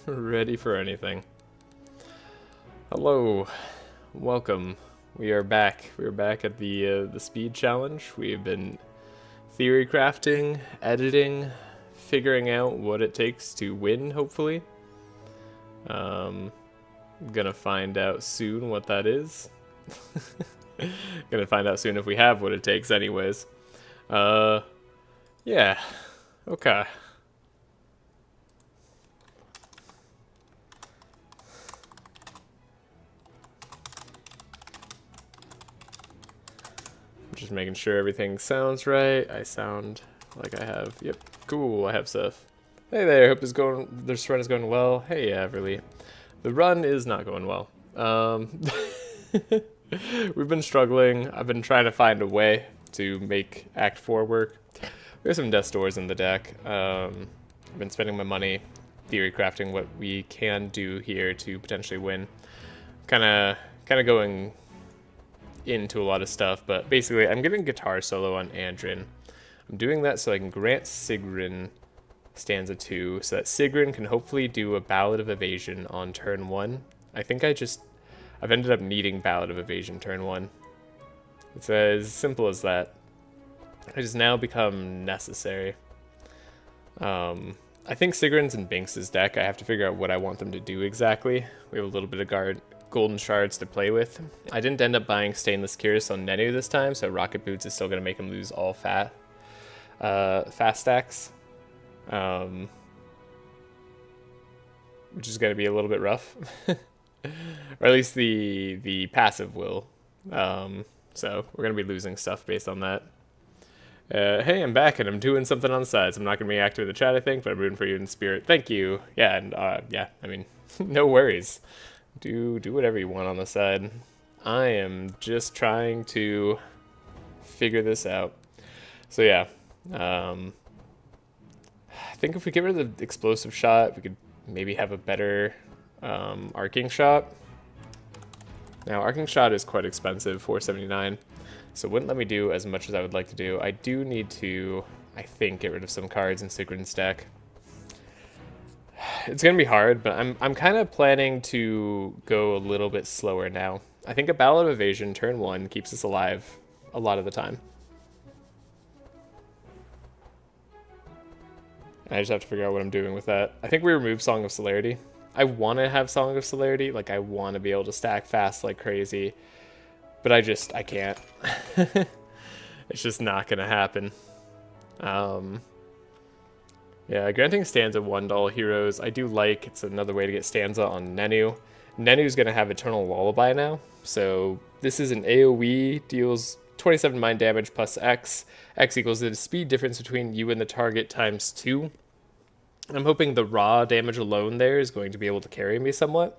Ready for anything. Hello, welcome. We are back. We are back at the speed challenge. We have been theory crafting, editing, figuring out what it takes to win. Hopefully, I'm gonna find out soon what that is. Gonna find out soon if we have what it takes, anyways. Yeah. Okay. Just making sure everything sounds right. I sound like I have. Yep, cool. I have stuff. Hey there. Hope this run is going well. Hey, Everly. The run is not going well. We've been struggling. I've been trying to find a way to make Act 4 work. We have some death doors in the deck. I've been spending my money theory crafting what we can do here to potentially win. Kind of going into a lot of stuff, but basically I'm getting guitar solo on Andrin. I'm doing that so I can grant Sigrun stanza 2 so that Sigrun can hopefully do a Ballad of Evasion on turn 1. I think I've ended up needing Ballad of Evasion turn 1. It's as simple as that. It has now become necessary. I think Sigrun's in Binks' deck. I have to figure out what I want them to do exactly. We have a little bit of golden shards to play with. I didn't end up buying Stainless Cuirass on Nenu this time, so Rocket Boots is still going to make him lose all fast stacks. Which is going to be a little bit rough. Or at least the passive will. So we're going to be losing stuff based on that. Hey, I'm back and I'm doing something on the side, so I'm not going to be active in the chat, I think, but I'm rooting for you in spirit. Thank you. Yeah, and yeah, I mean, no worries. Do whatever you want on the side. I am just trying to figure this out. So yeah, I think if we get rid of the explosive shot, we could maybe have a better arcing shot. Now, arcing shot is quite expensive, $479, so it wouldn't let me do as much as I would like to do. I do need to, I think, get rid of some cards in Sigrun's deck. It's gonna be hard, but I'm kind of planning to go a little bit slower now. I think a Ballad of Evasion turn 1 keeps us alive a lot of the time. I just have to figure out what I'm doing with that. I think we remove Song of Celerity. I want to have Song of Celerity, like I want to be able to stack fast like crazy, but I can't. It's just not gonna happen. Yeah, granting stanza 1 to all heroes, I do like. It's another way to get stanza on Nenu. Nenu's going to have Eternal Lullaby now, so this is an AoE, deals 27 mind damage plus X. X equals the speed difference between you and the target times 2. I'm hoping the raw damage alone there is going to be able to carry me somewhat,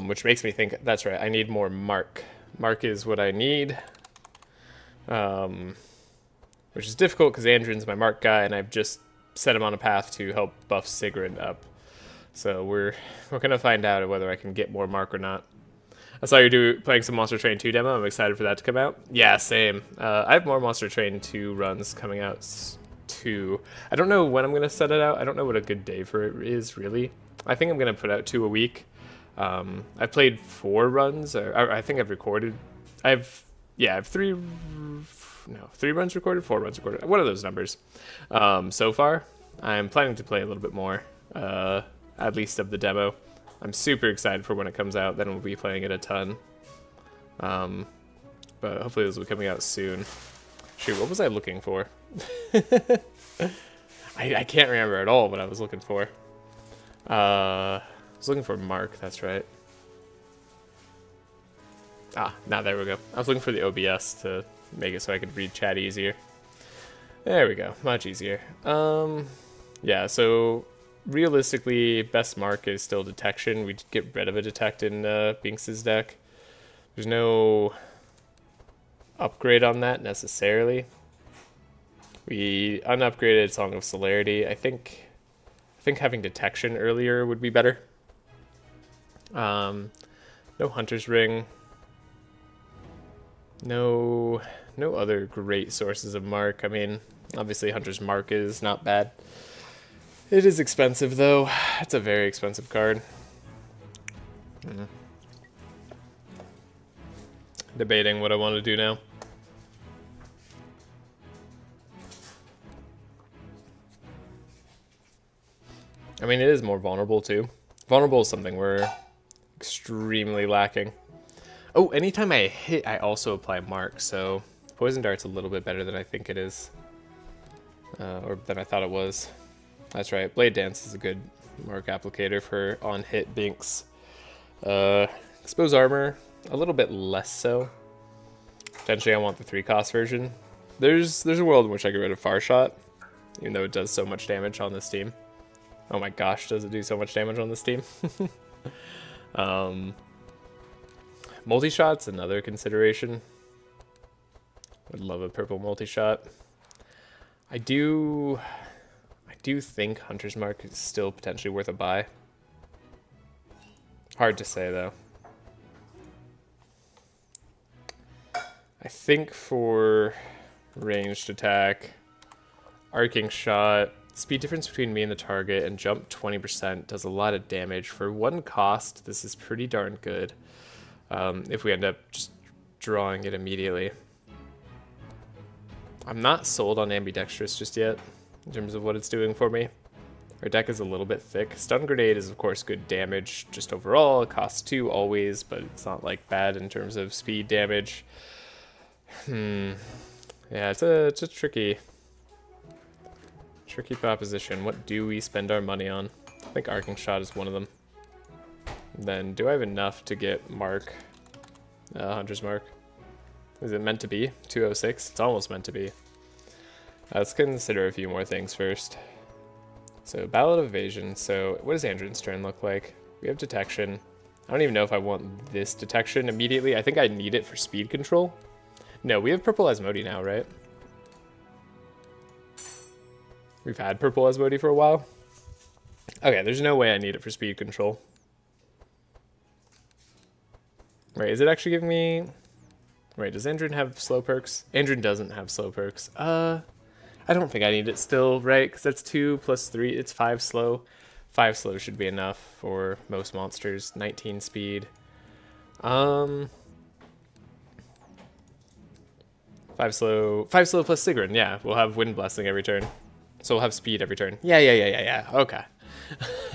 which makes me think, that's right, I need more Mark. Mark is what I need, which is difficult because Andrin's my Mark guy, and I've just set him on a path to help buff Sigrun up. So we're gonna find out whether I can get more Mark or not. I saw you playing some Monster Train 2 demo. I'm excited for that to come out. Yeah, same. I have more Monster Train 2 runs coming out too. I don't know when I'm gonna set it out. I don't know what a good day for it is really. I think I'm gonna put out 2 a week. I've played 4 runs, or I think I've recorded. I have 3 runs recorded, 4 runs recorded. One of those numbers. So far, I'm planning to play a little bit more, at least of the demo. I'm super excited for when it comes out. Then we'll be playing it a ton. But hopefully this will be coming out soon. Shoot, what was I looking for? I can't remember at all what I was looking for. I was looking for Mark, that's right. Now there we go. I was looking for the OBS to make it so I could read chat easier. There we go, much easier. Yeah, so realistically, best Mark is still Detection. We get rid of a Detect in Binks' deck. There's no upgrade on that necessarily. We unupgraded Song of Celerity. I think having Detection earlier would be better. No Hunter's Ring. No other great sources of Mark. I mean, obviously Hunter's Mark is not bad. It is expensive, though. It's a very expensive card. Debating what I want to do now. I mean, it is more vulnerable, too. Vulnerable is something we're extremely lacking. Oh, anytime I hit, I also apply mark, so Poison Dart's a little bit better than I think it is. Or than I thought it was. That's right, Blade Dance is a good mark applicator for on-hit binks. Expose Armor, a little bit less so. Potentially I want the 3-cost version. There's a world in which I get rid of Far Shot, even though it does so much damage on this team. Oh my gosh, does it do so much damage on this team? Multi-shot's another consideration. Would love a purple multi-shot. I do think Hunter's Mark is still potentially worth a buy. Hard to say, though. I think for ranged attack, arcing shot, speed difference between me and the target, and jump 20% does a lot of damage. For 1 cost, this is pretty darn good. If we end up just drawing it immediately. I'm not sold on Ambidextrous just yet, in terms of what it's doing for me. Our deck is a little bit thick. Stun Grenade is, of course, good damage just overall. It costs 2 always, but it's not, like, bad in terms of speed damage. Yeah, it's a tricky proposition. What do we spend our money on? I think Arcing Shot is one of them. Then, do I have enough to get Mark? Hunter's Mark. Is it meant to be? 206? It's almost meant to be. Let's consider a few more things first. So, Ballad of Evasion. So, what does Andrin's turn look like? We have Detection. I don't even know if I want this Detection immediately. I think I need it for speed control. No, we have Purple Asmodee now, right? We've had Purple Asmodee for a while. Okay, there's no way I need it for speed control. Wait, is it actually giving me... Wait, does Andrin have slow perks? Andrin doesn't have slow perks. I don't think I need it still, right? Because that's 2 plus 3. It's 5 slow. 5 slow should be enough for most monsters. 19 speed. 5 slow plus Sigrun. Yeah, we'll have Wind Blessing every turn. So we'll have speed every turn. Yeah. Okay.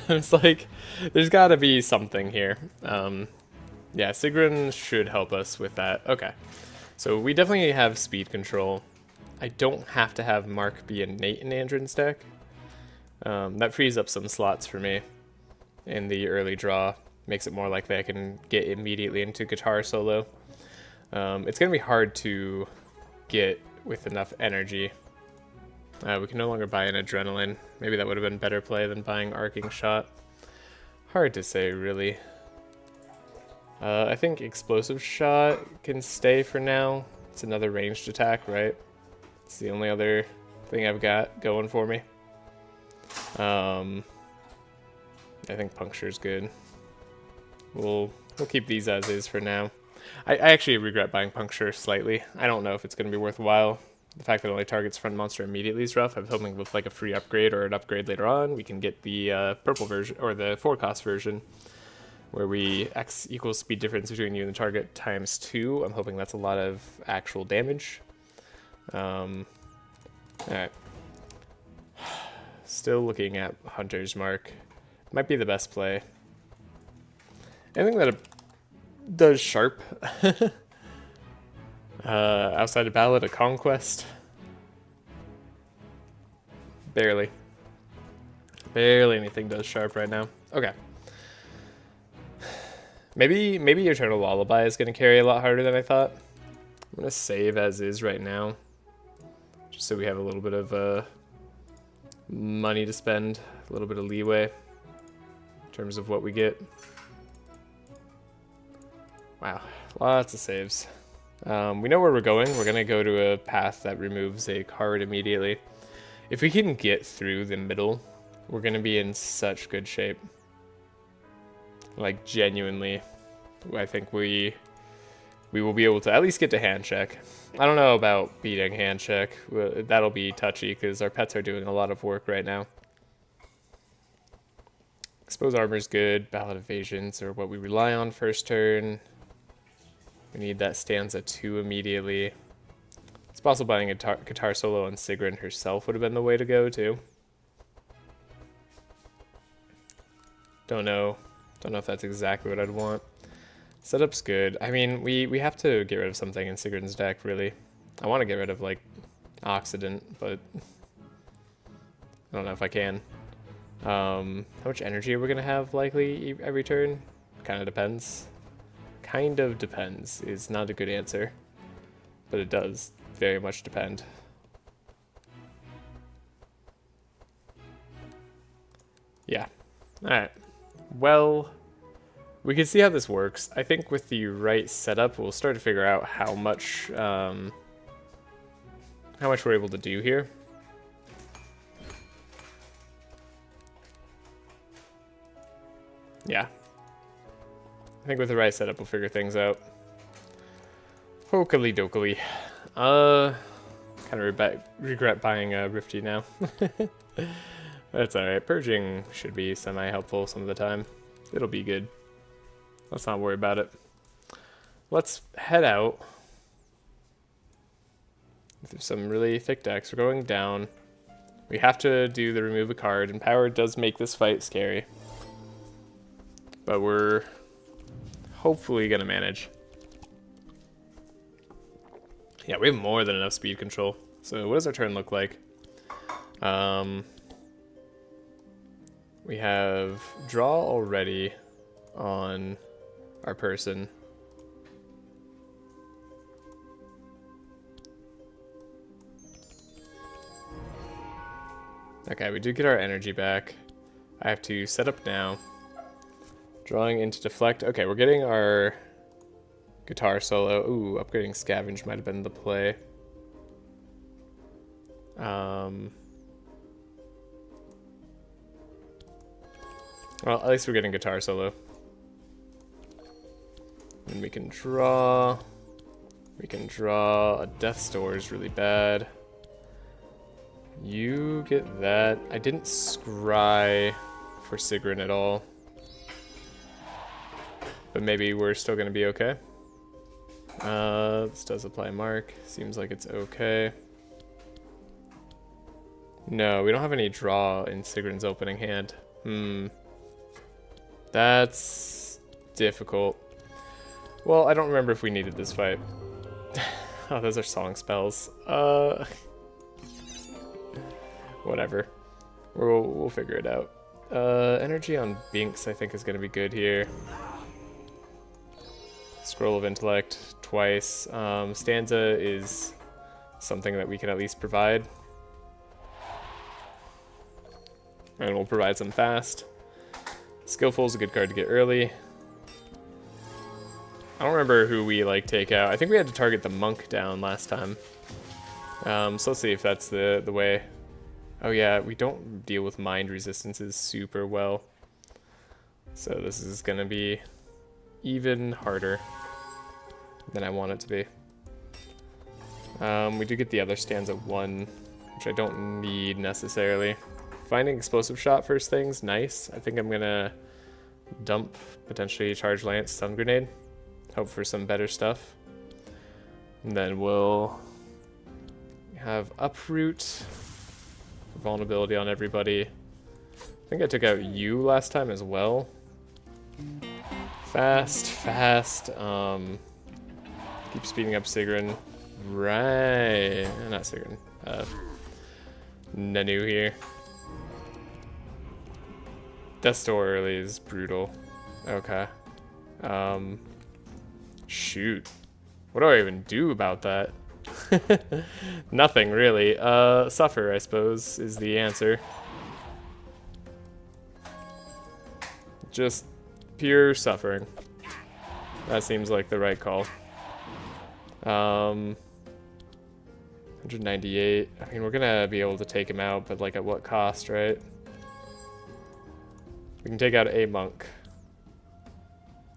It's like, there's got to be something here. Yeah, Sigrun should help us with that. Okay. So we definitely have speed control. I don't have to have Mark be innate in Andrin's deck. That frees up some slots for me in the early draw. Makes it more likely I can get immediately into guitar solo. It's going to be hard to get with enough energy. We can no longer buy an Adrenaline. Maybe that would have been better play than buying Arcing Shot. Hard to say, really. I think Explosive Shot can stay for now. It's another ranged attack, right? It's the only other thing I've got going for me. I think Puncture's good. We'll keep these as is for now. I actually regret buying Puncture slightly. I don't know if it's going to be worthwhile. The fact that it only targets front monster immediately is rough. I was hoping with like a free upgrade or an upgrade later on, we can get the purple version or the 4-cost version, where we X equals speed difference between you and the target times 2. I'm hoping that's a lot of actual damage. Alright. Still looking at Hunter's Mark. Might be the best play. Anything that does sharp outside of Ballad of Conquest? Barely. Barely anything does sharp right now. Okay. Maybe Eternal Lullaby is going to carry a lot harder than I thought. I'm going to save as is right now, just so we have a little bit of money to spend, a little bit of leeway in terms of what we get. Wow, lots of saves. We know where we're going. We're going to go to a path that removes a card immediately. If we can get through the middle, we're going to be in such good shape. Like, genuinely, I think we will be able to at least get to hand check. I don't know about beating hand check. That'll be touchy because our pets are doing a lot of work right now. Expose armor's good. Ballad evasions are what we rely on first turn. We need that stanza 2 immediately. It's possible buying a guitar solo on Sigrun herself would have been the way to go too. Don't know if that's exactly what I'd want. Setup's good. I mean, we have to get rid of something in Sigrun's deck, really. I want to get rid of, like, Occident, but I don't know if I can. How much energy are we going to have, likely, every turn? Kind of depends. Kind of depends is not a good answer, but it does very much depend. Yeah. Alright. Well, we can see how this works. I think with the right setup, we'll start to figure out how much we're able to do here. Yeah. I think with the right setup, we'll figure things out. Hokely dokely. Kind of regret buying Rifty now. That's alright. Purging should be semi-helpful some of the time. It'll be good. Let's not worry about it. Let's head out. There's some really thick decks. We're going down. We have to do the remove a card, and power does make this fight scary. But we're hopefully going to manage. Yeah, we have more than enough speed control. So what does our turn look like? We have draw already on our person. Okay, we did get our energy back. I have to set up now. Drawing into deflect. Okay, we're getting our guitar solo. Ooh, upgrading scavenge might have been the play. Well, at least we're getting guitar solo. And we can draw. We can draw. A Death's Door is really bad. You get that. I didn't scry for Sigrun at all. But maybe we're still going to be okay. This does apply mark. Seems like it's okay. No, we don't have any draw in Sigrun's opening hand. That's difficult. Well, I don't remember if we needed this fight. Oh, those are song spells. Whatever. We'll figure it out. Energy on Binks, I think, is going to be good here. Scroll of Intellect twice. Stanza is something that we can at least provide. And we'll provide some fast. Skillful is a good card to get early. I don't remember who we take out. I think we had to target the monk down last time. So let's see if that's the way. Oh yeah, we don't deal with mind resistances super well. So this is gonna be even harder than I want it to be. We do get the other stanza 1, which I don't need necessarily. Finding explosive shot first thing's nice. I think I'm gonna dump, potentially charge lance, stun grenade. Hope for some better stuff. And then we'll have uproot, vulnerability on everybody. I think I took out you last time as well. Fast. Keep speeding up Sigrun. Right, not Sigrun. Nanu here. Death's Door early is brutal. Okay. Shoot. What do I even do about that? Nothing, really. Suffer, I suppose, is the answer. Just pure suffering. That seems like the right call. 198. I mean, we're gonna be able to take him out, but at what cost, right? We can take out a monk.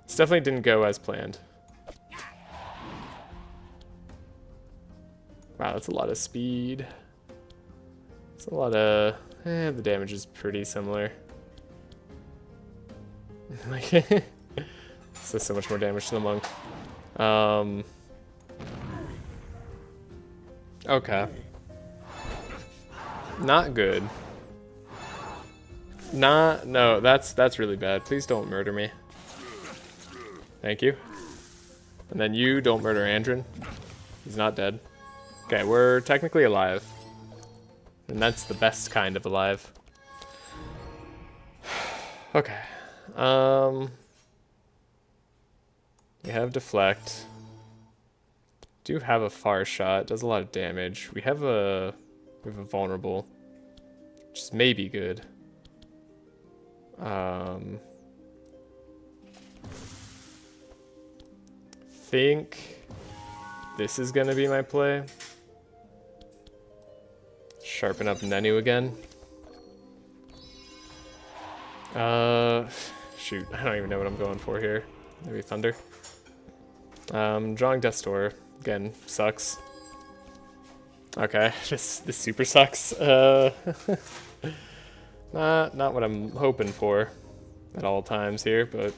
This definitely didn't go as planned. Wow, that's a lot of speed. It's a lot of... the damage is pretty similar. Like, this does so much more damage to the monk. Okay. Not good. No, that's really bad. Please don't murder me. Thank you. And then you don't murder Andrin. He's not dead. Okay, we're technically alive. And that's the best kind of alive. Okay. We have deflect. Do have a far shot. Does a lot of damage. We have a vulnerable, which is maybe good. Think this is gonna be my play. Sharpen up Nenu again. Shoot, I don't even know what I'm going for here. Maybe Thunder. Drawing Death's Door again sucks. Okay, this super sucks. Not what I'm hoping for at all times here, but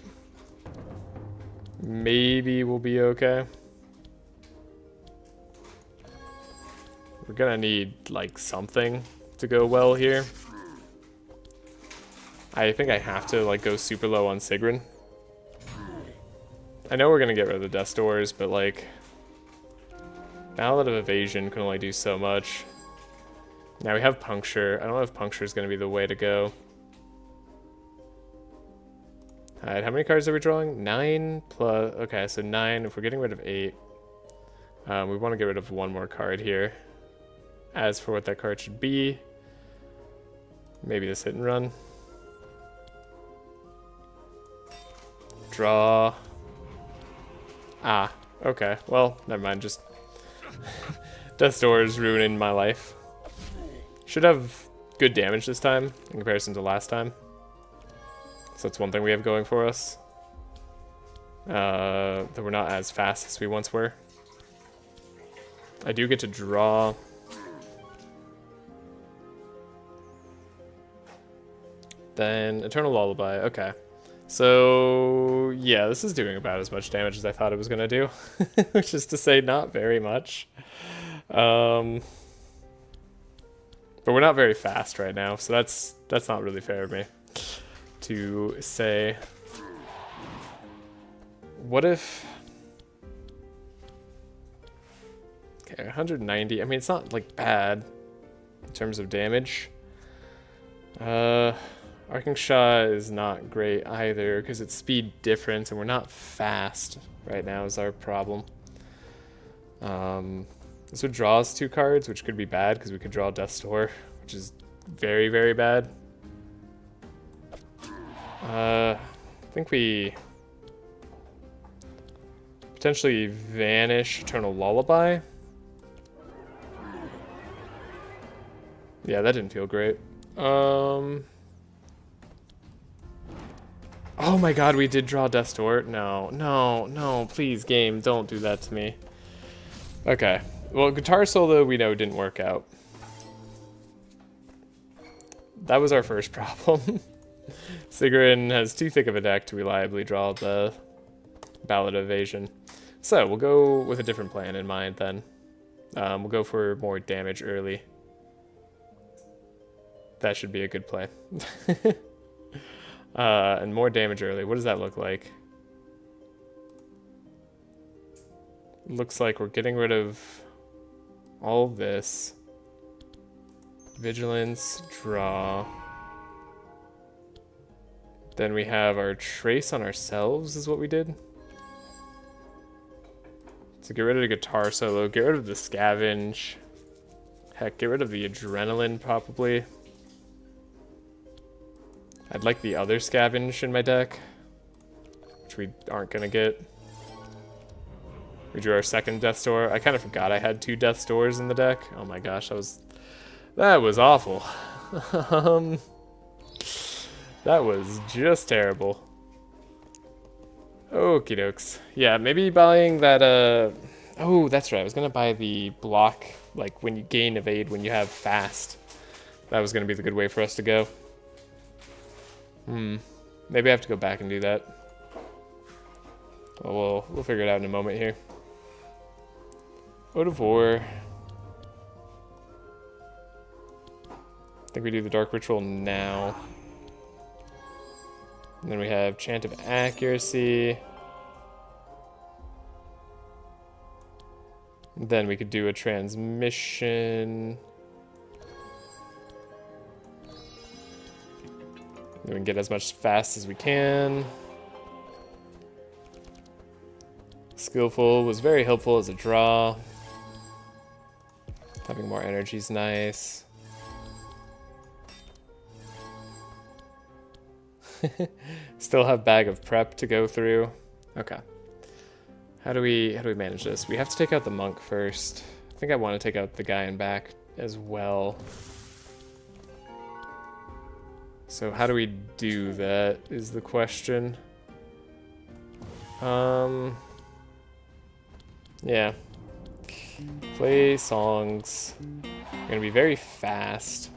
maybe we'll be okay. We're gonna need like something to go well here. I think I have to like go super low on Sigrun. I know we're gonna get rid of the Death's Doors, but like Ballad of Evasion can only do so much. Now we have Puncture. I don't know if Puncture is going to be the way to go. Alright, how many cards are we drawing? 9 plus... Okay, so 9. If we're getting rid of 8, we want to get rid of one more card here. As for what that card should be, maybe this hit and run. Draw. Ah, okay. Well, never mind. Just... Death's Door is ruining my life. Should have good damage this time in comparison to last time. So that's one thing we have going for us. That we're not as fast as we once were. I do get to draw. Then Eternal Lullaby. Okay. So, yeah, this is doing about as much damage as I thought it was going to do. Which is to say, not very much. But we're not very fast right now, so that's not really fair of me to say. What if... Okay, 190. I mean, it's not, like, bad in terms of damage. Arcing Shot is not great either, because it's speed difference, and we're not fast right now is our problem. This would draw us 2 cards, which could be bad, because we could draw Death's Door, which is very, very bad. I think we potentially vanish Eternal Lullaby. Yeah, that didn't feel great. Oh my god, we did draw Death's Door. No, please, game, don't do that to me. Okay. Well, Guitar Solo we know didn't work out. That was our first problem. Sigrun has too thick of a deck to reliably draw the Ballad of Evasion. So, we'll go with a different plan in mind then. We'll go for more damage early. That should be a good play. And more damage early. What does that look like? Looks like we're getting rid of all this. Vigilance, draw. Then we have our trace on ourselves is what we did. So get rid of the Guitar Solo, get rid of the Scavenge. Heck, get rid of the Adrenaline probably. I'd like the other Scavenge in my deck, which we aren't gonna get. We drew our second Death's Door. I kind of forgot I had 2 Death's Doors in the deck. Oh my gosh, that was awful. That was just terrible. Okie dokes. Yeah, maybe buying that, oh, that's right. I was gonna buy the block, like when you gain evade when you have fast. That was gonna be the good way for us to go. Maybe I have to go back and do that. Well, we'll figure it out in a moment here. Ode of War. I think we do the Dark Ritual now. And then we have Chant of Accuracy. Then we could do a transmission. We can get as much fast as we can. Skillful was very helpful as a draw. Having more energy is nice. Still have Bag of Prep to go through. Okay. How do we manage this? We have to take out the monk first. I think I want to take out the guy in back as well. So how do we do that is the question. Yeah. Play songs. We're gonna be very fast.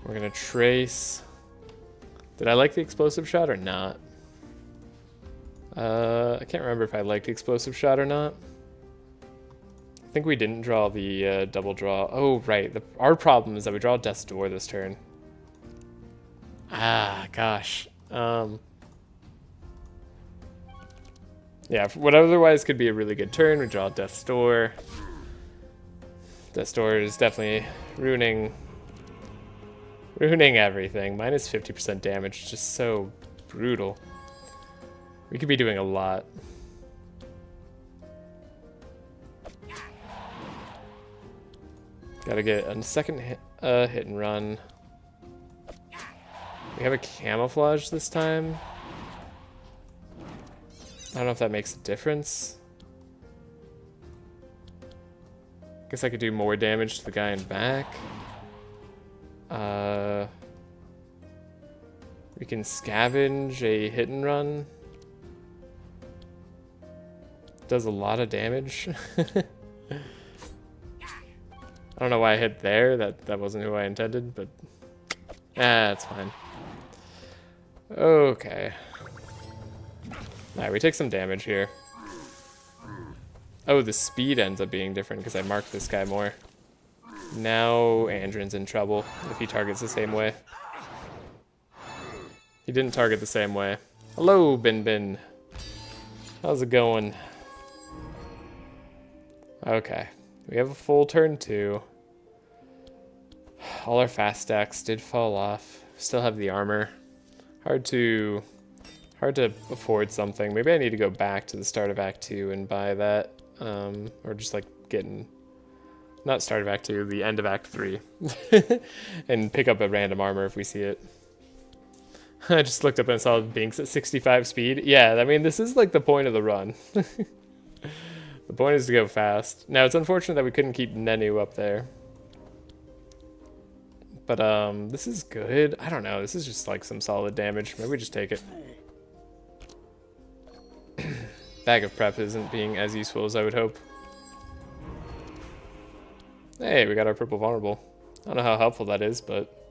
We're gonna trace. Did I like the explosive shot or not? I can't remember if I liked the explosive shot or not. I think we didn't draw the double draw. Oh, right. Our problem is that we draw Death's Door this turn. Ah, gosh. Yeah, what otherwise could be a really good turn, we draw Death's Door. Death's Door is definitely ruining everything. Minus 50% damage, just so brutal. We could be doing a lot. Gotta get a second hit and run. We have a camouflage this time. I don't know if that makes a difference. Guess I could do more damage to the guy in back. We can scavenge a hit and run. Does a lot of damage. I don't know why I hit there. That wasn't who I intended, but that's fine. Okay. Alright, we take some damage here. Oh, the speed ends up being different because I marked this guy more. Now Andrin's in trouble if he targets the same way. He didn't target the same way. Hello, Bin Bin. How's it going? Okay. We have a full turn 2. All our fast stacks did fall off. Still have the armor. Hard to afford something. Maybe I need to go back to the start of Act 2 and buy that. Or just like not start of Act 2, the end of Act 3. And pick up a random armor if we see it. I just looked up and saw Binks at 65 speed. Yeah, I mean, this is like the point of the run. The point is to go fast. Now, it's unfortunate that we couldn't keep Nenu up there. But, this is good. I don't know. This is just like some solid damage. Maybe we just take it. Bag of Prep isn't being as useful as I would hope. Hey, we got our purple vulnerable. I don't know how helpful that is, but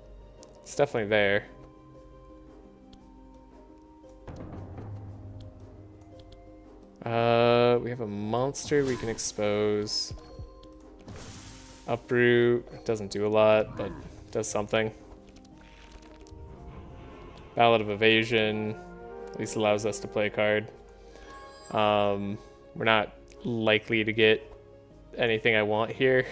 it's definitely there. We have a monster we can expose. Uproot doesn't do a lot, but does something. Ballad of Evasion at least allows us to play a card. We're not likely to get anything I want here.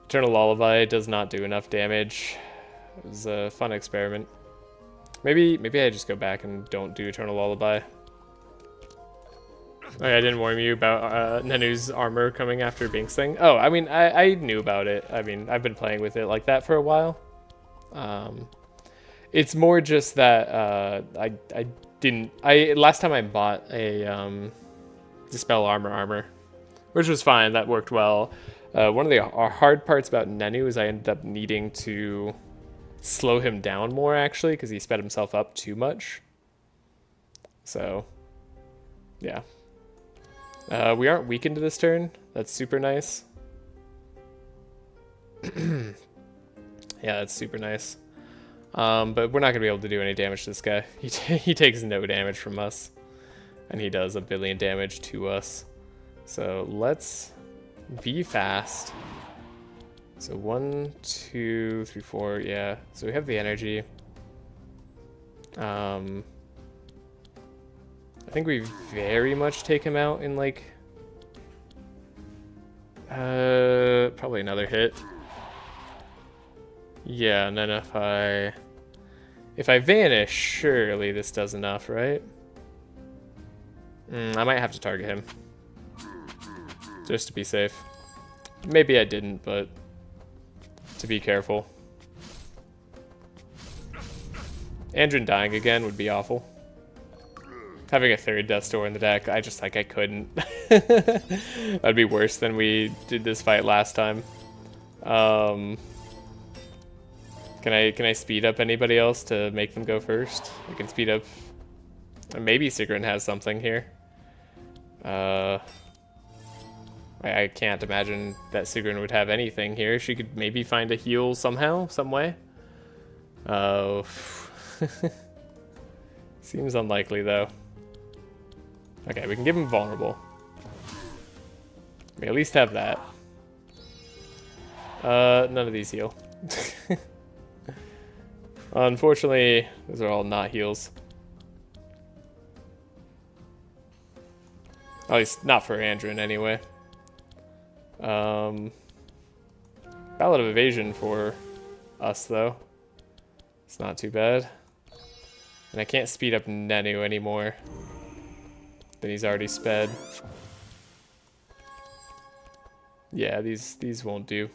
Eternal Lullaby does not do enough damage. It was a fun experiment. Maybe I just go back and don't do Eternal Lullaby. Oh, yeah, I didn't warn you about Nenu's armor coming after Bink's thing. Oh, I mean, I knew about it. I mean, I've been playing with it like that for a while. It's more just that last time I bought a Dispel armor, which was fine. That worked well. One of the hard parts about Nenu is I ended up needing to slow him down more, actually, because he sped himself up too much. So, yeah. We aren't weakened this turn. That's super nice. Yeah, that's super nice. But we're not going to be able to do any damage to this guy. He takes no damage from us. And he does 1 billion damage to us. So let's be fast. So 1, 2, 3, 4, yeah. So we have the energy. I think we very much take him out in like probably another hit. Yeah, and then if I vanish, surely this does enough, right? I might have to target him just to be safe. Maybe I didn't, but to be careful. Andrin dying again would be awful. Having a 3rd Death's Door in the deck, I couldn't. That'd be worse than we did this fight last time. Can I speed up anybody else to make them go first? I can speed up. Maybe Sigrun has something here. I can't imagine that Sigrun would have anything here. She could maybe find a heal somehow, some way. Oh. Seems unlikely though. Okay, we can give him vulnerable. We at least have that. None of these heal. Unfortunately, those are all not heals. At least not for Andrin anyway. Ballad of Evasion for us though. It's not too bad. And I can't speed up Nenu anymore. Then he's already sped. Yeah, these won't do.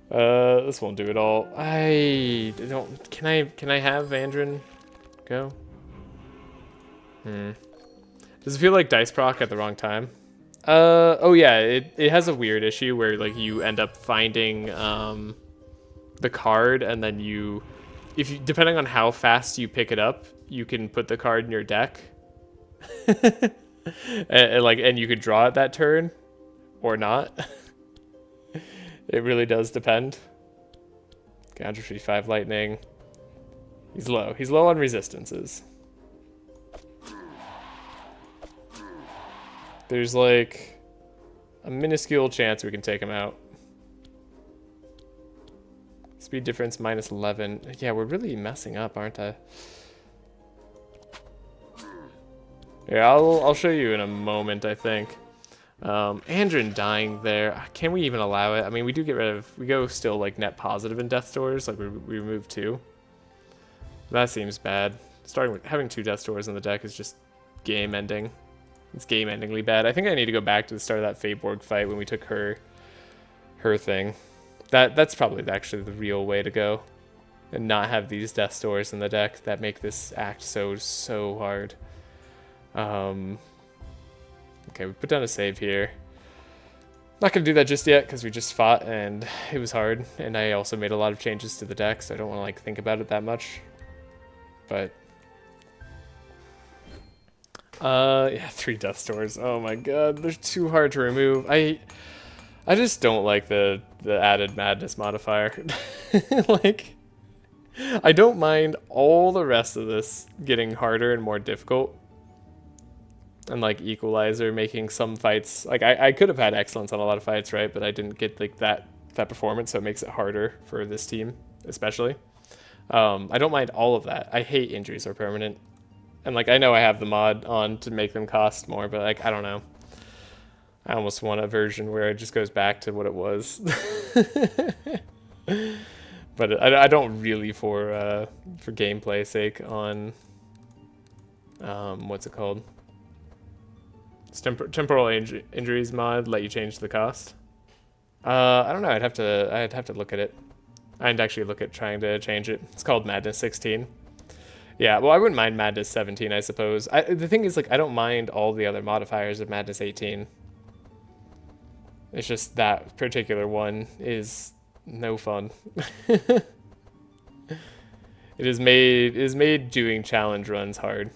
This won't do at all. I don't. Can I have Andrin go? Does it feel like dice proc at the wrong time? Oh yeah, it has a weird issue where like you end up finding the card, and then depending on how fast you pick it up, you can put the card in your deck. and you could draw it that turn or not. It really does depend. Okay, 155 lightning. He's low. He's low on resistances. There's like a minuscule chance we can take him out. Speed difference -11. Yeah, we're really messing up, aren't I? Yeah, I'll show you in a moment, I think. Andrin dying there. Can we even allow it? I mean, we do get rid of... We go still, like, net positive in Death's Doors. Like, we remove 2. That seems bad. Starting with... Having 2 Death's Doors in the deck is just game-ending. It's game-endingly bad. I think I need to go back to the start of that Feyborg fight when we took her thing. That's probably actually the real way to go. And not have these Death's Doors in the deck that make this act so hard. Okay, we put down a save here. Not going to do that just yet because we just fought and it was hard. And I also made a lot of changes to the deck, so I don't want to like think about it that much. But yeah, 3 Death's Doors. Oh my god, they're too hard to remove. I just don't like the added madness modifier. Like, I don't mind all the rest of this getting harder and more difficult. And like Equalizer making some fights, like I could have had excellence on a lot of fights, right? But I didn't get like that performance, so it makes it harder for this team, especially. I don't mind all of that. I hate injuries are permanent. And like I know I have the mod on to make them cost more, but like I don't know. I almost want a version where it just goes back to what it was. But I don't really for gameplay sake on what's it called? Temporal injuries mod let you change the cost. I don't know. I'd have to look at it. I'd actually look at trying to change it. It's called Madness 16. Yeah, well, I wouldn't mind Madness 17, I suppose. The thing is, like, I don't mind all the other modifiers of Madness 18. It's just that particular one is no fun. It is made doing challenge runs hard.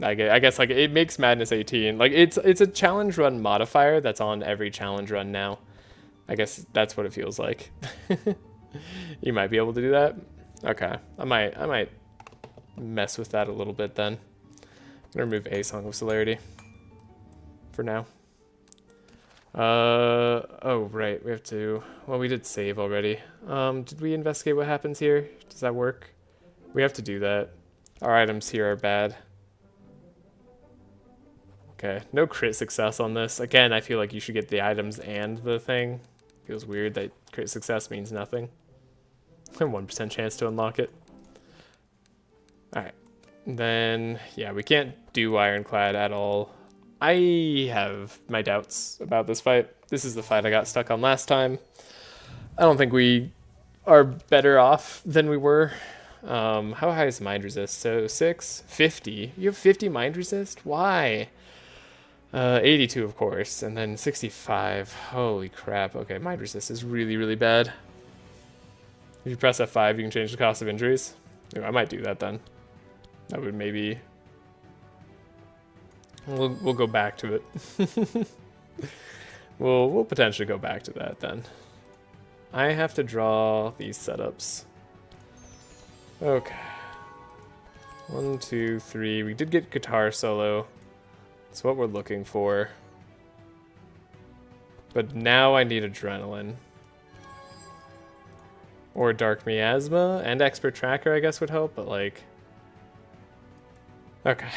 I guess like it makes Madness 18. Like it's a challenge run modifier that's on every challenge run now. I guess that's what it feels like. You might be able to do that. Okay, I might mess with that a little bit then. I'm gonna remove a Song of Celerity for now. Oh right, we have to. Well, we did save already. Did we investigate what happens here? Does that work? We have to do that. Our items here are bad. Okay, no crit success on this. Again, I feel like you should get the items and the thing. Feels weird that crit success means nothing. 1% chance to unlock it. Alright. Then, yeah, we can't do Ironclad at all. I have my doubts about this fight. This is the fight I got stuck on last time. I don't think we are better off than we were. How high is mind resist? So 6? 50? You have 50 mind resist? Why? 82, of course, and then 65. Holy crap. Okay, mind resist is really, really bad. If you press F5, you can change the cost of injuries. I might do that then. That would maybe... We'll go back to it. We'll potentially go back to that then. I have to draw these setups. Okay. 1, 2, 3. We did get guitar solo. That's what we're looking for. But now I need adrenaline. Or dark miasma and expert tracker, I guess, would help, but like... Okay.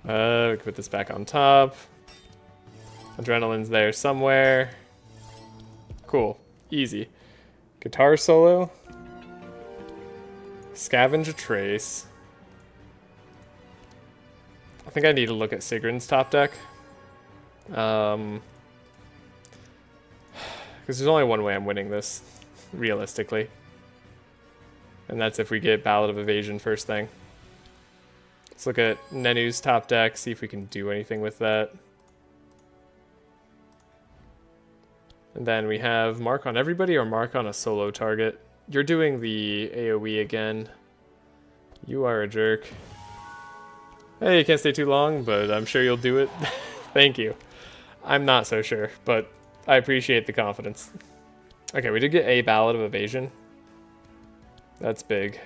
We can put this back on top. Adrenaline's there somewhere. Cool. Easy. Guitar solo. Scavenge a trace. I think I need to look at Sigrun's top deck. Because there's only one way I'm winning this, realistically. And that's if we get Ballad of Evasion first thing. Let's look at Nenu's top deck, see if we can do anything with that. And then we have mark on everybody or mark on a solo target. You're doing the AoE again. You are a jerk. Hey, you can't stay too long, but I'm sure you'll do it. Thank you. I'm not so sure, but I appreciate the confidence. Okay, we did get a Ballad of Evasion. That's big.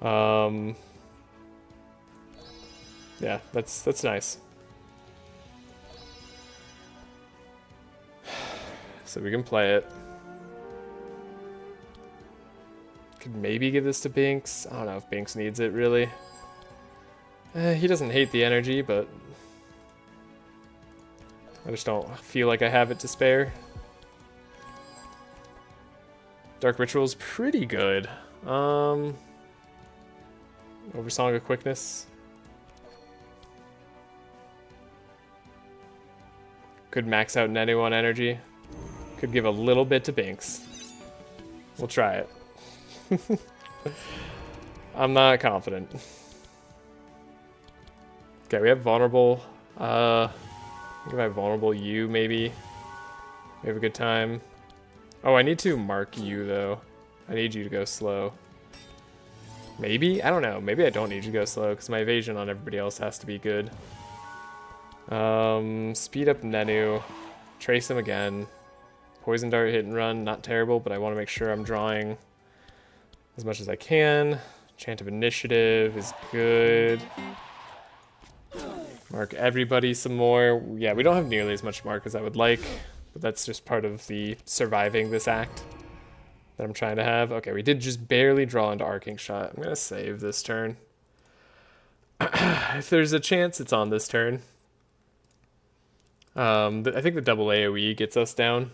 Yeah, that's nice. So we can play it. Could maybe give this to Binks. I don't know if Binks needs it, really. He doesn't hate the energy, but... I just don't feel like I have it to spare. Dark Ritual's pretty good. Oversong of Quickness. Could max out Nenu on energy. Could give a little bit to Binks. We'll try it. I'm not confident. Okay, we have vulnerable. I think if I have vulnerable you, maybe. We have a good time. Oh, I need to mark you, though. I need you to go slow. Maybe? I don't know. Maybe I don't need you to go slow, because my evasion on everybody else has to be good. Speed up Nenu. Trace him again. Poison Dart hit and run. Not terrible, but I want to make sure I'm drawing as much as I can. Chant of Initiative is good. Mark everybody some more. Yeah, we don't have nearly as much mark as I would like, but that's just part of the surviving this act that I'm trying to have. Okay, we did just barely draw into Arcing Shot. I'm going to save this turn. If there's a chance, it's on this turn. I think the double AoE gets us down.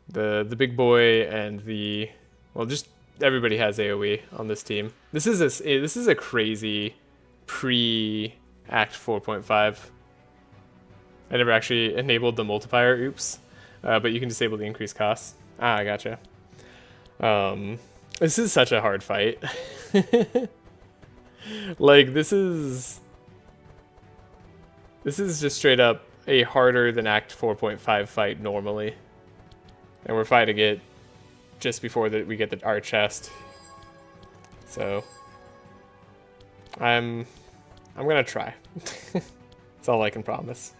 The big boy and the... Well, just everybody has AoE on this team. This is a crazy pre-Act 4.5. I never actually enabled the multiplier, oops. But you can disable the increased costs. Ah, I gotcha. This is such a hard fight. Like, this is just straight up a harder than Act 4.5 fight normally. And we're fighting it just before we get our chest. So I'm gonna try. That's all I can promise.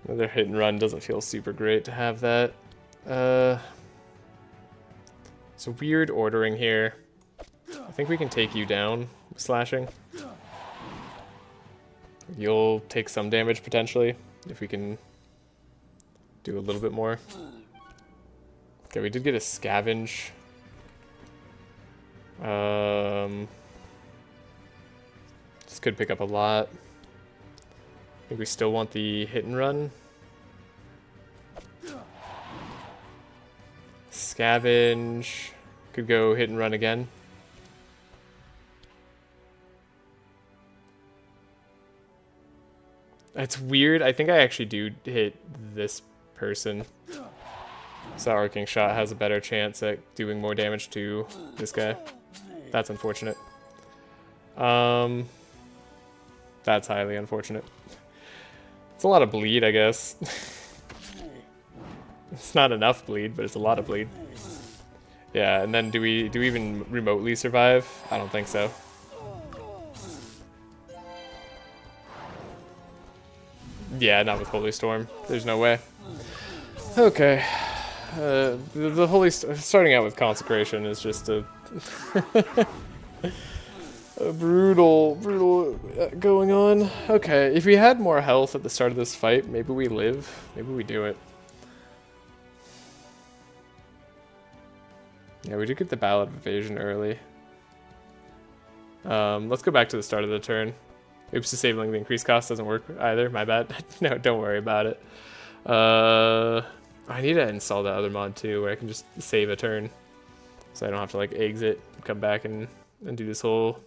Another hit and run doesn't feel super great to have that. It's a weird ordering here. I think we can take you down with slashing. You'll take some damage potentially if we can do a little bit more. Okay, we did get a scavenge. This could pick up a lot. I think we still want the hit and run. Scavenge. Could go hit and run again. That's weird. I think I actually do hit this person. So arcing shot has a better chance at doing more damage to this guy. That's unfortunate. That's highly unfortunate. It's a lot of bleed, I guess. It's not enough bleed, but it's a lot of bleed. Yeah, and then do we even remotely survive? I don't think so. Yeah, not with Holy Storm. There's no way. Okay. The Holy starting out with Consecration is just a a brutal going on. Okay, if we had more health at the start of this fight, maybe we live. Maybe we do it. Yeah, we did get the Ballad of Evasion early. Let's go back to the start of the turn. Oops, disabling the increased cost doesn't work either. My bad. No, don't worry about it. I need to install that other mod too, where I can just save a turn, so I don't have to like exit, come back, and do this whole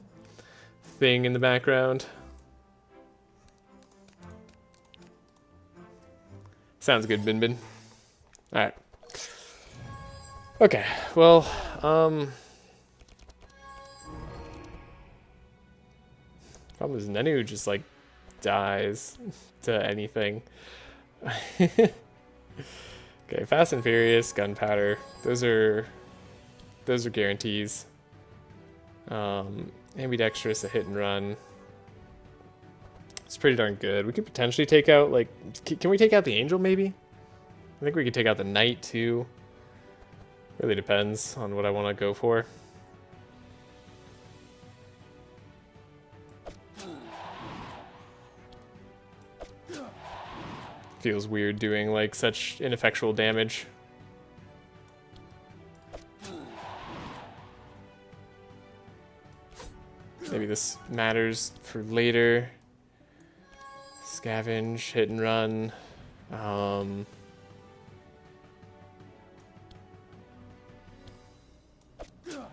thing in the background. Sounds good, Bin Bin. All right. Okay. Well, problem is Nenu just like dies to anything. Okay, Fast and Furious, Gunpowder. Those are guarantees. Ambidextrous, a hit and run. It's pretty darn good. We could potentially take out like, can we take out the Angel maybe? I think we could take out the Knight too. Really depends on what I want to go for. Feels weird doing like such ineffectual damage. Maybe this matters for later. Scavenge, hit and run.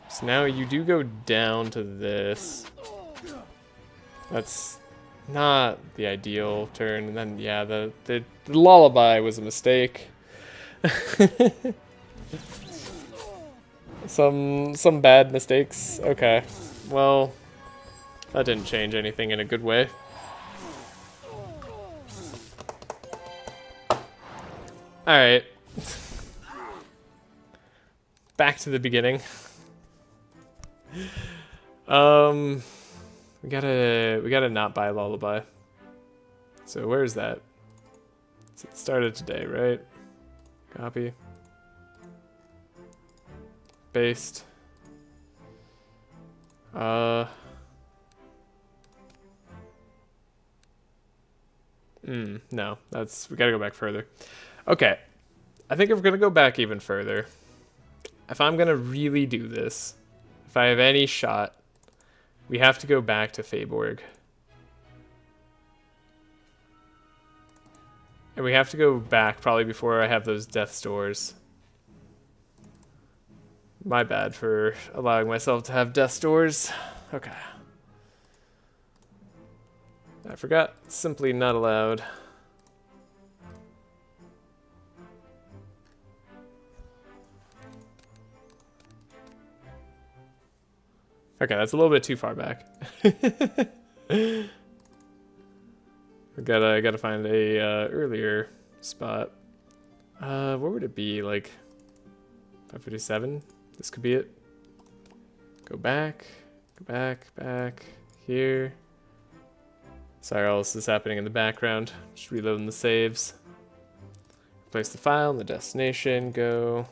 So now you do go down to this. That's not the ideal turn. And then yeah, the lullaby was a mistake. Some bad mistakes. Okay. Well, that didn't change anything in a good way. Alright. Back to the beginning. We gotta not buy Lullaby. So where's that? It started today, right? Copy. Based. No, we gotta go back further. Okay. I think if we're gonna go back even further, if I'm gonna really do this, if I have any shot, we have to go back to Feyborg. And we have to go back probably before I have those death stores. My bad for allowing myself to have death stores. Okay. I forgot. Simply not allowed. Okay, that's a little bit too far back. I gotta find a earlier spot. Where would it be? Like 557. This could be it. Go back. Go back. Back. Here. Sorry, all this is happening in the background. Just reloading the saves. Place the file in the destination. Go.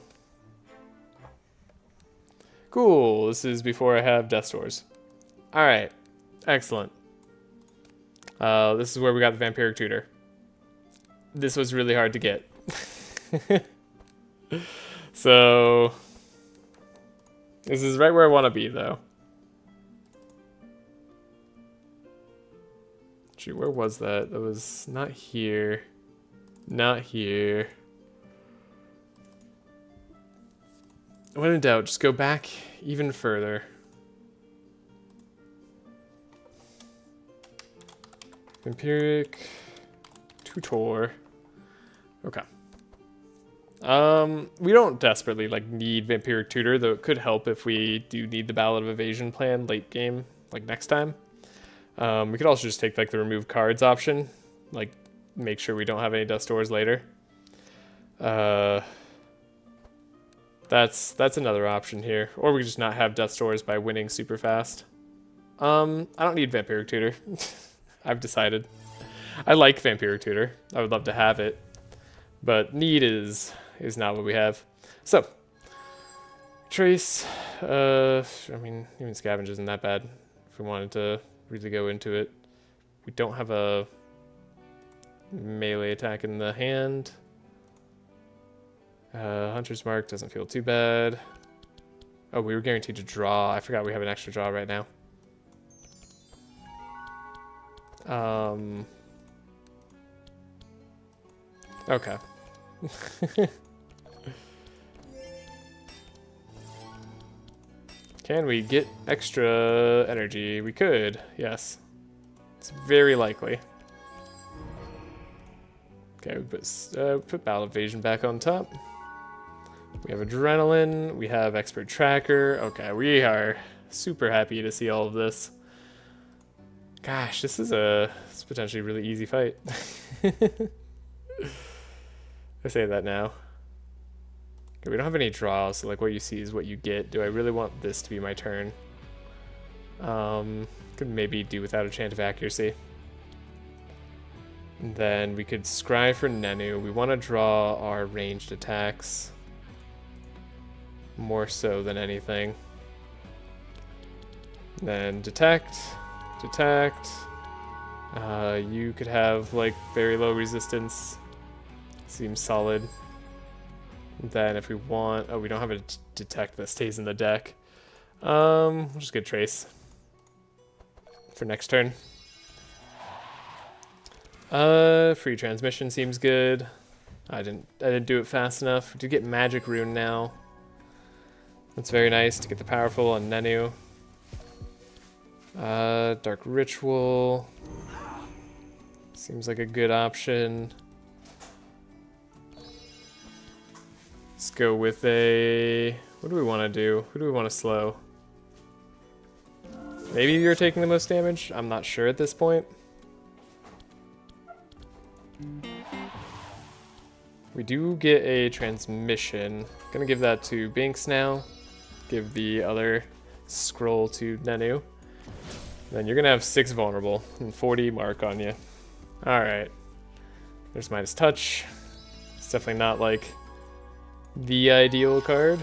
Cool. This is before I have death stores. Alright. Excellent. This is where we got the vampiric tutor. This was really hard to get. So this is right where I want to be, though. Gee, where was that? That was not here. Not here. When in doubt, just go back even further. Vampiric tutor. Okay. We don't desperately need vampiric tutor, though it could help if we do need the Ballad of Evasion plan late game, like next time. We could also just take the remove cards option, make sure we don't have any dust doors later. That's another option here, or we could just not have dust doors by winning super fast. I don't need vampiric tutor. I've decided. I like vampiric tutor. I would love to have it, but need is not what we have. So, Trace, I mean, even Scavenge isn't that bad if we wanted to really go into it. We don't have a melee attack in the hand. Hunter's Mark doesn't feel too bad. Oh, we were guaranteed to draw. I forgot we have an extra draw right now. Okay. Can we get extra energy? We could, yes. It's very likely. Okay, we put Battle Evasion back on top. We have Adrenaline, we have Expert Tracker. Okay, we are super happy to see all of this. Gosh, this is potentially a really easy fight. I say that now. Okay, we don't have any draws, so what you see is what you get. Do I really want this to be my turn? Could maybe do without a chant of accuracy. And then we could scry for Nenu. We want to draw our ranged attacks more so than anything. And then detect. You could have very low resistance. Seems solid. And then if we want, we don't have a detect that stays in the deck. We'll just get Trace for next turn. Free transmission seems good. I didn't do it fast enough. We do get Magic Rune now. That's very nice to get the powerful on Nenu. Dark Ritual seems like a good option. Let's go with a... What do we want to do? Who do we want to slow? Maybe you're taking the most damage? I'm not sure at this point. We do get a transmission. Gonna give that to Binks now. Give the other scroll to Nenu. Then you're gonna have 6 vulnerable and 40 mark on you. Alright. There's minus touch. It's definitely not the ideal card.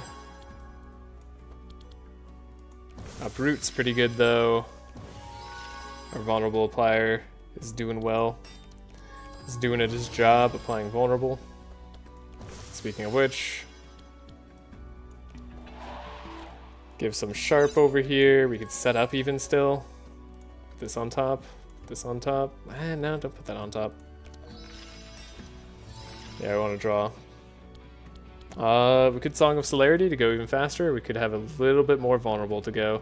Uproot's pretty good though. Our vulnerable applier is doing well. He's doing his job, applying vulnerable. Speaking of which, give some sharp over here. We could set up even still. Put this on top. This on top. No, don't put that on top. Yeah, I want to draw. We could Song of Celerity to go even faster. We could have a little bit more vulnerable to go.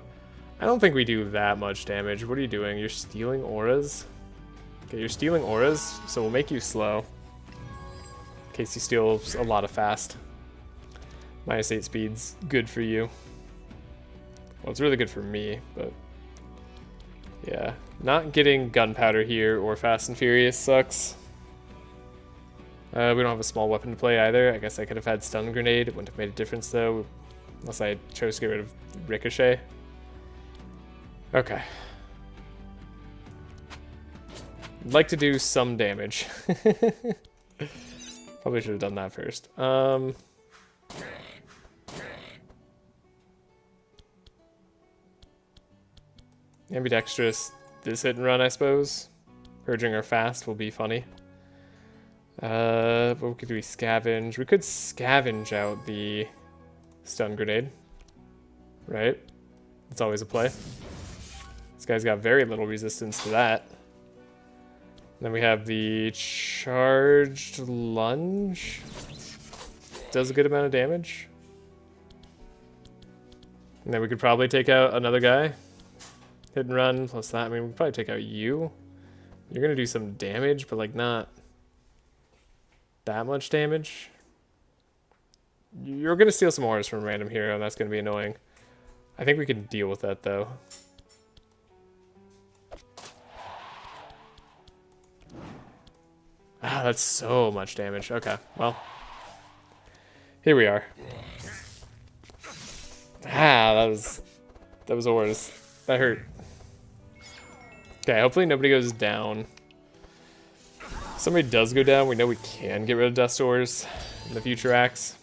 I don't think we do that much damage. What are you doing? You're stealing auras? Okay, you're stealing auras, so we'll make you slow. In case you steal a lot of fast. Minus 8 speed's good for you. Well, it's really good for me, but... yeah. Not getting gunpowder here or fast and furious sucks. We don't have a small weapon to play either. I guess I could have had stun grenade. It wouldn't have made a difference though, unless I chose to get rid of ricochet. Okay. I'd like to do some damage. Probably should have done that first. Ambidextrous, this hit and run, I suppose. Purging our fast will be funny. What could we scavenge? We could scavenge out the stun grenade. Right? It's always a play. This guy's got very little resistance to that. Then we have the charged lunge. Does a good amount of damage. And then we could probably take out another guy. Hit and run plus that. I mean, we could probably take out you. You're gonna do some damage, but like not that much damage. You're gonna steal some auras from a random hero, and that's gonna be annoying. I think we can deal with that though. Ah, that's so much damage. Okay, well. Here we are. Ah, that was auras. That hurt. Okay, hopefully nobody goes down. If somebody does go down, we know we can get rid of dust ores in the future acts.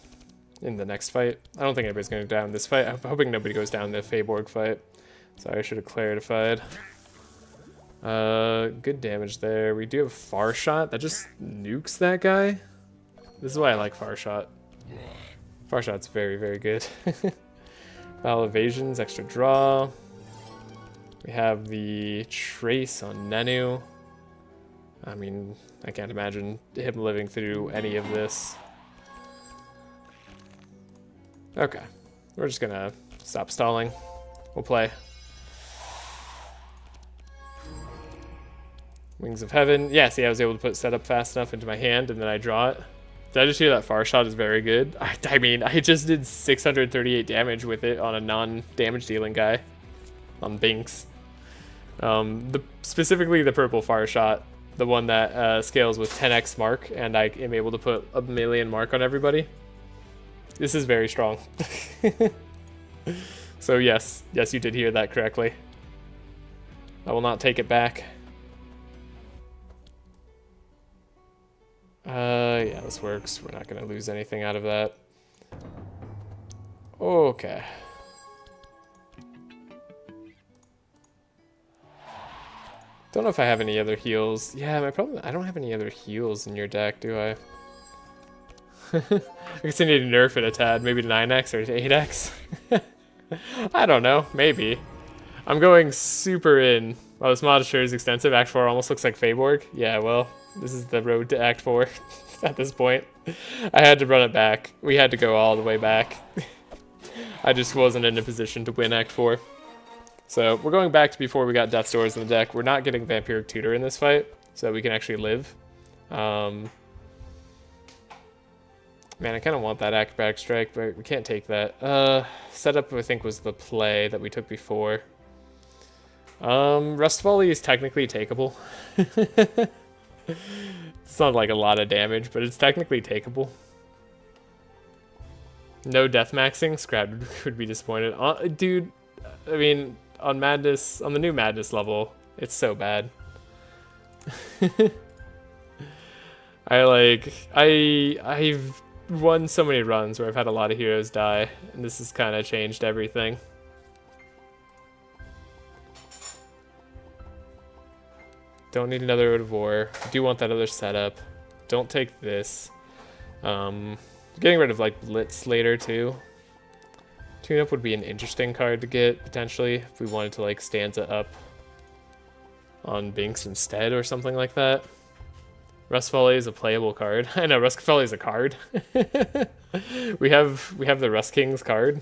In the next fight. I don't think anybody's going to go down in this fight. I'm hoping nobody goes down in the Feyborg fight. Sorry, I should have clarified. Good damage there. We do have Far Shot. That just nukes that guy. This is why I like Far Shot. Far Shot's very, very good. Battle Evasions, extra draw. We have the Trace on Nenu. I mean, I can't imagine him living through any of this. Okay, we're just gonna stop stalling. We'll play. Wings of Heaven. Yeah, see, I was able to put setup fast enough into my hand, and then I draw it. Did I just hear that Far Shot is very good? I mean, I just did 638 damage with it on a non-damage dealing guy. On Binks. Specifically the purple Far Shot. The one that scales with 10x mark, and I am able to put a million mark on everybody. This is very strong. So yes, you did hear that correctly. I will not take it back. Yeah, this works. We're not gonna lose anything out of that. Okay. Don't know if I have any other heals. Yeah, my problem, I don't have any other heals in your deck, do I? I guess I need to nerf it a tad, maybe to 9x or 8x. I don't know, maybe. I'm going super in. Well, this mod sure is extensive. Act 4 almost looks like Feyborg. Yeah, well, this is the road to Act 4 at this point. I had to run it back. We had to go all the way back. I just wasn't in a position to win Act 4. So we're going back to before we got Death Doors in the deck. We're not getting Vampiric Tutor in this fight, so we can actually live. Man, I kind of want that Acrobatic Strike, but we can't take that. Setup, I think, was the play that we took before. Rust Volley is technically takeable. It's not like a lot of damage, but it's technically takeable. No death maxing, Scrap would be disappointed. Dude, I mean, on Madness, on the new Madness level, it's so bad. I've won so many runs where I've had a lot of heroes die, and this has kind of changed everything. Don't need another Ode of War. I do want that other setup. Don't take this. Getting rid of like Blitz later too. Tune-up would be an interesting card to get potentially if we wanted to like stanza up on Binks instead or something like that. Rust Volley is a playable card. I know Rust Volley is a card. we have the Rust Kings card.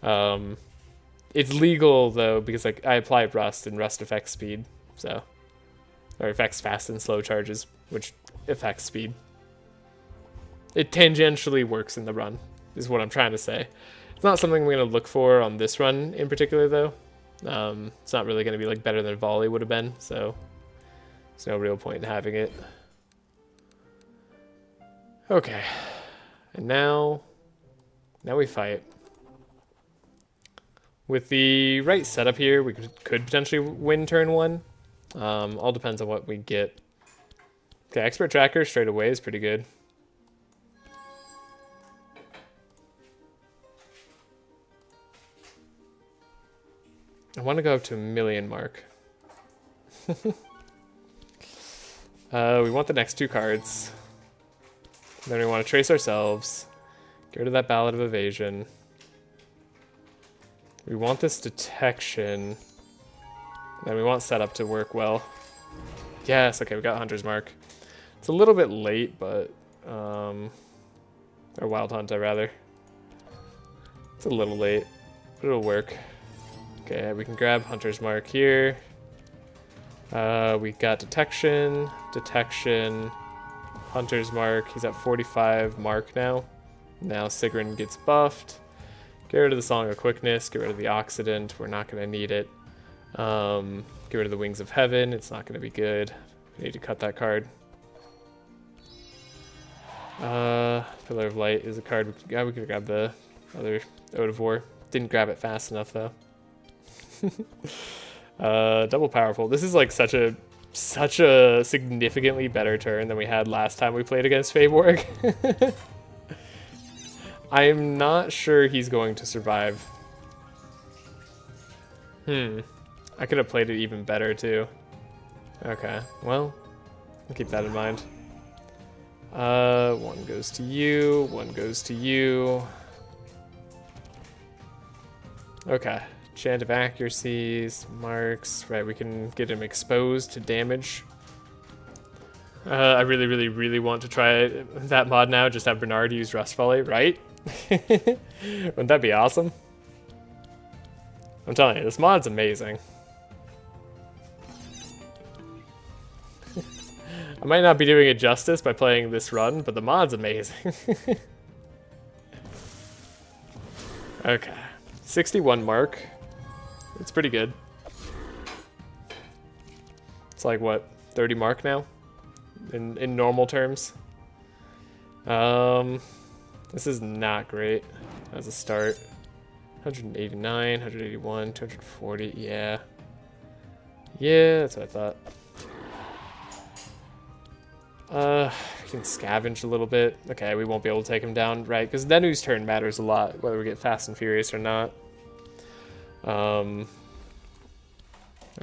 It's legal though because like I apply Rust and Rust affects speed, so or affects fast and slow charges, which affects speed. It tangentially works in the run, is what I'm trying to say. It's not something we're gonna look for on this run in particular though. It's not really gonna be like better than Volley would have been, so there's no real point in having it. Okay. And now we fight. With the right setup here, we could potentially win turn 1. All depends on what we get. Okay, Expert Tracker straight away is pretty good. I want to go up to 1,000,000 mark. We want the next 2 cards. Then we want to trace ourselves. Get rid of that Ballad of Evasion. We want this detection. Then we want setup to work well. Yes, okay, we got Hunter's Mark. It's a little bit late, but or Wild Hunt, rather. It's a little late, but it'll work. Okay, we can grab Hunter's Mark here. We got detection, Hunter's Mark. He's at 45 mark now. Now Sigrun gets buffed. Get rid of the Song of Quickness, get rid of the Oxidant, we're not going to need it. Get rid of the Wings of Heaven, it's not going to be good. We need to cut that card. Pillar of Light is a card we could grab the other Ode of War. Didn't grab it fast enough though. Double Powerful. This is like such a significantly better turn than we had last time we played against Feyborg. I'm not sure he's going to survive. I could have played it even better too. Okay, well, I'll keep that in mind. 1 goes to you, 1 goes to you. Okay, Chant of Accuracies, Marks. Right, we can get him exposed to damage. I really want to try that mod now. Just have Bernard use Rust Volley, right? Wouldn't that be awesome? I'm telling you, this mod's amazing. I might not be doing it justice by playing this run, but the mod's amazing. Okay, 61 mark. It's pretty good. It's like, what, 30 mark now? In normal terms. This is not great as a start. 189, 181, 240, yeah. Yeah, that's what I thought. We can scavenge a little bit. Okay, we won't be able to take him down, right? Because Nenu's turn matters a lot, whether we get Fast and Furious or not. Or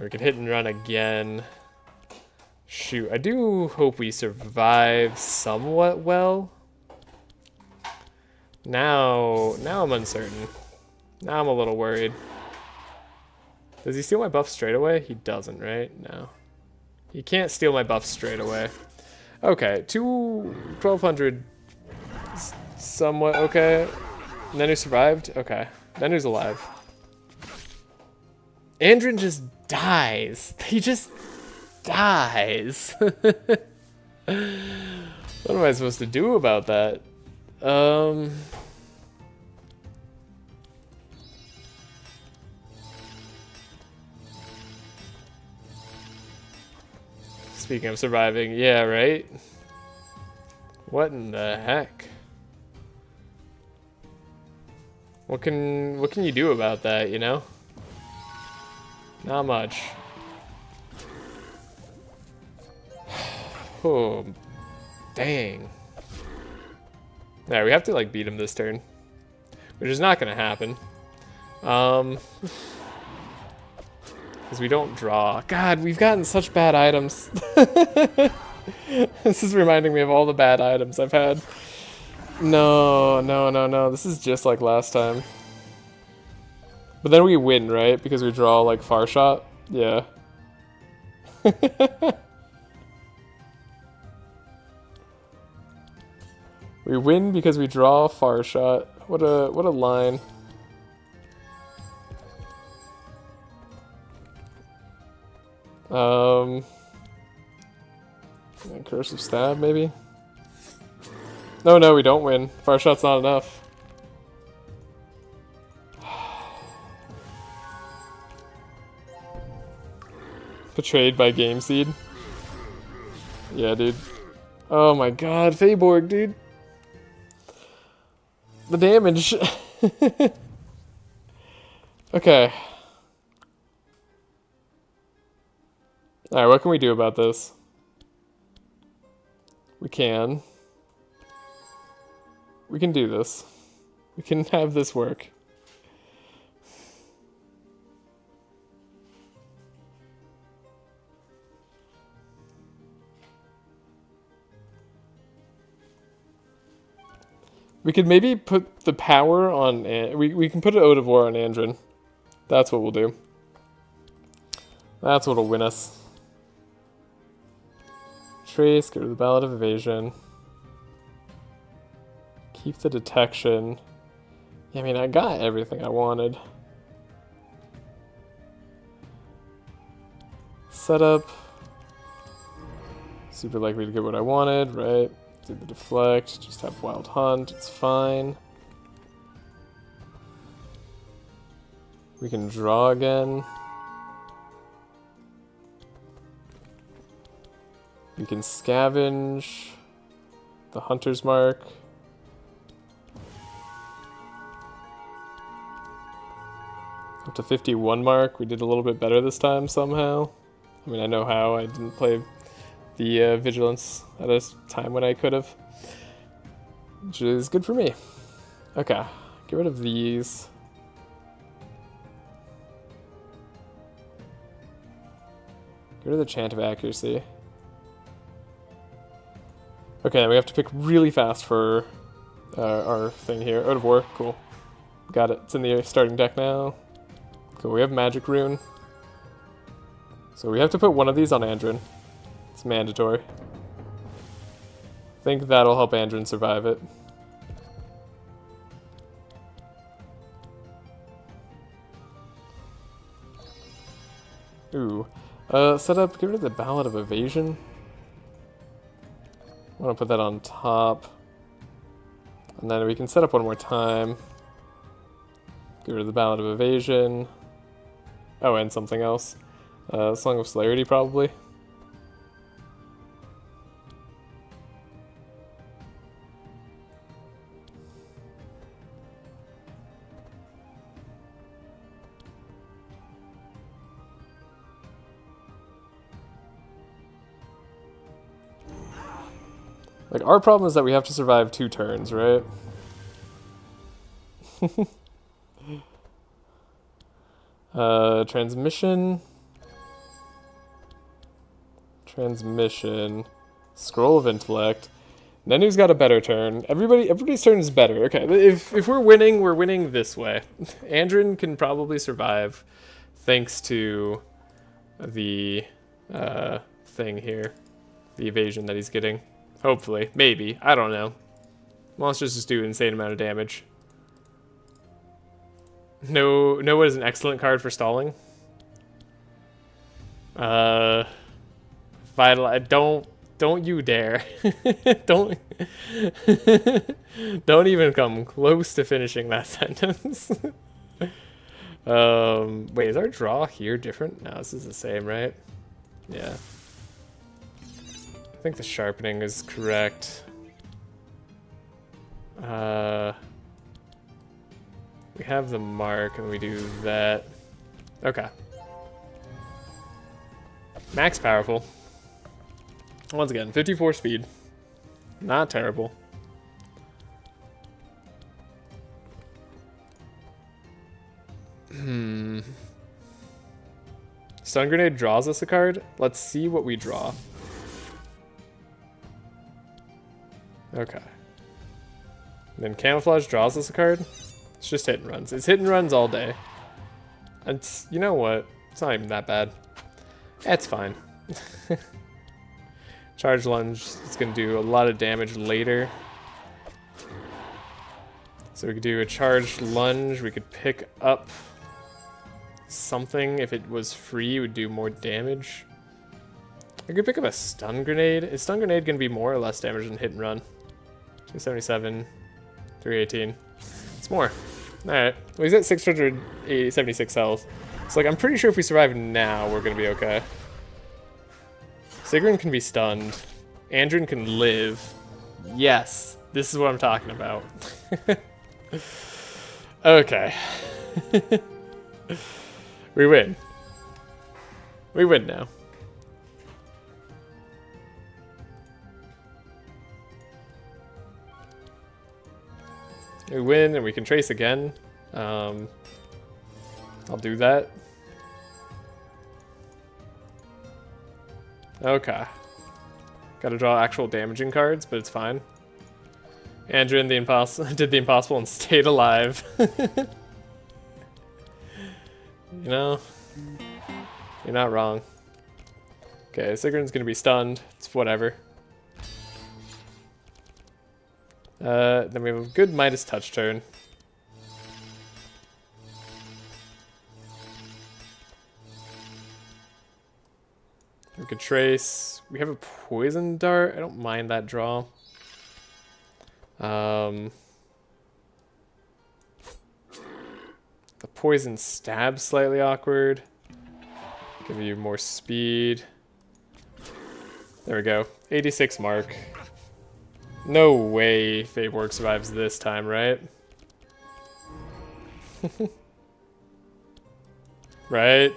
we can hit and run again. Shoot, I do hope we survive somewhat well. Now I'm uncertain. Now I'm a little worried. Does he steal my buff straight away? He doesn't, right? No. He can't steal my buff straight away. Okay, 1200 somewhat okay. Nenu survived? Okay. Nenu's alive. Andrin just dies. He just dies. What am I supposed to do about that? Speaking of surviving, yeah, right? What in the heck? What can you do about that, you know? Not much. Oh, dang. Yeah, we have to like beat him this turn, which is not gonna happen. Because we don't draw. God, we've gotten such bad items. This is reminding me of all the bad items I've had. No. This is just like last time. But then we win, right? Because we draw like Far Shot. Yeah. We win because we draw Far Shot. What a line. Cursive Stab, maybe? No, we don't win. Far Shot's not enough. Betrayed by Game Seed. Yeah, dude. Oh my god, Feyborg, dude. the damage. Okay. Alright, what can we do about this? We can do this. We can have this work. We could maybe put the power on... We can put an Ode of War on Andrin. That's what we'll do. That's what'll win us. Trace, get rid of the Ballad of Evasion. Keep the detection. Yeah, I mean, I got everything I wanted. Setup. Super likely to get what I wanted, right? Do the deflect, just have Wild Hunt, it's fine. We can draw again. We can scavenge the Hunter's Mark. Up to 51 mark. We did a little bit better this time somehow. I mean, I know how. I didn't play the Vigilance at a time when I could have. Which is good for me. Okay, get rid of these. Get rid of the Chant of Accuracy. Okay, we have to pick really fast for our thing here. Ode of War, cool. Got it. It's in the starting deck now. Cool, we have Magic Rune. So we have to put one of these on Andrin. It's mandatory. I think that'll help Andrin survive it. Ooh. Set up, get rid of the Ballad of Evasion. I want to put that on top. And then we can set up one more time. Get rid of the Ballad of Evasion. Oh, and something else. Song of Celerity, probably. Like, our problem is that we have to survive 2 turns, right? Transmission. Transmission. Scroll of Intellect. Nenu's got a better turn. Everybody's turn is better. Okay, if we're winning this way. Andrin can probably survive thanks to the thing here. The evasion that he's getting. Hopefully. Maybe. I don't know. Monsters just do an insane amount of damage. No, what is an excellent card for stalling? Vital. Don't you dare. don't even come close to finishing that sentence. Wait, is our draw here different? No, this is the same, right? Yeah. I think the sharpening is correct. We have the mark and we do that. Okay. Max powerful. Once again, 54 speed. Not terrible. Stun Grenade draws us a card. Let's see what we draw. Okay. And then Camouflage draws us a card. It's just hit and runs. It's hit and runs all day. And you know what? It's not even that bad. That's fine. Charge Lunge is going to do a lot of damage later. So we could do a Charged Lunge. We could pick up something. If it was free, it would do more damage. I could pick up a Stun Grenade. Is Stun Grenade going to be more or less damage than Hit and Run? 277, 318. It's more. Alright. Well, he's at 676 health. So, like, I'm pretty sure if we survive now, we're going to be okay. Sigrun can be stunned. Andrin can live. Yes. This is what I'm talking about. Okay. We win. We win now. We win and we can trace again. I'll do that. Okay. Gotta draw actual damaging cards, but it's fine. Andrew did the impossible and stayed alive. You know, you're not wrong. Okay, Sigrun's gonna be stunned. It's whatever. Then we have a good Midas Touch turn. We could trace. We have a Poison Dart. I don't mind that draw. The Poison Stab's slightly awkward. Give you more speed. There we go. 86 mark. No way Favork survives this time, right? Right?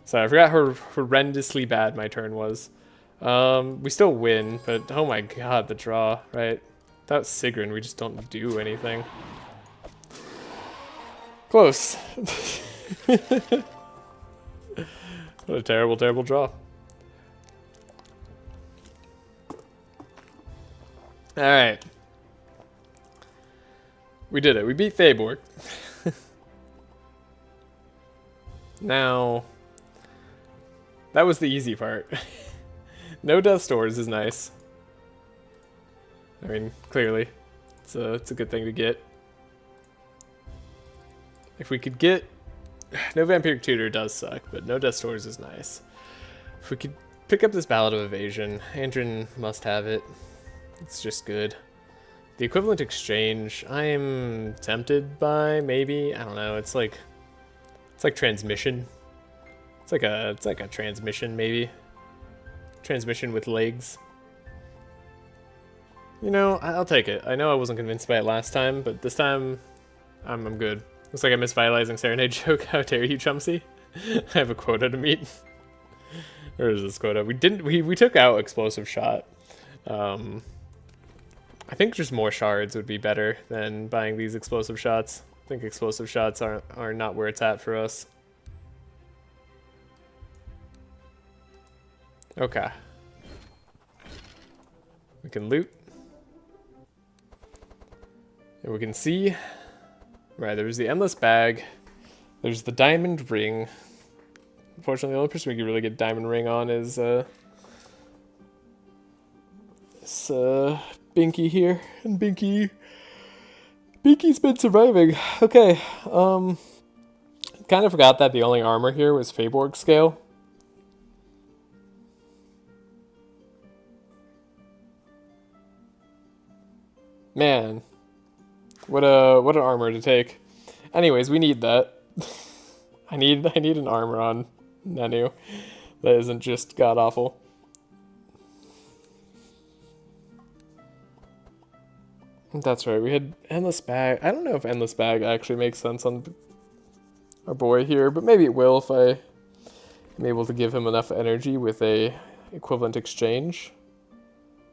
Sorry, I forgot how horrendously bad my turn was. We still win, but oh my god, the draw, right? Without Sigrun, we just don't do anything. Close. What a terrible, terrible draw. Alright. We did it. We beat Favork. Now, that was the easy part. No Death Stores is nice. I mean, clearly, it's a good thing to get. If we could get... No Vampiric Tutor does suck, but no Death Stores is nice. If we could pick up this Ballad of Evasion, Andrin must have it. It's just good. The Equivalent Exchange, I am tempted by, maybe. I don't know, it's like Transmission. It's like a Transmission, maybe. Transmission with legs. You know, I'll take it. I know I wasn't convinced by it last time, but this time, I'm good. Looks like I missed Vitalizing Serenade joke. How dare you, Chumsy? I have a quota to meet. Where is this quota? We took out Explosive Shot. I think just more shards would be better than buying these Explosive Shots. I think Explosive Shots are not where it's at for us. Okay. We can loot. And we can see. Right, there's the Endless Bag. There's the Diamond Ring. Unfortunately, the only person we can really get Diamond Ring on is Binky here. And Binky's been surviving. Okay, kind of forgot that the only armor here was Favork scale. Man, what an armor to take. Anyways, we need that. I need an armor on Nenu that isn't just god awful. That's right. We had Endless Bag. I don't know if Endless Bag actually makes sense on our boy here, but maybe it will if I am able to give him enough energy with a equivalent exchange.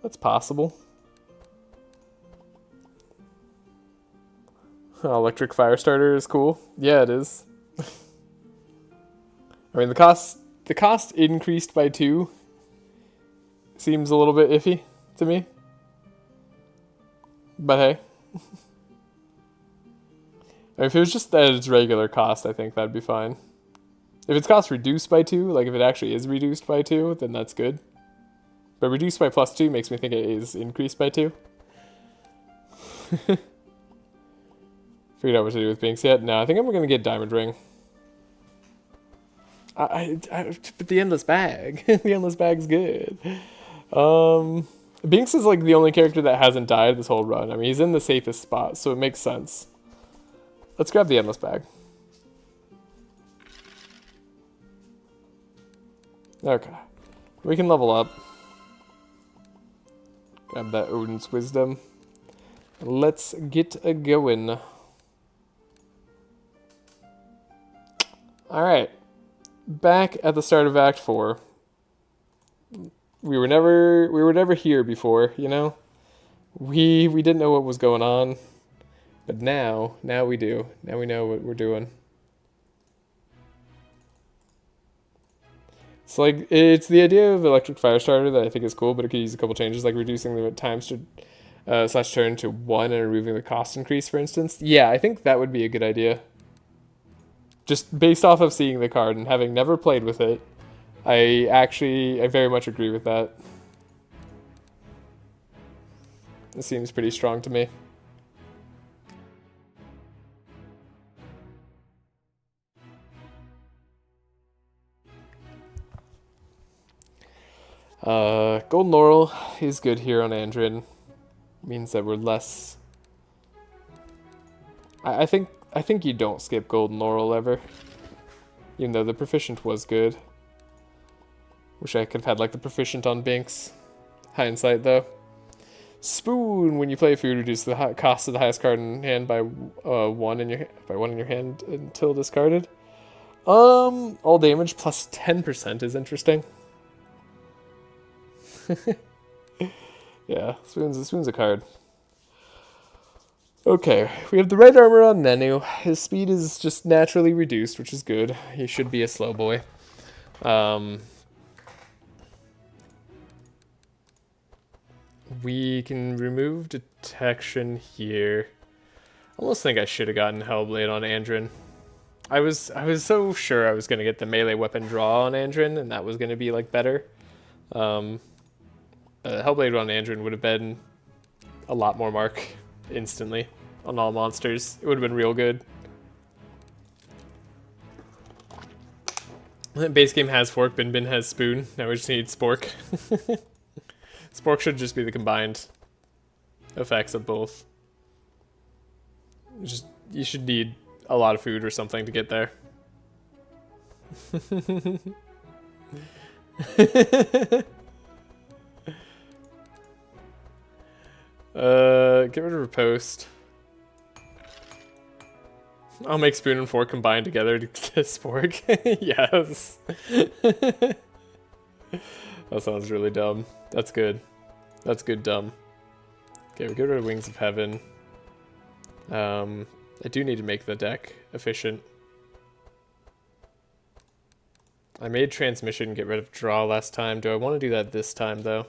That's possible. Oh, Electric Firestarter is cool. Yeah, it is. I mean, the cost increased by 2 seems a little bit iffy to me. But hey. I mean, if it was just at its regular cost, I think that'd be fine. If its cost reduced by 2, like if it actually is reduced by 2, then that's good. But reduced by +2 makes me think it is increased by 2. Figured out what to do with Binks yet? No, I think I'm gonna get Diamond Ring. But the Endless Bag. The Endless Bag's good. Binks is like the only character that hasn't died this whole run. I mean, he's in the safest spot, so it makes sense. Let's grab the Endless Bag. Okay. We can level up. Grab that Odin's Wisdom. Let's get a going. Alright. Back at the start of Act 4. We were never here before, you know? We didn't know what was going on. But now we do. Now we know what we're doing. It's like, it's the idea of Electric Firestarter that I think is cool, but it could use a couple changes, like reducing the times to slash turn to 1 and removing the cost increase, for instance. Yeah, I think that would be a good idea. Just based off of seeing the card and having never played with it, I very much agree with that. It seems pretty strong to me. Golden Laurel is good here on Andrin. Means that we're less... I think you don't skip Golden Laurel ever. Even though the Proficient was good. Wish I could have had like the Proficient on Binks. Hindsight though. Spoon, when you play food, reduce the cost of the highest card in hand by one in your hand until discarded. All damage plus 10% is interesting. Yeah, Spoon's a card. Okay, we have the red armor on Nenu. His speed is just naturally reduced, which is good. He should be a slow boy. We can remove detection here. I almost think I should have gotten Hellblade on Andrin. I was so sure I was gonna get the melee weapon draw on Andrin, and that was gonna be like better. Hellblade on Andrin would have been a lot more mark instantly on all monsters. It would have been real good. Base game has Fork, Bin has Spoon. Now we just need Spork. Spork should just be the combined effects of both. You should need a lot of food or something to get there. Get rid of Riposte. I'll make Spoon and Fork combine together to Spork. Yes. That sounds really dumb. That's good. That's good dumb. Okay, we get rid of Wings of Heaven. I do need to make the deck efficient. I made Transmission get rid of Draw last time. Do I want to do that this time, though?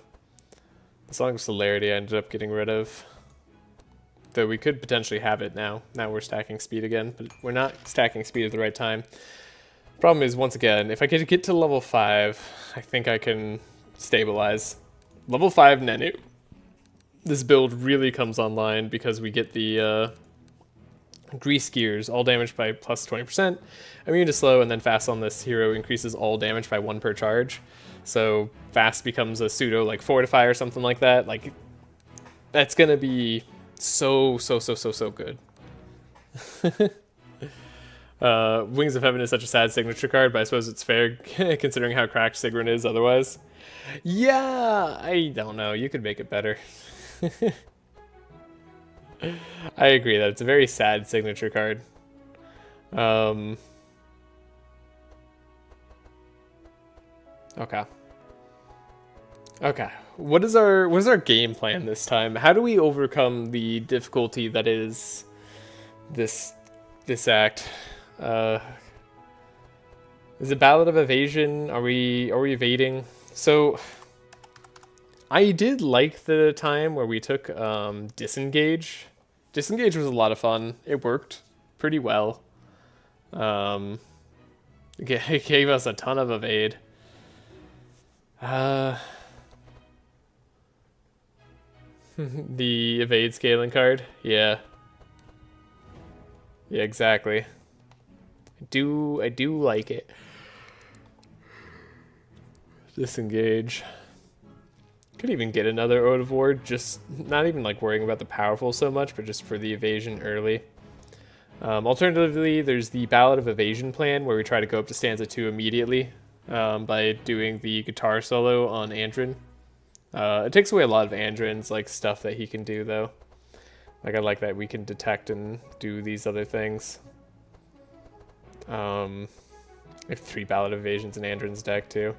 The Song of Celerity I ended up getting rid of. Though we could potentially have it now. Now we're stacking speed again, but we're not stacking speed at the right time. Problem is, once again, if I could get to level 5, I think I can stabilize. Level 5 Nenu. This build really comes online because we get the Grease Gears, all damage by plus 20%, immune to slow, and then fast on this hero increases all damage by 1 per charge. So fast becomes a pseudo like Fortify or something like that. Like, that's gonna be so good. Wings of Heaven is such a sad signature card, but I suppose it's fair considering how cracked Sigrun is otherwise. Yeah, I don't know. You could make it better. I agree that it's a very sad signature card. Okay. Okay. What is our game plan this time? How do we overcome the difficulty that is this act? Is it Ballad of Evasion? Are we evading? So I did like the time where we took Disengage. Disengage was a lot of fun. It worked pretty well. It gave us a ton of evade. The evade scaling card, yeah. Yeah, exactly. I do like it. Disengage. Could even get another Ode of Ward, just not even like worrying about the powerful so much, but just for the evasion early. Alternatively, there's the Ballad of Evasion plan, where we try to go up to stanza 2 immediately by doing the guitar solo on Andrin. It takes away a lot of Andrin's like stuff that he can do though. Like I like that we can detect and do these other things. We have 3 ballot evasions in Andrin's deck too.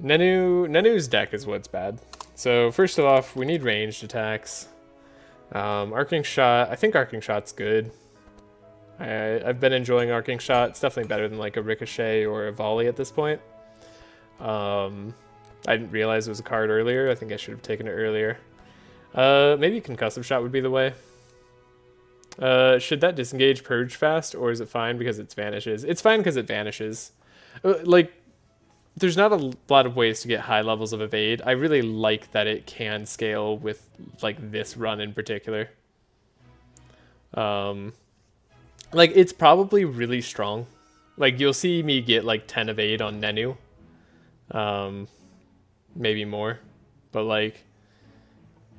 Nenu's deck is what's bad. So first off, we need ranged attacks. Arcing Shot, I think Arcing Shot's good. I've been enjoying Arcing Shot. It's definitely better than like a Ricochet or a Volley at this point. I didn't realize it was a card earlier. I think I should have taken it earlier. Maybe Concussive Shot would be the way. Should that disengage Purge fast, or is it fine because it vanishes? It's fine because it vanishes. Like, there's not a lot of ways to get high levels of evade. I really like that it can scale with like this run in particular. Like, it's probably really strong. Like, you'll see me get like 10 evade on Nenu. Maybe more. But like,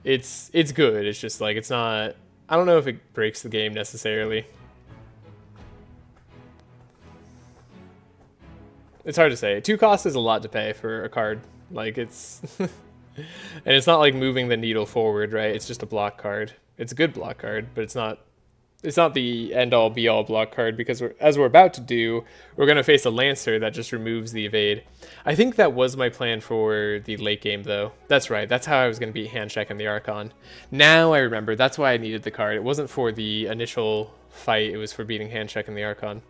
it's good. It's just like, it's not, I don't know if it breaks the game necessarily. It's hard to say. 2 cost is a lot to pay for a card. Like, it's and it's not like moving the needle forward, right? It's just a block card. It's a good block card, but it's not the end-all be-all block card, because as we're about to do, we're going to face a Lancer that just removes the evade. I think that was my plan for the late game, though. That's right. That's how I was going to beat Handshake and the Archon. Now I remember. That's why I needed the card. It wasn't for the initial fight. It was for beating Handshake and the Archon.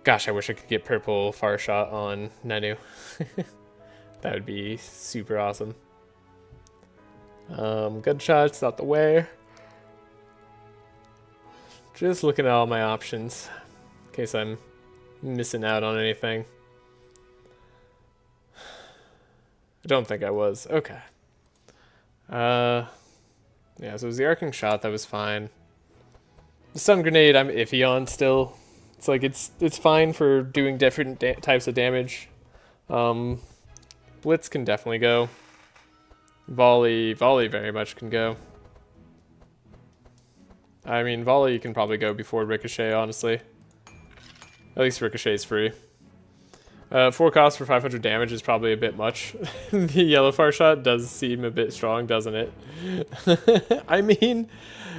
Gosh, I wish I could get purple Far Shot on Nenu. That would be super awesome. Gunshot's out the way. Just looking at all my options in case I'm missing out on anything. I don't think I was. Okay. Yeah, so it was the Arcing Shot that was fine. The Stun Grenade I'm iffy on still. It's like it's fine for doing different types of damage. Blitz can definitely go. Volley very much can go. I mean, Volley can probably go before Ricochet, honestly. At least Ricochet's free. 4 costs for 500 damage is probably a bit much. The yellow Far Shot does seem a bit strong, doesn't it? I mean,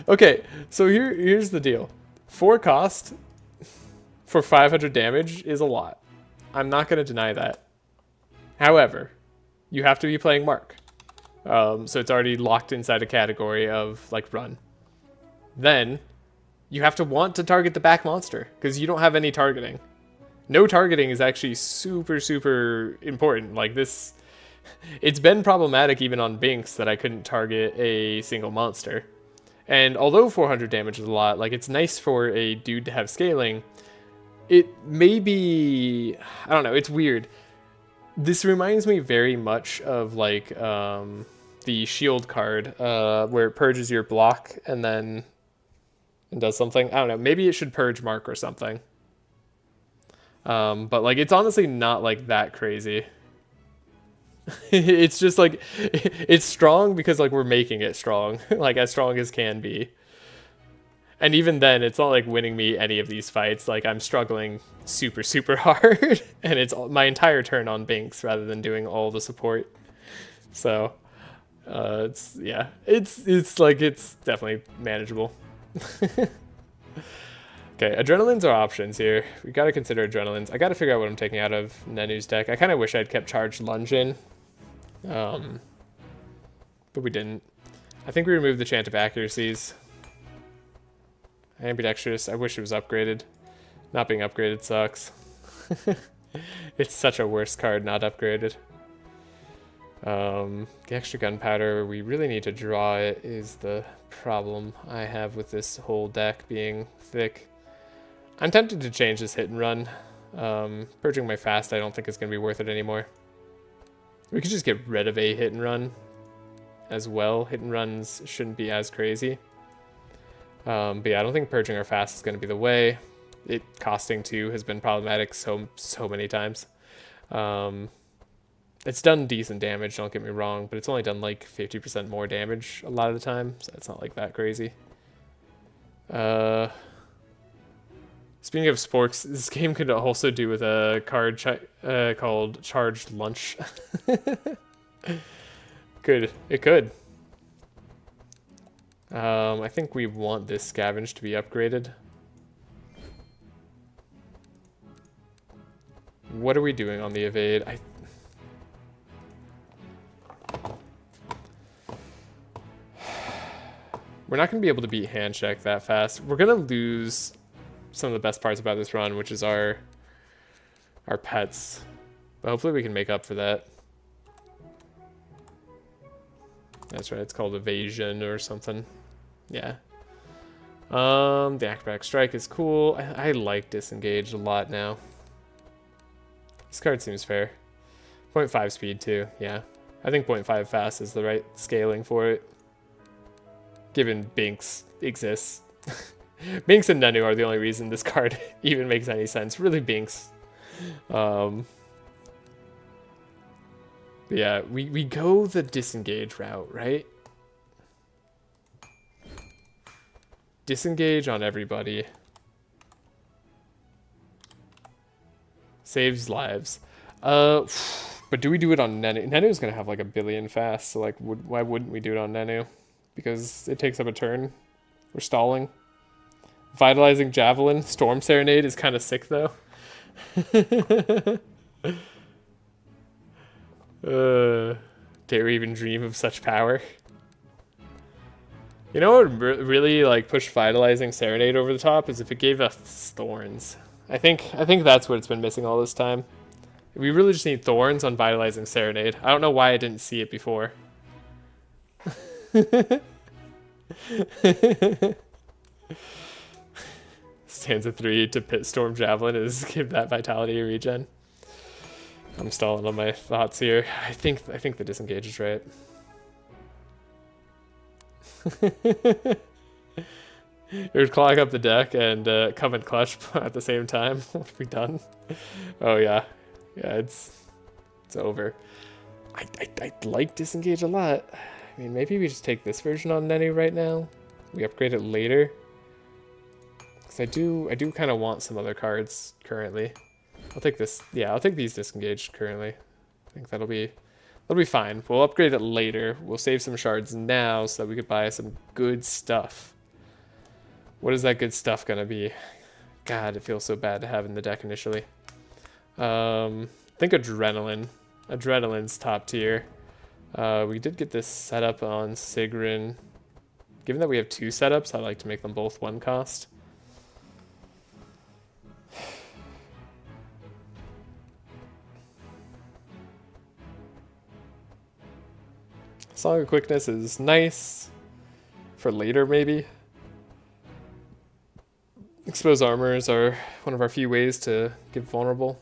okay, so here's the deal. 4 cost for 500 damage is a lot. I'm not going to deny that. However, you have to be playing Mark. So it's already locked inside a category of, like, run. Then, you have to want to target the back monster, because you don't have any targeting. No targeting is actually super, super important. Like, this... It's been problematic even on Binks that I couldn't target a single monster. And although 400 damage is a lot, like, it's nice for a dude to have scaling. It may be... I don't know, it's weird. This reminds me very much of, like, the shield card, where it purges your block and then and does something. I don't know, maybe it should purge Mark or something. But, like, it's honestly not, like, that crazy. It's just, like, it's strong because, like, we're making it strong. Like, as strong as can be. And even then, it's not like winning me any of these fights. Like, I'm struggling super, super hard. And it's my entire turn on Binks rather than doing all the support. So, it's, yeah. It's like, it's definitely manageable. Okay, Adrenalines are options here. We gotta consider Adrenalines. I gotta figure out what I'm taking out of Nenu's deck. I kind of wish I'd kept Charged Lunge in. But we didn't. I think we removed the Chant of Accuracies. Ambidextrous, I wish it was upgraded. Not being upgraded sucks. It's such a worse card not upgraded. The extra gunpowder, we really need to draw it, is the problem I have with this whole deck being thick. I'm tempted to change this hit and run. Purging my fast I don't think is going to be worth it anymore. We could just get rid of a hit and run as well. Hit and runs shouldn't be as crazy. But yeah, I don't think purging our fast is going to be the way. It costing 2 has been problematic so many times. It's done decent damage, don't get me wrong, but it's only done like 50% more damage a lot of the time, so it's not like that crazy. So Speaking of sporks, this game could also do with a card called Charged Lunch. Could. It could. I think we want this scavenge to be upgraded. What are we doing on the evade? We're not going to be able to beat hand check that fast. We're going to lose some of the best parts about this run, which is our pets. But hopefully we can make up for that. That's right, it's called evasion or something. Yeah. The acrobatic strike is cool. I like disengage a lot now. This card seems fair. 0.5 speed too, yeah. I think 0.5 fast is the right scaling for it. Given Binks exists. Binks and Nenu are the only reason this card even makes any sense. Really Binks. Yeah, we go the disengage route, right? Disengage on everybody. Saves lives. But do we do it on Nenu? Nenu's gonna have like a billion fast, so like why wouldn't we do it on Nenu? Because it takes up a turn. We're stalling. Vitalizing Javelin. Storm Serenade is kind of sick though. Dare we even dream of such power? You know what would really like push Vitalizing Serenade over the top is if it gave us Thorns. I think that's what it's been missing all this time. We really just need Thorns on Vitalizing Serenade. I don't know why I didn't see it before. Stanza 3 to pit Storm Javelin is give that Vitality a regen. I'm stalling on my thoughts here. I think the disengage is right. It would clog up the deck and come and clutch at the same time. What have we done? Oh yeah, yeah, it's over. I like disengage a lot. I mean, maybe we just take this version on Nenu right now. We upgrade it later. Cause I do kind of want some other cards currently. I'll take this. Yeah, I'll take these disengaged currently. I think that'll be fine. We'll upgrade it later. We'll save some shards now so that we could buy some good stuff. What is that good stuff gonna be? God, it feels so bad to have in the deck initially. I think Adrenaline. Adrenaline's top tier. We did get this setup on Sigrun. Given that we have 2 setups, I like to make them both 1 cost. Song of Quickness is nice. For later, maybe. Expose Armors are one of our few ways to get vulnerable.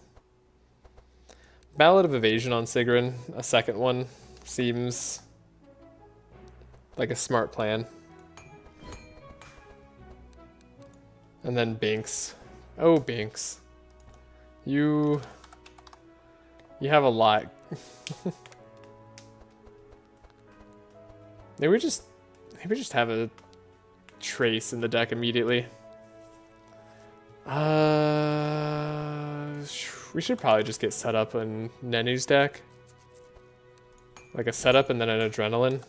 Ballad of Evasion on Sigrun, a second one, seems like a smart plan. And then Binks. Oh, Binks. You have a lot. Maybe we just have a Trace in the deck immediately. We should probably just get set up in Nenu's deck. Like a setup and then an Adrenaline.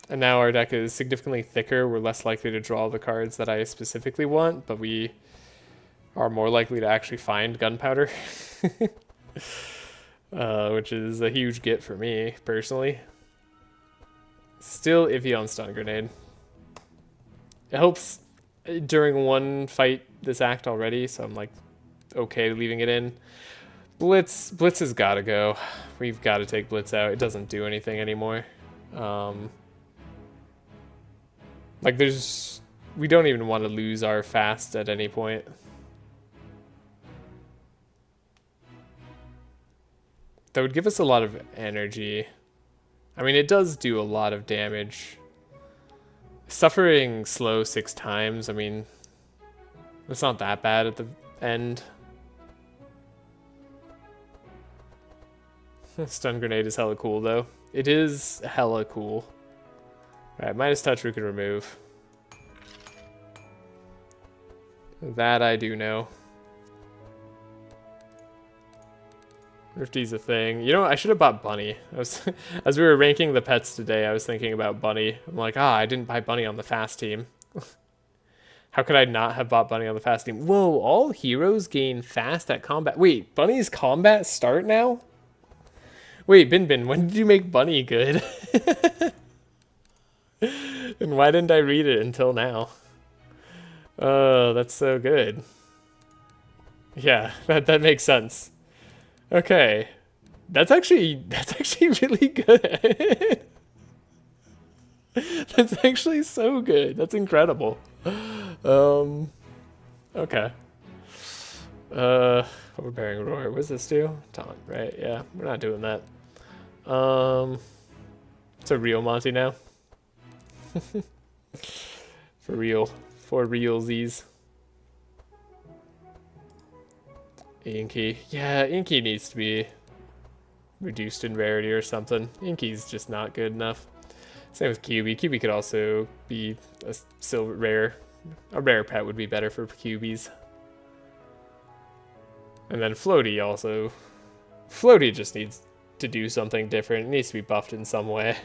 And now our deck is significantly thicker. We're less likely to draw the cards that I specifically want, but we are more likely to actually find Gunpowder. Which is a huge get for me, personally. Still iffy on Stun Grenade. It helps during one fight this act already, so I'm like okay leaving it in. Blitz has got to go. We've got to take Blitz out. It doesn't do anything anymore. Like we don't even want to lose our fast at any point. That would give us a lot of energy. I mean, it does do a lot of damage. Suffering slow 6 times, I mean, it's not that bad at the end. Stun Grenade is hella cool, though. It is hella cool. Alright, minus touch we can remove. That I do know. Rifty's a thing. You know, I should have bought Bunny. As we were ranking the pets today, I was thinking about Bunny. I'm like, I didn't buy Bunny on the fast team. How could I not have bought Bunny on the fast team? Whoa, all heroes gain fast at combat. Wait, Bunny's combat start now? Wait, Bin, when did you make Bunny good? And why didn't I read it until now? Oh, that's so good. Yeah, that makes sense. Okay. That's actually really good. That's actually so good. That's incredible. Okay. Overbearing roar. What does this do? Taunt, right? Yeah, we're not doing that. It's a real Monty now. For real. For realsies. Inky. Yeah, Inky needs to be reduced in rarity or something. Inky's just not good enough. Same with QB. QB could also be a silver rare. A rare pet would be better for QBs. And then Floaty also. Floaty just needs to do something different. It needs to be buffed in some way.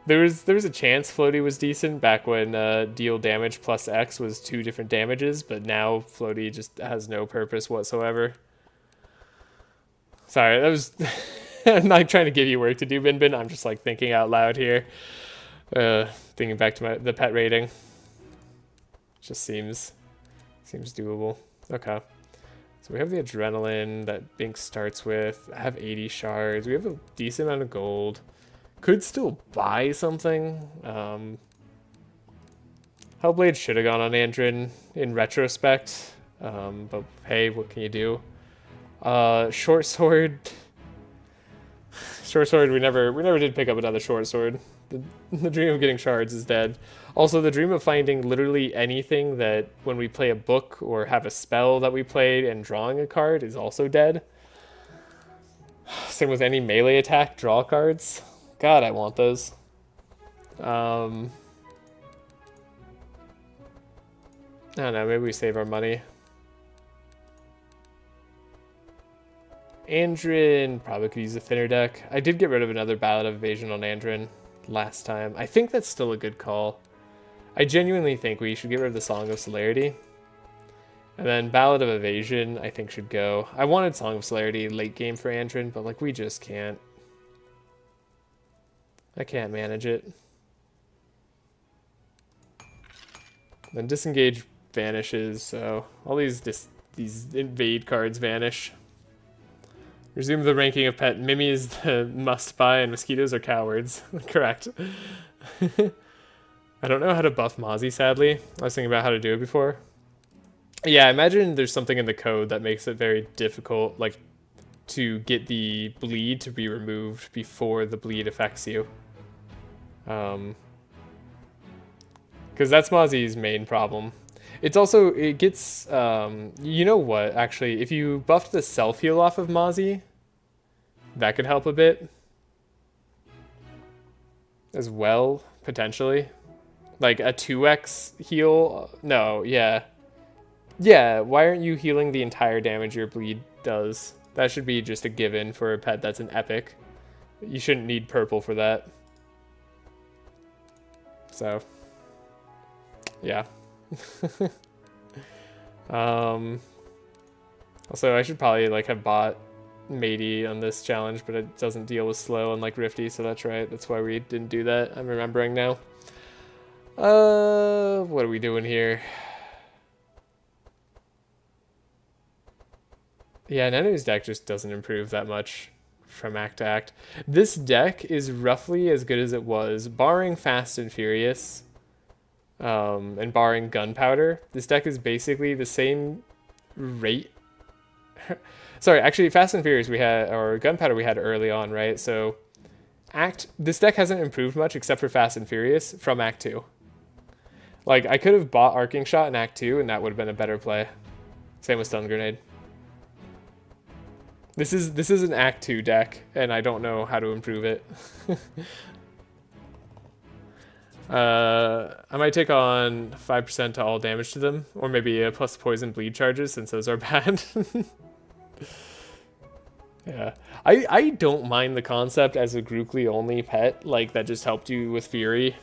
There was a chance Floaty was decent back when deal damage plus X was 2 different damages, but now Floaty just has no purpose whatsoever. Sorry, that was... I'm not trying to give you work to do, Bin. I'm just like thinking out loud here. Thinking back to the pet rating. Just seems doable. Okay. So we have the adrenaline that Bink starts with. I have 80 shards. We have a decent amount of gold. Could still buy something. Hellblade should have gone on Andrin in retrospect. But hey, what can you do? Short sword. Short sword, we never did pick up another short sword. The dream of getting shards is dead. Also, the dream of finding literally anything that when we play a book or have a spell that we played and drawing a card is also dead. Same with any melee attack, draw cards. God, I want those. I don't know, maybe we save our money. Andrin probably could use a thinner deck. I did get rid of another Ballad of Evasion on Andrin last time. I think that's still a good call. I genuinely think we should get rid of the Song of Celerity. And then Ballad of Evasion, I think, should go. I wanted Song of Celerity late game for Andrin, but like we just can't. I can't manage it. Then Disengage vanishes, so all these invade cards vanish. Resume the ranking of pet. Mimi is the must-buy, and mosquitoes are cowards. Correct. I don't know how to buff Mozzie, sadly. I was thinking about how to do it before. Yeah, I imagine there's something in the code that makes it very difficult, like, to get the bleed to be removed before the bleed affects you. Because that's Mozzie's main problem. It's also, it gets, you know what, actually, if you buffed the self-heal off of Mozzie, that could help a bit. As well, potentially. Like a 2x heal, no, yeah. Yeah, why aren't you healing the entire damage your bleed does? That should be just a given for a pet that's an epic. You shouldn't need purple for that. So, yeah. Also, I should probably like have bought Matey on this challenge, but it doesn't deal with slow unlike Rifty, so that's right. That's why we didn't do that. I'm remembering now. What are we doing here? Yeah, Nenu's deck just doesn't improve that much from act to act. This deck is roughly as good as it was, barring Fast and Furious, and barring Gunpowder. This deck is basically the same rate. Sorry, actually, Fast and Furious we had, or Gunpowder we had early on, right? So, this deck hasn't improved much except for Fast and Furious from Act 2. Like, I could have bought Arcing Shot in Act 2, and that would have been a better play. Same with Stun Grenade. This is an Act 2 deck, and I don't know how to improve it. I might take on 5% to all damage to them, or maybe a plus poison bleed charges since those are bad. Yeah, I don't mind the concept as a Grookly only pet, like that just helped you with Fury,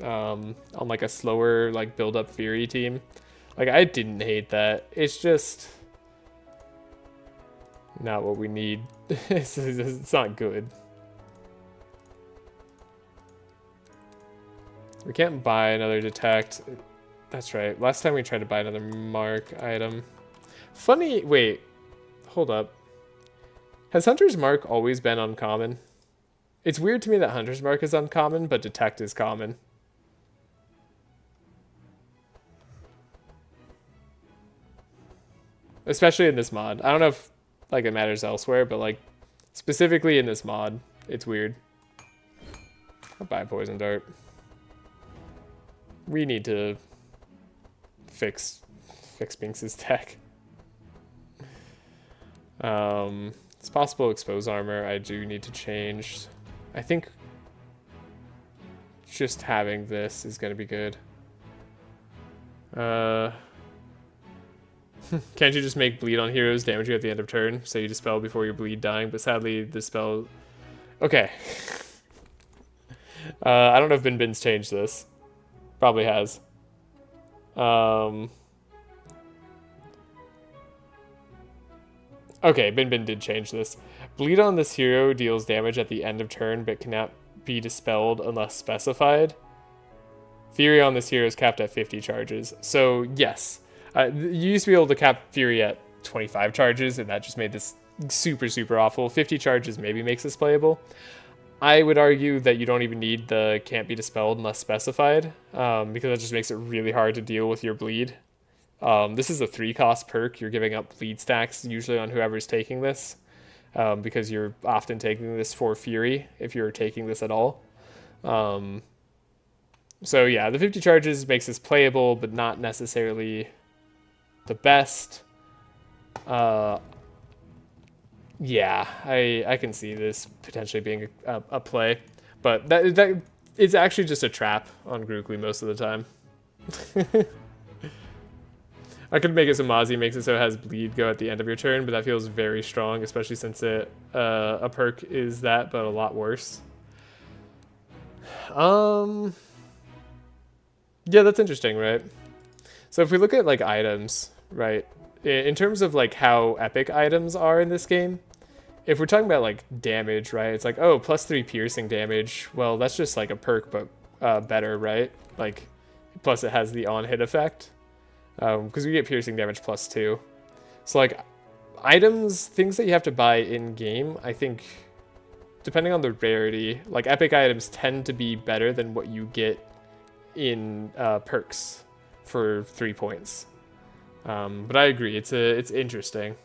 on like a slower like build up Fury team. Like I didn't hate that. It's just not what we need. It's not good. We can't buy another detect. That's right. Last time we tried to buy another mark item. Funny, wait, hold up. Has Hunter's Mark always been uncommon? It's weird to me that Hunter's Mark is uncommon, but Detect is common. Especially in this mod. I don't know if like it matters elsewhere, but like specifically in this mod, it's weird. I'll buy Poison Dart. We need to fix Binks's tech. It's possible expose armor. I do need to change. I think just having this is going to be good. Can't you just make bleed on heroes damage you at the end of turn? So you dispel before your bleed dying, but sadly the spell... Okay. I don't know if Bin's changed this. Probably has. Okay, Bin did change this. Bleed on this hero deals damage at the end of turn, but cannot be dispelled unless specified. Fury on this hero is capped at 50 charges. So, yes. You used to be able to cap Fury at 25 charges, and that just made this super, super awful. 50 charges maybe makes this playable. I would argue that you don't even need the can't be dispelled unless specified, because that just makes it really hard to deal with your bleed. This is a 3-cost perk. You're giving up bleed stacks usually on whoever's taking this, because you're often taking this for Fury if you're taking this at all. So yeah, the 50 charges makes this playable, but not necessarily the best. Yeah, I can see this potentially being a play, but that it's actually just a trap on Grookly most of the time. I could make it so Mozzie makes it so it has bleed go at the end of your turn, but that feels very strong, especially since it a perk is that, but a lot worse. Yeah, that's interesting, right? So if we look at like items, right, in terms of like how epic items are in this game, if we're talking about like damage, right, it's like, oh, +3 piercing damage. Well, that's just like a perk, but better, right? Like, plus it has the on-hit effect. Because we get piercing damage +2. So like items, things that you have to buy in game, I think depending on the rarity, like epic items tend to be better than what you get in perks for 3 points. But I agree, it's interesting.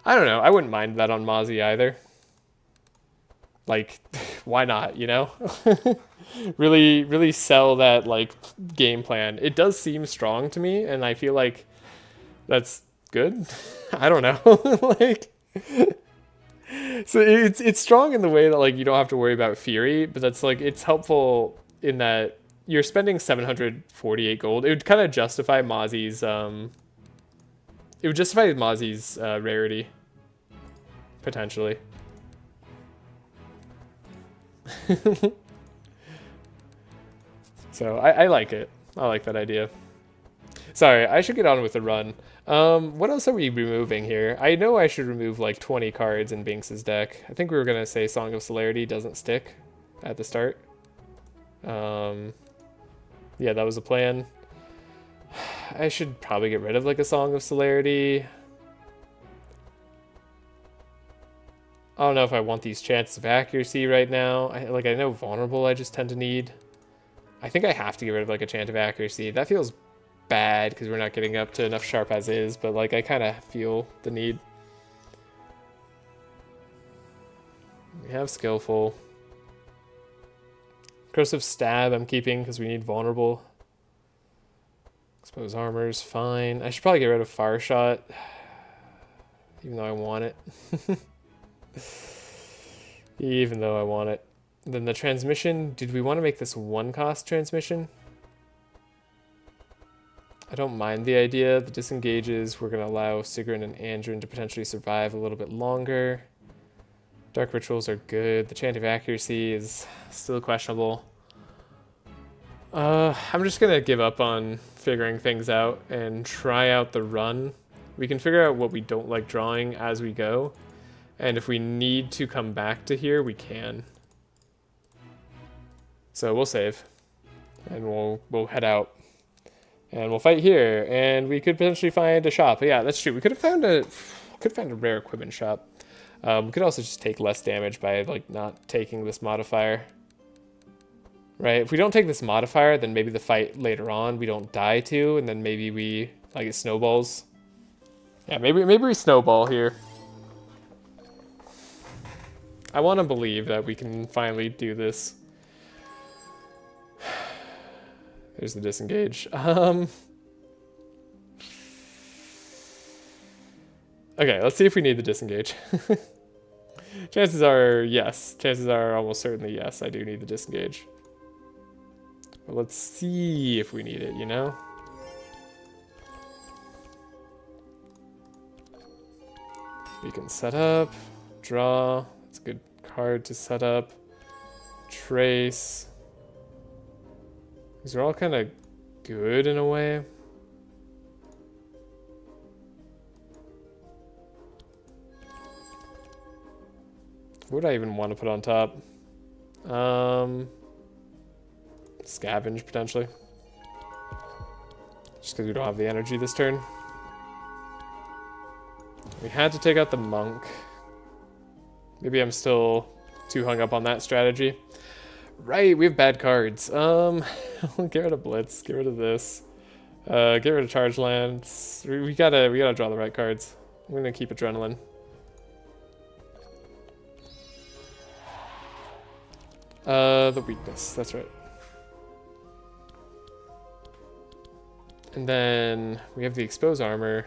I don't know, I wouldn't mind that on Mozzie either. Like, why not, you know? really sell that like game plan. It does seem strong to me, and I feel like that's good. I don't know. Like, so it's strong in the way that like you don't have to worry about Fury, but that's like it's helpful in that you're spending 748 gold. It would kind of justify Mozzie's rarity potentially. So I like it. I like that idea. Sorry, I should get on with the run. What else are we removing here? I know I should remove like 20 cards in Binks's deck. I think we were gonna say Song of Celerity doesn't stick at the start. Yeah, that was the plan. I should probably get rid of like a Song of Celerity. I don't know if I want these chances of accuracy right now. I know vulnerable I just tend to need. I think I have to get rid of like a chant of accuracy. That feels bad because we're not getting up to enough sharp as is, but like I kind of feel the need. We have skillful. Corrosive stab I'm keeping because we need vulnerable. Expose armor's fine. I should probably get rid of fire shot, even though I want it. Even though I want it. Then the transmission, did we want to make this one cost transmission? I don't mind the idea. The disengages, we're going to allow Sigrun and Andrin to potentially survive a little bit longer. Dark rituals are good. The chant of accuracy is still questionable. I'm just going to give up on figuring things out and try out the run. We can figure out what we don't like drawing as we go. And if we need to come back to here, we can. So we'll save. And we'll head out. And we'll fight here. And we could potentially find a shop. But yeah, that's true. We could have found a rare equipment shop. We could also just take less damage by like not taking this modifier. Right? If we don't take this modifier, then maybe the fight later on we don't die to, and then maybe we like it snowballs. Yeah, maybe we snowball here. I want to believe that we can finally do this. There's the disengage. Okay, let's see if we need the disengage. Chances are yes. Chances are almost certainly yes, I do need the disengage. But let's see if we need it, you know? We can set up, draw. It's a good card to set up. Trace. These are all kind of good in a way. What would I even want to put on top? Scavenge, potentially. Just because we don't have the energy this turn. We had to take out the monk. Maybe I'm still too hung up on that strategy. Right, we have bad cards. Get rid of Blitz, get rid of this. Get rid of Charge Lands. We gotta draw the right cards. I'm gonna keep Adrenaline. The weakness, that's right. And then we have the Expose Armor.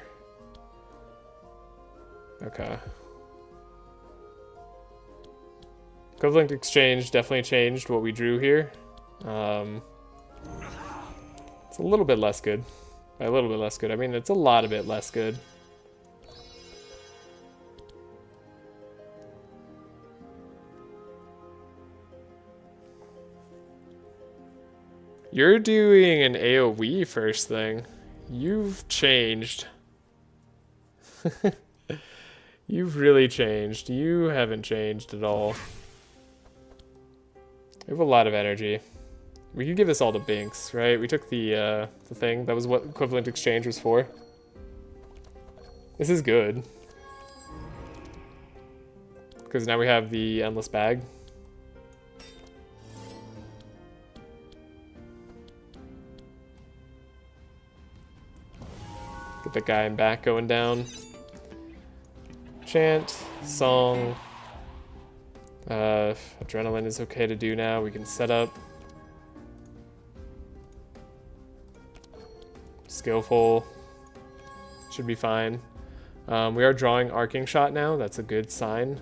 Okay. Equivalent Exchange definitely changed what we drew here. It's a little bit less good. By a little bit less good, I mean it's a lot of bit less good. You're doing an AoE first thing. You've changed. You've really changed. You haven't changed at all. We have a lot of energy. We could give this all to Binks, right? We took the thing. That was what Equivalent Exchange was for. This is good. Because now we have the Endless Bag. Get the guy in back going down. Chant, song. Adrenaline is okay to do now. We can set up. Skillful. Should be fine. We are drawing Arcing Shot now. That's a good sign.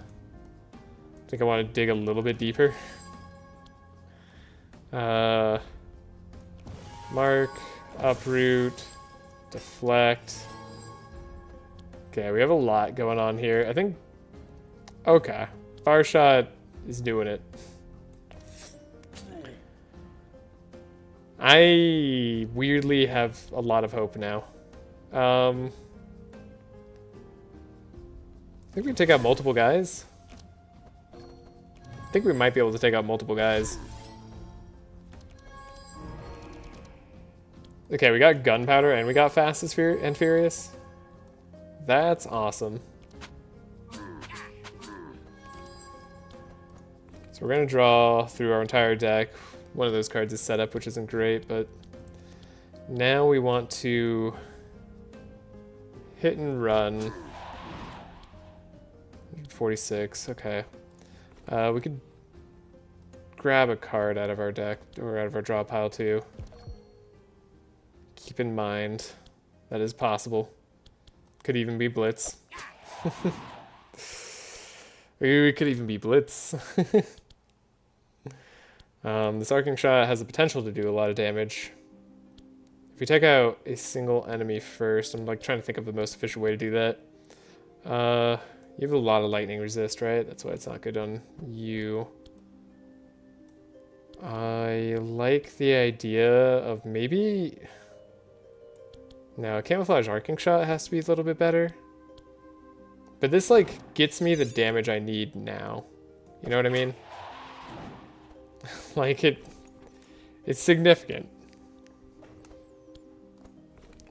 I think I want to dig a little bit deeper. Mark, uproot, deflect. Okay, we have a lot going on here. I think... Okay. Fire Shot is doing it. I weirdly have a lot of hope now. I think we can take out multiple guys. I think we might be able to take out multiple guys. Okay, we got Gunpowder and we got Fast and Furious. That's awesome. So we're gonna draw through our entire deck. One of those cards is set up, which isn't great, but now we want to hit and run. 46, okay. We could grab a card out of our deck, or out of our draw pile too. Keep in mind, that is possible. Could even be Blitz. We could even be Blitz. This arcing shot has the potential to do a lot of damage. If we take out a single enemy first, I'm like trying to think of the most efficient way to do that. You have a lot of lightning resist, right? That's why it's not good on you. I like the idea of maybe... No, a camouflage arcing shot has to be a little bit better. But this, like, gets me the damage I need now. You know what I mean? Like, it's significant.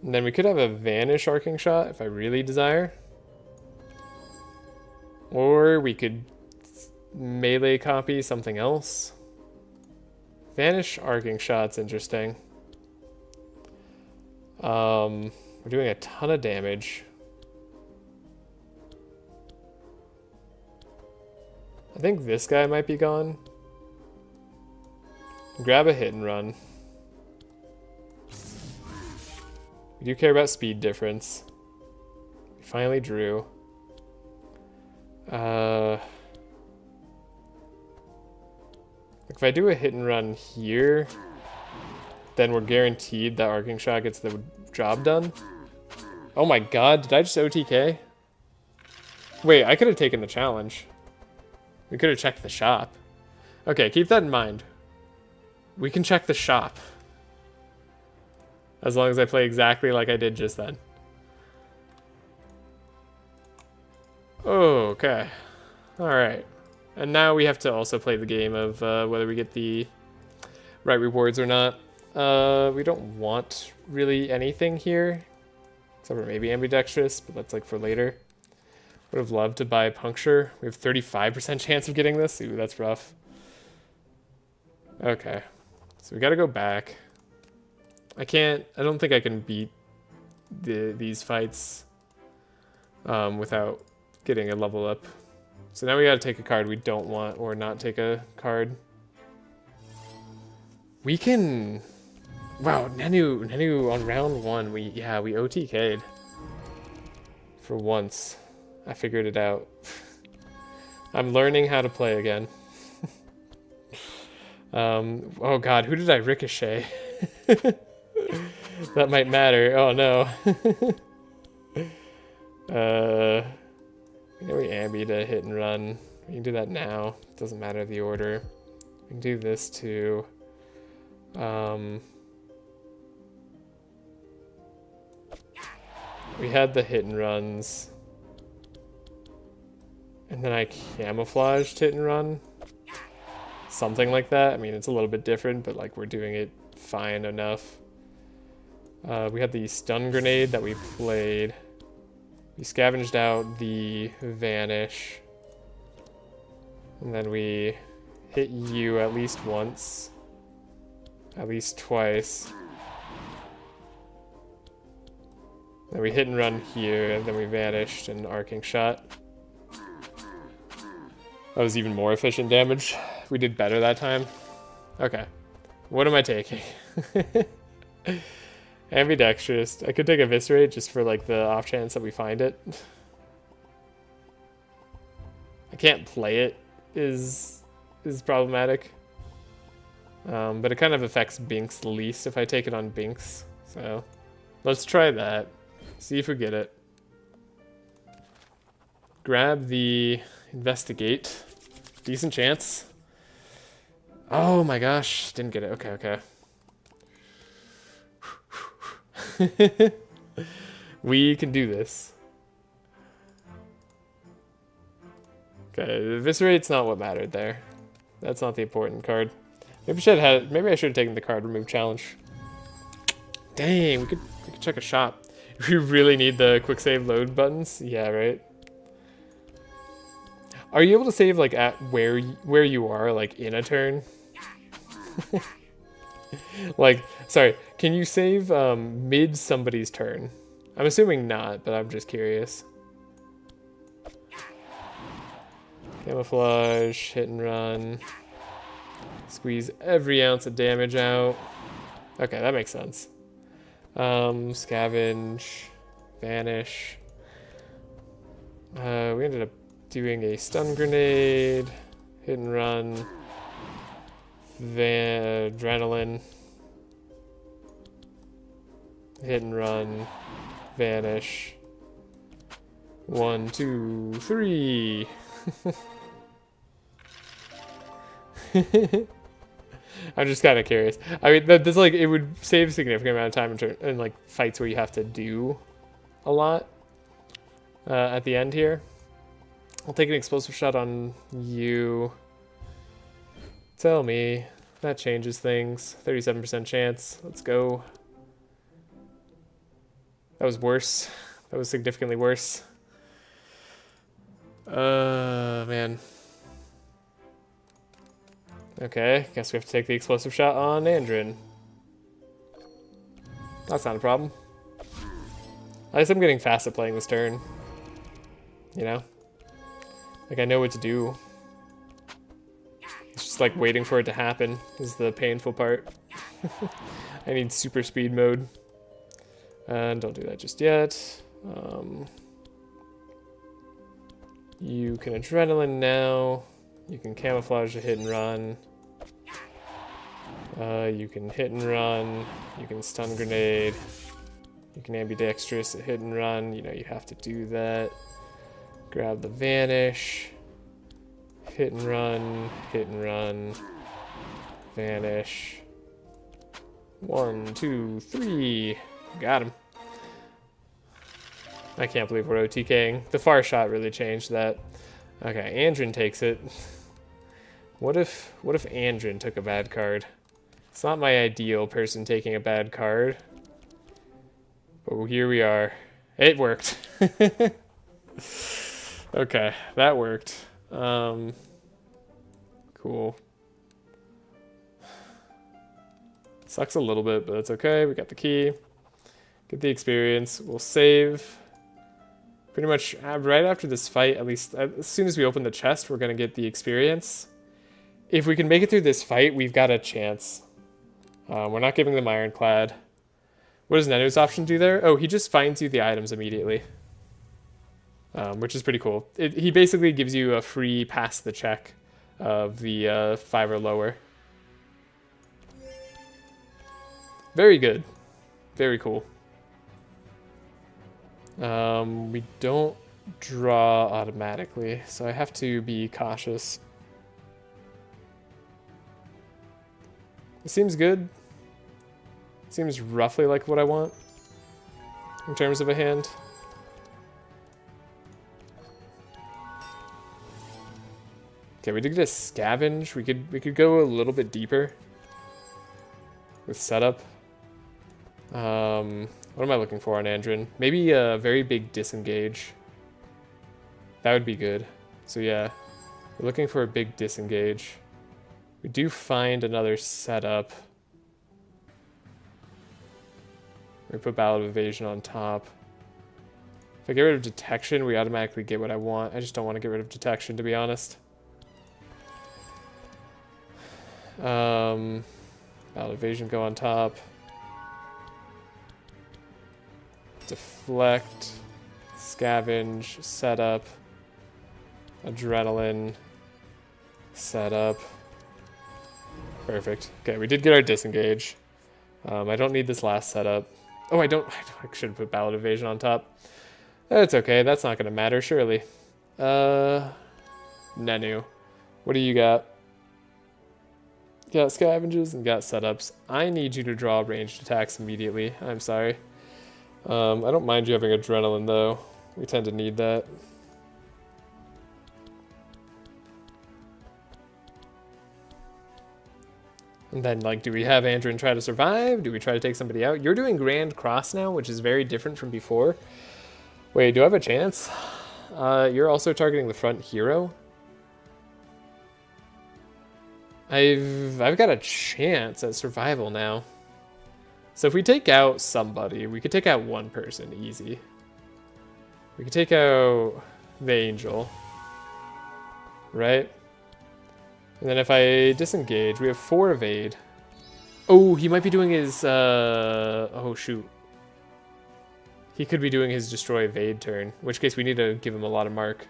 And then we could have a vanish arcing shot if I really desire. Or we could melee copy something else. Vanish arcing shot's interesting. We're doing a ton of damage. I think this guy might be gone. Grab a hit and run. We do care about speed difference. We finally drew. If I do a hit and run here, then we're guaranteed that arcing shot gets the job done. Oh my god, did I just OTK? Wait, I could have taken the challenge. We could have checked the shop. Okay, keep that in mind. We can check the shop. As long as I play exactly like I did just then. Okay. Alright. And now we have to also play the game of whether we get the right rewards or not. We don't want really anything here. Except for maybe ambidextrous, but that's like for later. Would have loved to buy puncture. We have 35% chance of getting this. Ooh, that's rough. Okay. So we gotta go back. I don't think I can beat these fights without getting a level up. So now we gotta take a card we don't want, or not take a card. We can... Wow, Nenu on round 1, we OTK'd. For once. I figured it out. I'm learning how to play again. Oh god, who did I ricochet? That might matter. Oh no. We ambi to hit and run. We can do that now. It doesn't matter the order. We can do this too. We had the hit and runs. And then I camouflaged hit and run. Something like that. I mean, it's a little bit different, but like we're doing it fine enough. We had the stun grenade that we played. We scavenged out the vanish. And then we hit you at least once. At least twice. Then we hit and run here, and then we vanished and arcing shot. That was even more efficient damage. We did better that time. Okay. What am I taking? Ambidextrous. I could take Eviscerate just for like the off chance that we find it. I can't play it is problematic. But it kind of affects Binks the least if I take it on Binks. So let's try that. See if we get it. Grab the Investigate. Decent chance. Oh my gosh, didn't get it. Okay. We can do this. Okay, Eviscerate's not what mattered there. That's not the important card. Maybe I should have taken the card remove challenge. Dang, we could check a shop. We really need the quick save load buttons. Yeah, right. Are you able to save like at where you are, like in a turn? Like, sorry, can you save mid somebody's turn? I'm assuming not, but I'm just curious. Camouflage, hit and run. Squeeze every ounce of damage out. Okay, that makes sense. Scavenge, vanish. We ended up doing a stun grenade, hit and run, Adrenaline. Hit and run. Vanish. 1, 2, 3. I'm just kind of curious. I mean, this like it would save a significant amount of time in like fights where you have to do a lot at the end here. I'll take an explosive shot on you. Tell me. That changes things. 37% chance. Let's go. That was worse. That was significantly worse. Man. Okay, guess we have to take the explosive shot on Andrin. That's not a problem. At least I'm getting fast at playing this turn. You know? Like, I know what to do. It's just like waiting for it to happen is the painful part. I need super speed mode. And don't do that just yet. You can adrenaline now. You can camouflage a hit and run. You can hit and run. You can stun grenade. You can ambidextrous a hit and run. You know you have to do that. Grab the vanish. Hit and run. Hit and run. Vanish. 1, 2, 3. Got him. I can't believe we're OTKing. The far shot really changed that. Okay, Andrin takes it. What if Andrin took a bad card? It's not my ideal person taking a bad card. But here we are. It worked. Okay, that worked. Cool. Sucks a little bit, but it's okay. We got the key. Get the experience. We'll save. Pretty much right after this fight, at least as soon as we open the chest, we're going to get the experience. If we can make it through this fight, we've got a chance. We're not giving them Ironclad. What does Nenu's option do there? Oh, he just finds you the items immediately. Which is pretty cool. He basically gives you a free pass the check of the 5 or lower. Very good. Very cool. We don't draw automatically, so I have to be cautious. It seems good. Seems roughly like what I want in terms of a hand. Okay, we did get a scavenge. We could go a little bit deeper with setup. What am I looking for on Andrin? Maybe a very big disengage. That would be good. So yeah, we're looking for a big disengage. We do find another setup. We put Ballad of Evasion on top. If I get rid of detection, we automatically get what I want. I just don't want to get rid of detection, to be honest. Ballad of Evasion go on top. Deflect, scavenge, setup, adrenaline, setup. Perfect. Okay, we did get our disengage. I don't need this last setup. Oh, I should have put Ballad Evasion on top. That's okay. That's not going to matter, surely. Nenu, what do you got? Got scavenges and got setups. I need you to draw ranged attacks immediately. I'm sorry. I don't mind you having adrenaline, though. We tend to need that. And then, like, do we have Andrin try to survive? Do we try to take somebody out? You're doing Grand Cross now, which is very different from before. Wait, do I have a chance? You're also targeting the front hero? I've got a chance at survival now. So if we take out somebody, we could take out one person, easy. We could take out the angel, right? And then if I disengage, we have 4 evade. Oh, he might be doing his, oh shoot. He could be doing his destroy evade turn, in which case we need to give him a lot of mark.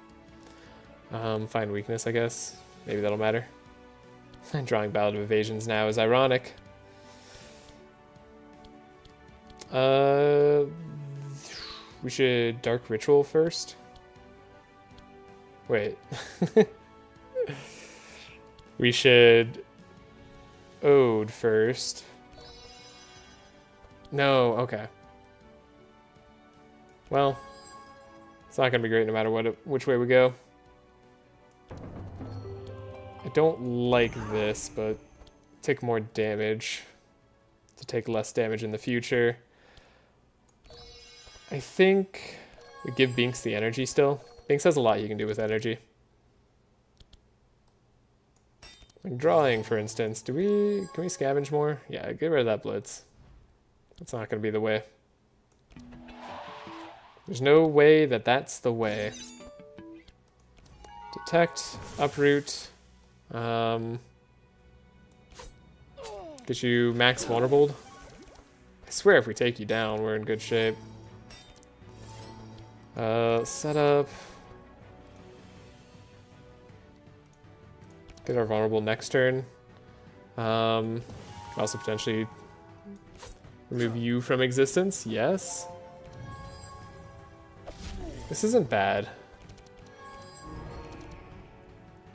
Find weakness, I guess. Maybe that'll matter. And drawing Ballad of Evasions now is ironic. We should Dark Ritual first. Wait. We should Ode first. No, okay. Well, it's not gonna be great no matter which way we go. I don't like this, but take more damage to take less damage in the future. I think we give Binks the energy still. Binks has a lot you can do with energy. Like drawing, for instance. Can we scavenge more? Yeah, get rid of that blitz. That's not going to be the way. There's no way that that's the way. Detect, uproot. Get you max vulnerable. I swear if we take you down, we're in good shape. Set up. Get our vulnerable next turn. Also potentially remove you from existence. Yes. This isn't bad.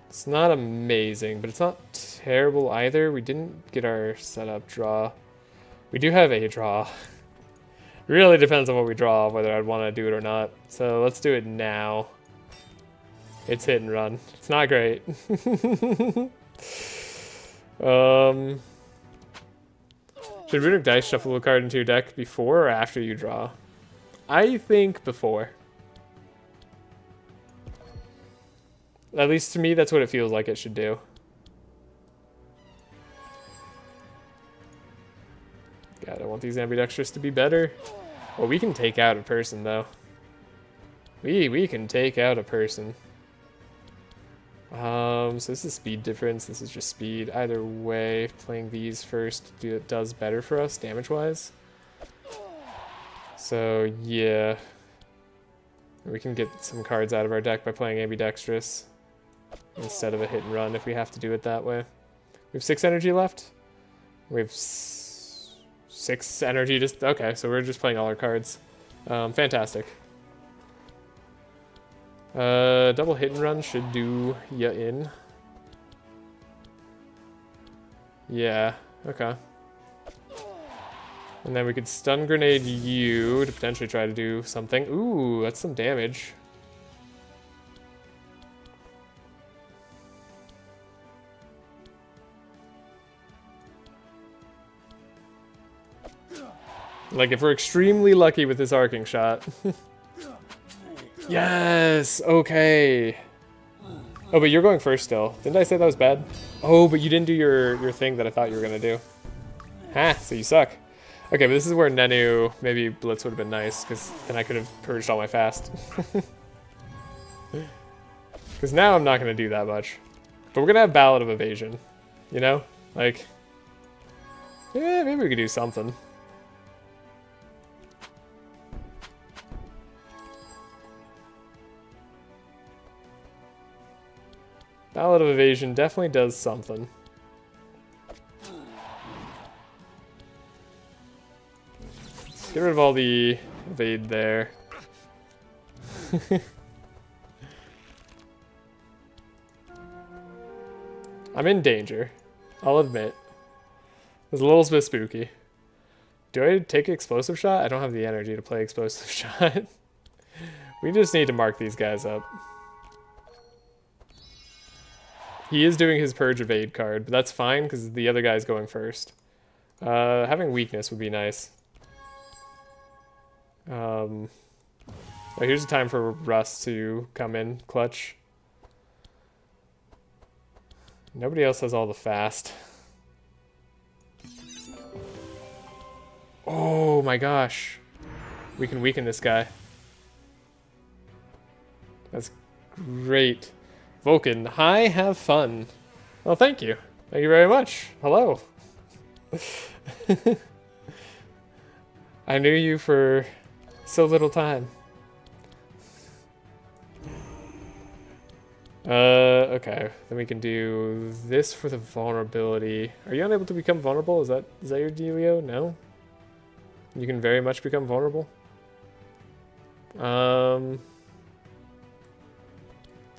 It's not amazing, but it's not terrible either. We didn't get our setup draw. We do have a draw. Really depends on what we draw, whether I'd want to do it or not. So let's do it now. It's hit and run. It's not great. Should Runic Dice shuffle a card into your deck before or after you draw? I think before. At least to me, that's what it feels like it should do. God, I want these ambidextrous to be better. Well, we can take out a person, though. We can take out a person. So this is speed difference. This is just speed. Either way, playing these first does better for us damage-wise. So, yeah. We can get some cards out of our deck by playing ambidextrous instead of a hit and run if we have to do it that way. We have 6 energy left. We have 6 energy. Just okay, so we're just playing all our cards. Fantastic. Double hit and run should do ya in. Yeah, okay. And then we could stun grenade you to potentially try to do something. Ooh, that's some damage. Like, if we're extremely lucky with this arcing shot. Yes! Okay. Oh, but you're going first still. Didn't I say that was bad? Oh, but you didn't do your thing that I thought you were going to do. Ha, so you suck. Okay, but this is where Nenu, maybe Blitz would have been nice, because then I could have purged all my fast. Because now I'm not going to do that much. But we're going to have Ballad of Evasion. You know? Like, yeah, maybe we could do something. Ballad of Evasion definitely does something. Get rid of all the evade there. I'm in danger. I'll admit. It's a little bit spooky. Do I take explosive shot? I don't have the energy to play explosive shot. We just need to mark these guys up. He is doing his Purge Evade card, but that's fine because the other guy's going first. Having weakness would be nice. Oh, here's a time for Russ to come in, clutch. Nobody else has all the fast. Oh my gosh. We can weaken this guy. That's great. Vulcan, hi, have fun. Well, thank you. Thank you very much. Hello. I knew you for so little time. Okay. Then we can do this for the vulnerability. Are you unable to become vulnerable? Is that your dealio? No? You can very much become vulnerable.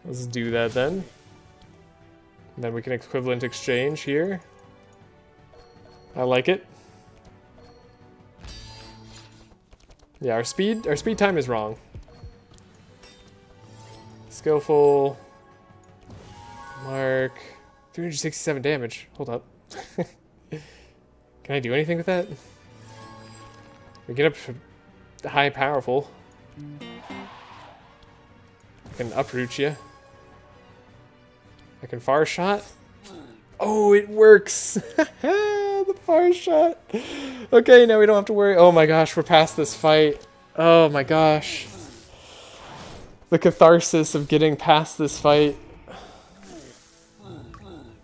Let's do that then. And then we can equivalent exchange here. I like it. Yeah, our speed time is wrong. Skillful. Mark. 367 damage. Hold up. Can I do anything with that? We get up to high powerful. I can uproot you. I can far shot. Oh, it works! The far shot. Okay, now we don't have to worry. Oh my gosh, we're past this fight. Oh my gosh. The catharsis of getting past this fight.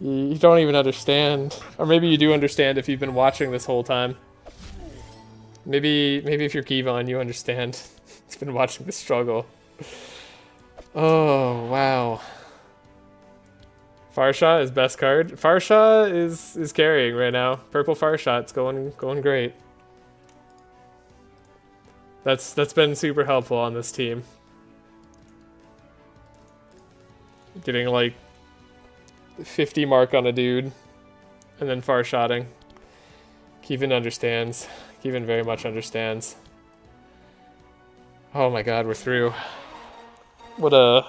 You don't even understand. Or maybe you do understand if you've been watching this whole time. Maybe if you're Kevon, you understand. He's been watching the struggle. Oh, wow. Farshot is best card. Farshot is carrying right now. Purple Farshot's going great. That's been super helpful on this team. Getting like 50 mark on a dude and then Farshotting. Kevin understands. Kevin very much understands. Oh my god, we're through. What a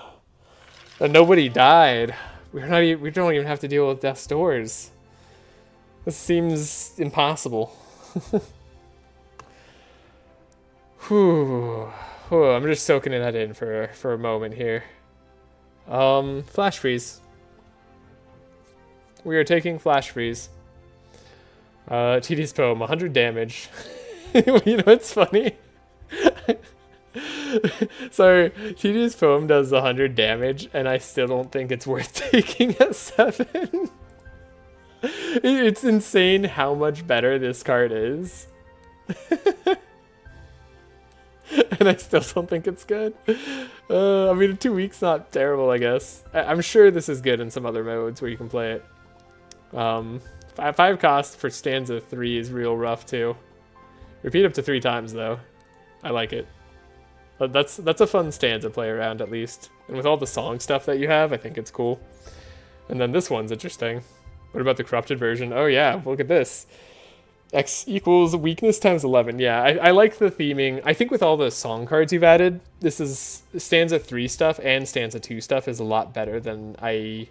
nobody died. We don't even have to deal with death's doors. This seems impossible. Whew. I'm just soaking that in for a moment here. Flash freeze. We are taking flash freeze. TD's poem, 100 damage. You know what's funny? So TD's poem does 100 damage, and I still don't think it's worth taking at 7. It's insane how much better this card is. And I still don't think it's good. I mean, 2 weeks not terrible, I guess. I'm sure this is good in some other modes where you can play it. 5 cost for stanza 3 is real rough too. Repeat up to 3 times though. I like it. But that's a fun stanza to play around at least. And with all the song stuff that you have, I think it's cool. And then this one's interesting. What about the corrupted version? Oh yeah, look at this. X equals weakness times 11. Yeah, I like the theming. I think with all the song cards you've added, this is stanza 3 stuff and stanza 2 stuff is a lot better than I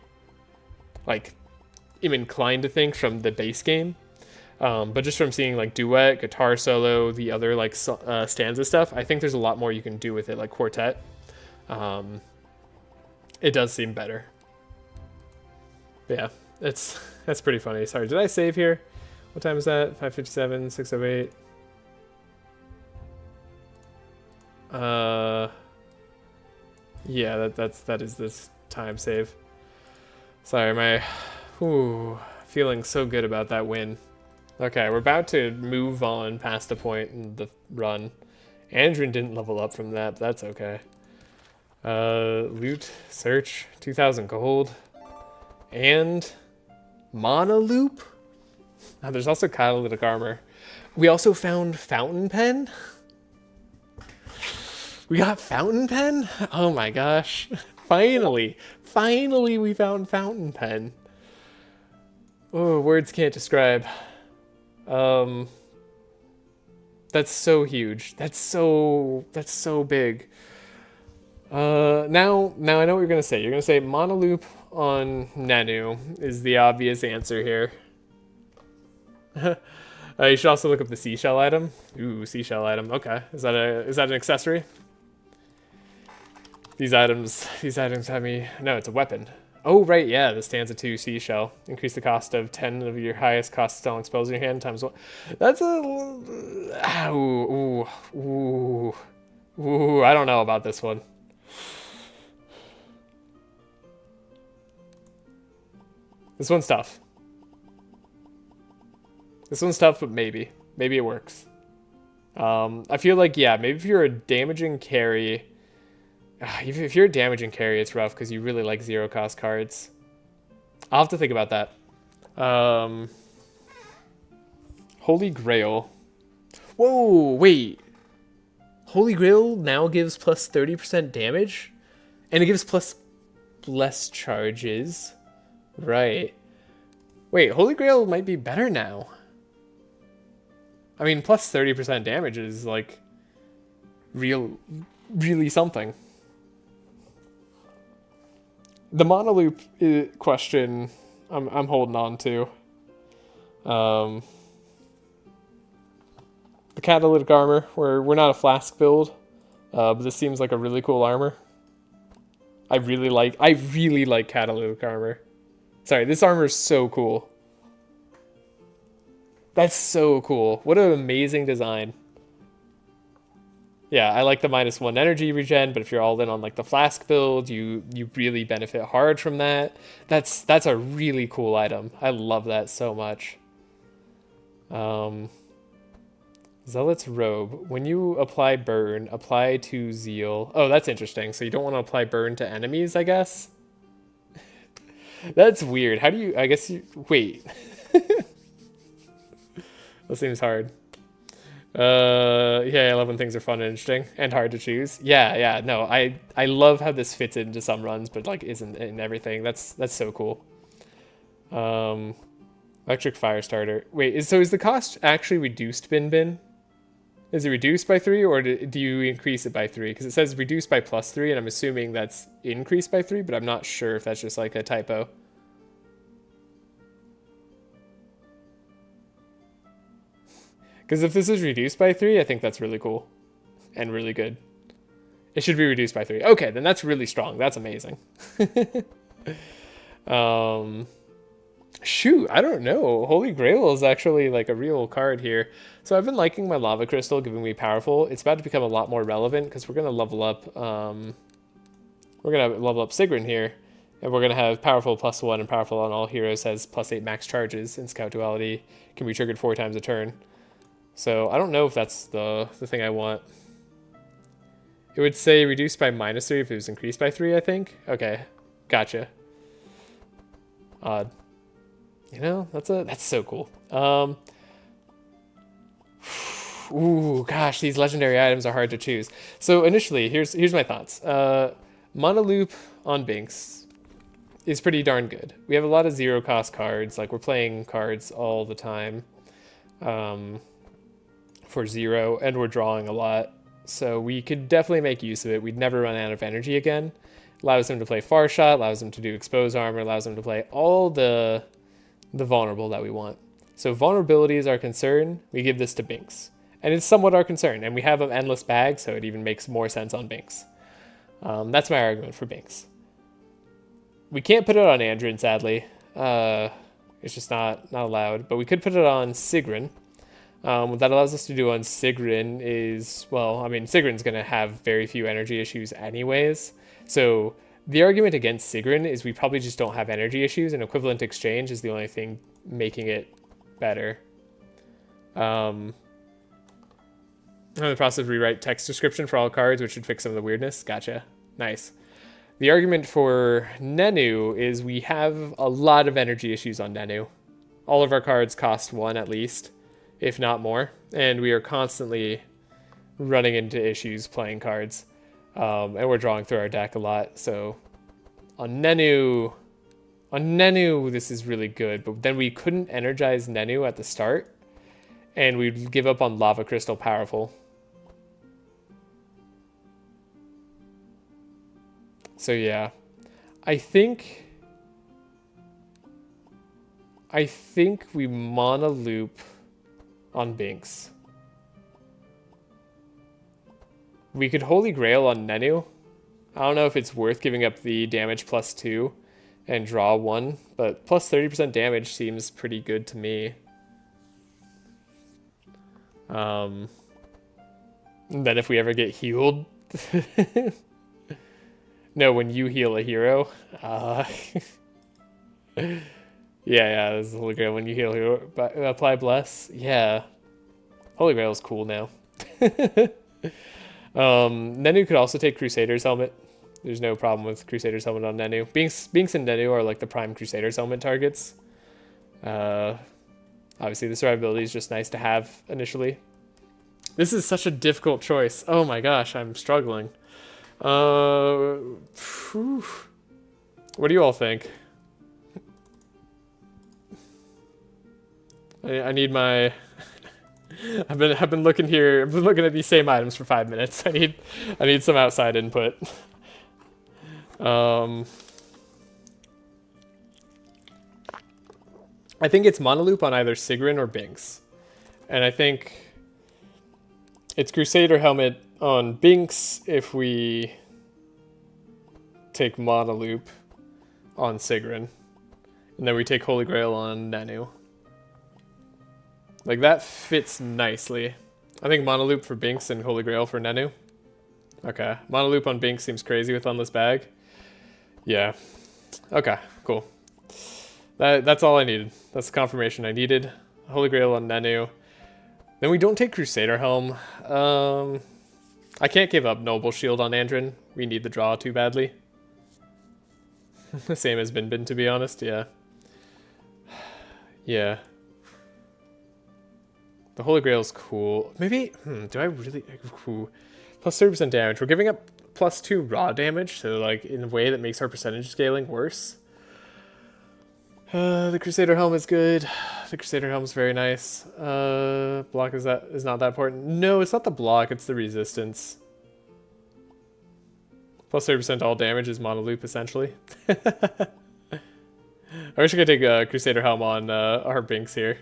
am inclined to think from the base game. But just from seeing like duet, guitar solo, the other like stanza stuff, I think there's a lot more you can do with it, like quartet. It does seem better. But yeah, that's pretty funny. Sorry, did I save here? What time is that? 5:57, 6:08. Yeah, that is this time save. Sorry, feeling so good about that win. Okay, we're about to move on past the point in the run. Andrin didn't level up from that, but that's okay. Loot, search, 2,000 gold. And Mana Loop? There's also catalytic armor. We also found Fountain Pen. We got Fountain Pen? Oh my gosh. Finally we found Fountain Pen. Oh, words can't describe. That's so huge. That's so big. Now I know what you're gonna say. You're gonna say Mana Loop on Nanu is the obvious answer here. You should also look up the seashell item. Ooh, seashell item. Okay, is that an accessory? These items have me. No, it's a weapon. Oh right, yeah, the stanza 2 seashell. Increase the cost of 10 of your highest cost stalling spells in your hand times 1. That's a. Ooh. I don't know about this one. This one's tough. But maybe it works. I feel like, yeah, maybe if you're a damaging carry If you're a damage and carry, it's rough because you really like zero cost cards. I'll have to think about that. Holy Grail. Whoa, wait. Holy Grail now gives plus 30% damage? And it gives plus less charges. Right. Wait, Holy Grail might be better now. I mean, plus 30% damage is like really something. The monoloop question I'm holding on to. The catalytic armor, we're not a flask build, but this seems like a really cool armor. I really like catalytic armor. Sorry, this armor is so cool. That's so cool. What an amazing design. Yeah, I like the -1 energy regen, but if you're all in on like the flask build, you really benefit hard from that. That's a really cool item. I love that so much. Zealot's Robe. When you apply burn, apply to zeal. Oh, that's interesting. So you don't want to apply burn to enemies, I guess? That's weird. How do you... I guess you... Wait. That seems hard. Yeah, I love when things are fun and interesting and hard to choose. Yeah, no, I love how this fits into some runs, but like isn't in everything. That's so cool. Electric fire starter. Wait, so is the cost actually reduced, Bin? Is it reduced by 3 or do you increase it by 3? Because it says reduced by +3 and I'm assuming that's increased by 3, but I'm not sure if that's just like a typo. Because if this is reduced by 3, I think that's really cool and really good. It should be reduced by 3. Okay, then that's really strong. That's amazing. Shoot, I don't know. Holy Grail is actually like a real card here. So I've been liking my Lava Crystal giving me powerful. It's about to become a lot more relevant because we're going to level up Sigrun here. And we're going to have powerful +1 and powerful on all heroes has +8 max charges and Scout Duality can be triggered 4 times a turn. So I don't know if that's the thing I want. It would say reduced by -3 if it was increased by 3, I think. Okay, gotcha. Odd. You know, that's so cool. Ooh, gosh, these legendary items are hard to choose. So initially, here's my thoughts. Monoloop on Binks is pretty darn good. We have a lot of zero cost cards. Like we're playing cards all the time for 0, and we're drawing a lot. So we could definitely make use of it. We'd never run out of energy again. Allows them to play Far Shot, allows them to do Expose Armor, allows them to play all the vulnerable that we want. So vulnerability is our concern. We give this to Binks. And it's somewhat our concern. And we have an endless bag, so it even makes more sense on Binks. That's my argument for Binks. We can't put it on Andrin, sadly. It's just not allowed. But we could put it on Sigrun. What that allows us to do on Sigrun is, well, I mean, Sigrun's going to have very few energy issues anyways. So the argument against Sigrun is we probably just don't have energy issues, and equivalent exchange is the only thing making it better. I'm in the process of rewrite text description for all cards, which should fix some of the weirdness. Gotcha. Nice. The argument for Nenu is we have a lot of energy issues on Nenu. All of our cards cost 1 at least, if not more, and we are constantly running into issues playing cards. And we're drawing through our deck a lot, so on Nenu, this is really good, but then we couldn't energize Nenu at the start, and we'd give up on Lava Crystal Powerful. So yeah, I think we monoloop on Binks. We could Holy Grail on Nenu. I don't know if it's worth giving up the damage +2 and draw 1, but plus 30% damage seems pretty good to me. And then if we ever get healed... No, when you heal a hero. Yeah, this is Holy Grail. When you heal a hero, apply Bless. Yeah. Holy Grail is cool now. Nenu could also take Crusader's Helmet. There's no problem with Crusader's Helmet on Nenu. Binks and Nenu are like the prime Crusader's Helmet targets. Obviously, the survivability is just nice to have initially. This is such a difficult choice. Oh my gosh, I'm struggling. What do you all think? I need my... I've been looking here. I've been looking at these same items for 5 minutes. I need some outside input. I think it's Monoloop on either Sigrun or Binks, and I think it's Crusader Helmet on Binks if we take Monoloop on Sigrun, and then we take Holy Grail on Nanu. Like, that fits nicely. I think Monoloop for Binks and Holy Grail for Nenu. Okay. Monoloop on Binks seems crazy with Endless Bag. Yeah. Okay, cool. That's all I needed. That's the confirmation I needed. Holy Grail on Nenu. Then we don't take Crusader Helm. I can't give up Noble Shield on Andrin. We need the draw too badly. The same as Bin, to be honest, yeah. Yeah. The Holy Grail's cool. Maybe, do I really... Cool. Plus 30% damage. We're giving up plus 2 raw damage, so like in a way that makes our percentage scaling worse. The Crusader Helm is good. The Crusader Helm is very nice. Block is not that important. No, it's not the block, it's the resistance. Plus 30% all damage is Monoloop, essentially. I wish I could take Crusader Helm on our Binks here.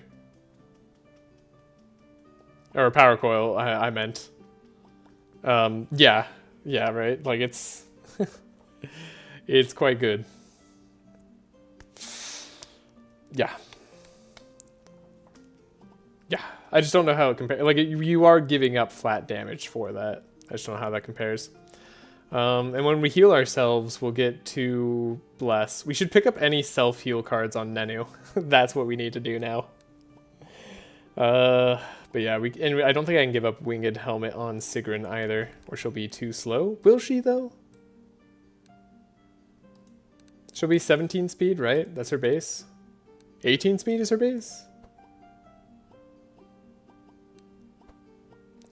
Or Power Coil, I meant. Yeah, right. Like it's, it's quite good. Yeah. I just don't know how it compares. Like you are giving up flat damage for that. I just don't know how that compares. And when we heal ourselves, we'll get to Bless. We should pick up any self-heal cards on Nenu. That's what we need to do now. But yeah, and I don't think I can give up Winged Helmet on Sigrun either, or she'll be too slow. Will she, though? She'll be 17 speed, right? That's her base. 18 speed is her base?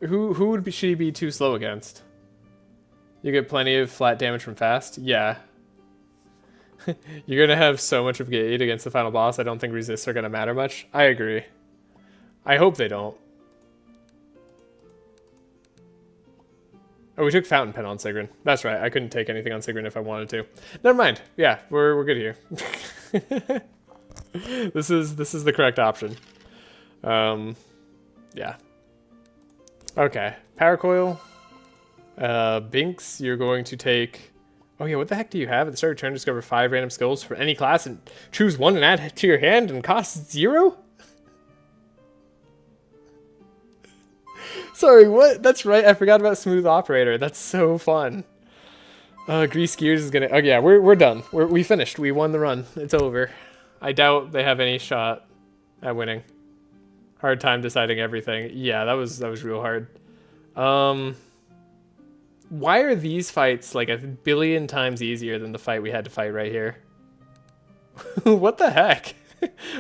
Who would she be too slow against? You get plenty of flat damage from fast? Yeah. You're gonna have so much of Gate against the final boss, I don't think resists are gonna matter much. I agree. I hope they don't. Oh, we took Fountain Pen on Sigrun. That's right, I couldn't take anything on Sigrun if I wanted to. Never mind. Yeah, we're good here. This is the correct option. Yeah. Okay. Power Coil. Binks, you're going to take... Oh yeah, what the heck do you have? At the start of your turn, discover 5 random skills for any class and choose 1 and add to your hand and cost 0? Sorry, what? That's right, I forgot about Smooth Operator. That's so fun. Grease Gears is gonna... Oh yeah, we're done. We finished. We won the run. It's over. I doubt they have any shot at winning. Hard time deciding everything. Yeah, that was real hard. Why are these fights like 1 billion times easier than the fight we had to fight right here? What the heck?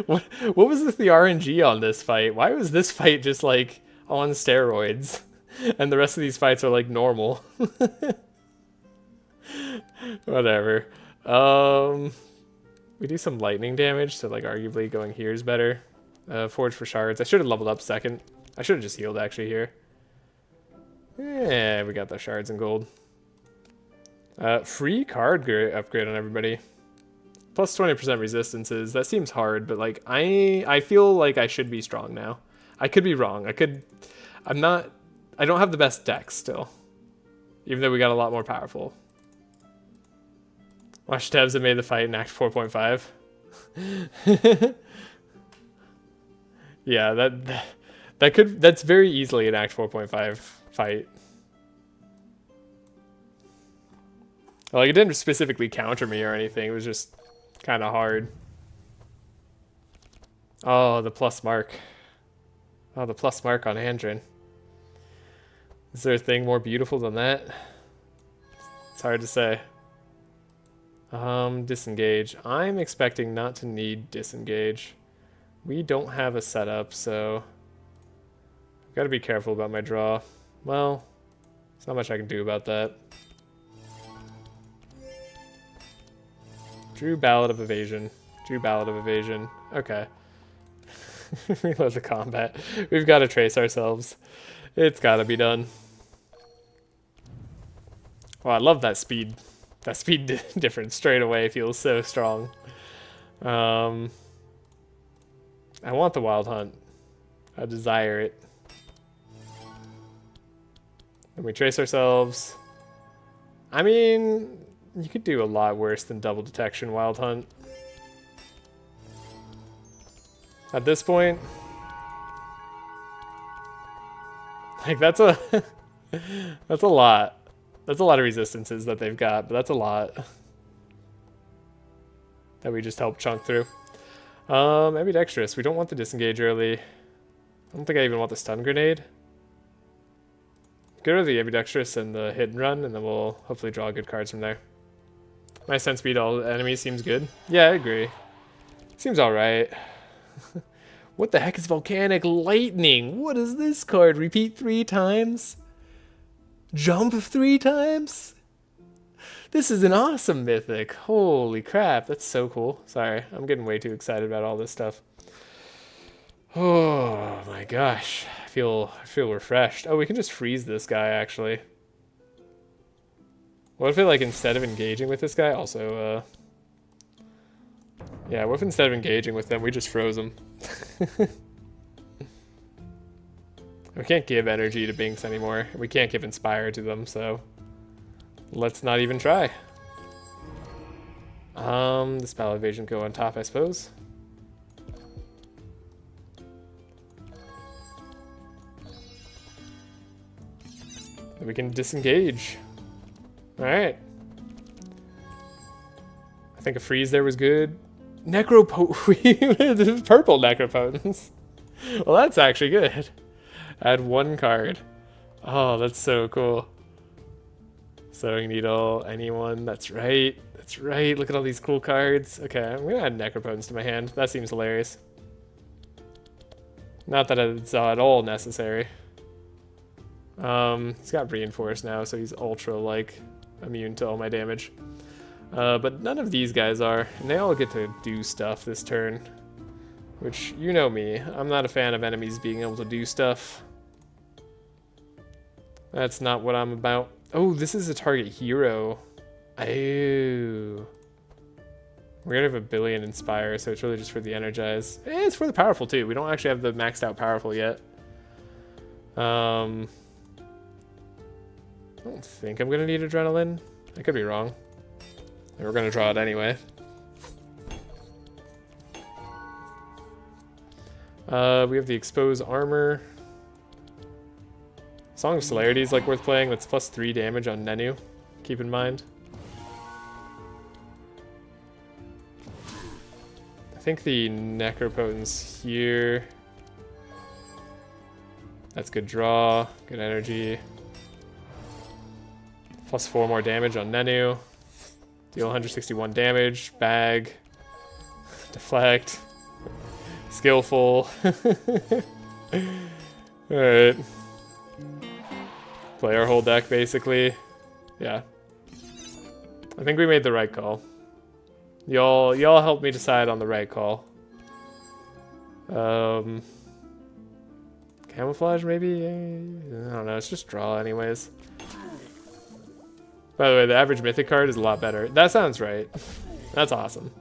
What was with the RNG on this fight? Why was this fight just like on steroids? And the rest of these fights are like normal. Whatever. We do some lightning damage, so like arguably going here is better. Forge for shards. I should have leveled up second. I should have just healed actually here. Yeah, we got the shards and gold. Free card upgrade on everybody. Plus 20% resistances. That seems hard, but like I feel like I should be strong now. I could be wrong. I don't have the best deck still. Even though we got a lot more powerful. Watch tabs that made the fight in Act 4.5. Yeah, that's very easily an Act 4.5 fight. Like, it didn't specifically counter me or anything. It was just kind of hard. Oh, the plus mark. Oh, the plus mark on Andrin. Is there a thing more beautiful than that? It's hard to say. Disengage. I'm expecting not to need disengage. We don't have a setup, so I've got to be careful about my draw. Well, there's not much I can do about that. Drew Ballad of Evasion. Drew Ballad of Evasion. Okay. We love the combat. We've got to trace ourselves. It's got to be done. Oh, I love that speed. That speed difference straight away feels so strong. I want the Wild Hunt. I desire it. And we trace ourselves. I mean, you could do a lot worse than double detection Wild Hunt. At this point, like that's a that's a lot. That's a lot of resistances that they've got, but that's a lot that we just helped chunk through. Ambidextrous. We don't want the disengage early. I don't think I even want the stun grenade. Get rid of the ambidextrous and the hit and run, and then we'll hopefully draw good cards from there. My sense speed all enemies seems good. Yeah, I agree. Seems alright. What the heck is Volcanic Lightning? What is this card? Repeat 3 times? Jump 3 times? This is an awesome mythic. Holy crap, that's so cool. Sorry, I'm getting way too excited about all this stuff. Oh my gosh, I feel refreshed. Oh, we can just freeze this guy actually. What if it, like, instead of engaging with this guy, also, yeah, what if instead of engaging with them, we just froze him? We can't give energy to Binks anymore. We can't give Inspire to them, so let's not even try. The Spell Evasion go on top, I suppose. And we can disengage. Alright. I think a freeze there was good. Necropotent. Purple Necropotence. Well, that's actually good. Add 1 card. Oh, that's so cool. Sewing Needle, anyone. That's right. That's right. Look at all these cool cards. Okay, I'm going to add Necropotence to my hand. That seems hilarious. Not that it's at all necessary. He's got Reinforce now, so he's ultra, like, immune to all my damage. But none of these guys are, and they all get to do stuff this turn. Which, you know me, I'm not a fan of enemies being able to do stuff. That's not what I'm about. Oh, this is a target hero. Oh. We're gonna have a billion Inspire, so it's really just for the Energize. It's for the Powerful too. We don't actually have the maxed out Powerful yet. I don't think I'm gonna need Adrenaline. I could be wrong. And we're gonna draw it anyway. We have the Expose Armor. Song of Celerity is like worth playing. That's plus 3 damage on Nenu. Keep in mind. I think the Necropotence here. That's good draw. Good energy. Plus 4 more damage on Nenu. Deal 161 damage. Bag. Deflect. Skillful. Alright. Play our whole deck, basically. Yeah. I think we made the right call. Y'all helped me decide on the right call. Camouflage, maybe? I don't know. It's just draw anyways. By the way, the average Mythic card is a lot better. That sounds right. That's awesome.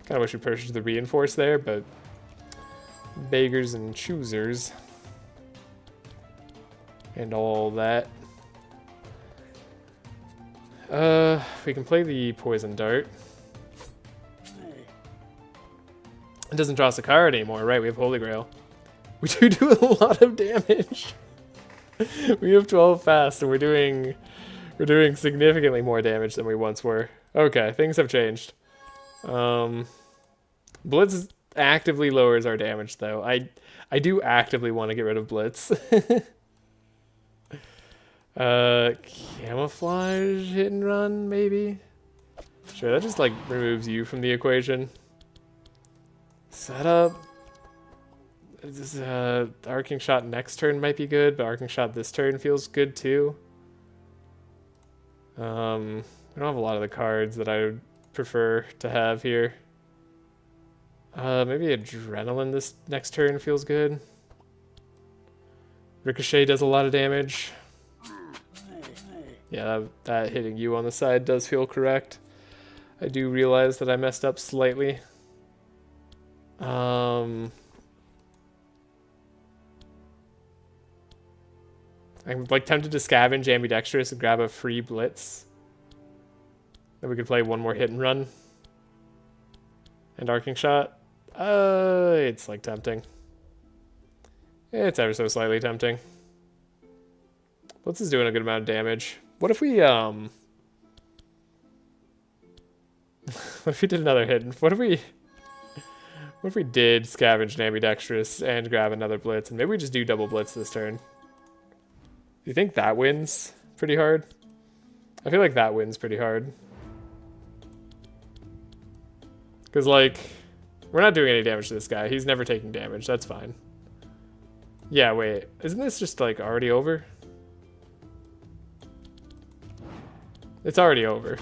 Kind of wish we purchased the Reinforce there, but beggars and choosers. And all that. We can play the Poison Dart. It doesn't draw us a card anymore, right? We have Holy Grail. We do a lot of damage. We have 12 fast, and we're doing significantly more damage than we once were. Okay, things have changed. Blitz actively lowers our damage, though. I do actively want to get rid of Blitz. Camouflage hit and run, maybe? Sure, that just like removes you from the equation. Set up. This arcing shot next turn might be good, but arcing shot this turn feels good too. We don't have a lot of the cards that I would prefer to have here. Maybe Adrenaline this next turn feels good. Ricochet does a lot of damage. Yeah, that hitting you on the side does feel correct. I do realize that I messed up slightly. I'm like tempted to scavenge ambidextrous and grab a free blitz. Then we could play one more hit and run. And arcing shot. It's like tempting. It's ever so slightly tempting. Blitz is doing a good amount of damage. What if we what if we did another hit? What if we did scavenge and ambidextrous and grab another blitz, and maybe we just do double blitz this turn? Do you think that wins pretty hard? I feel like that wins pretty hard. Because, like, we're not doing any damage to this guy. He's never taking damage. That's fine. Yeah, wait. Isn't this just, like, already over? It's already over.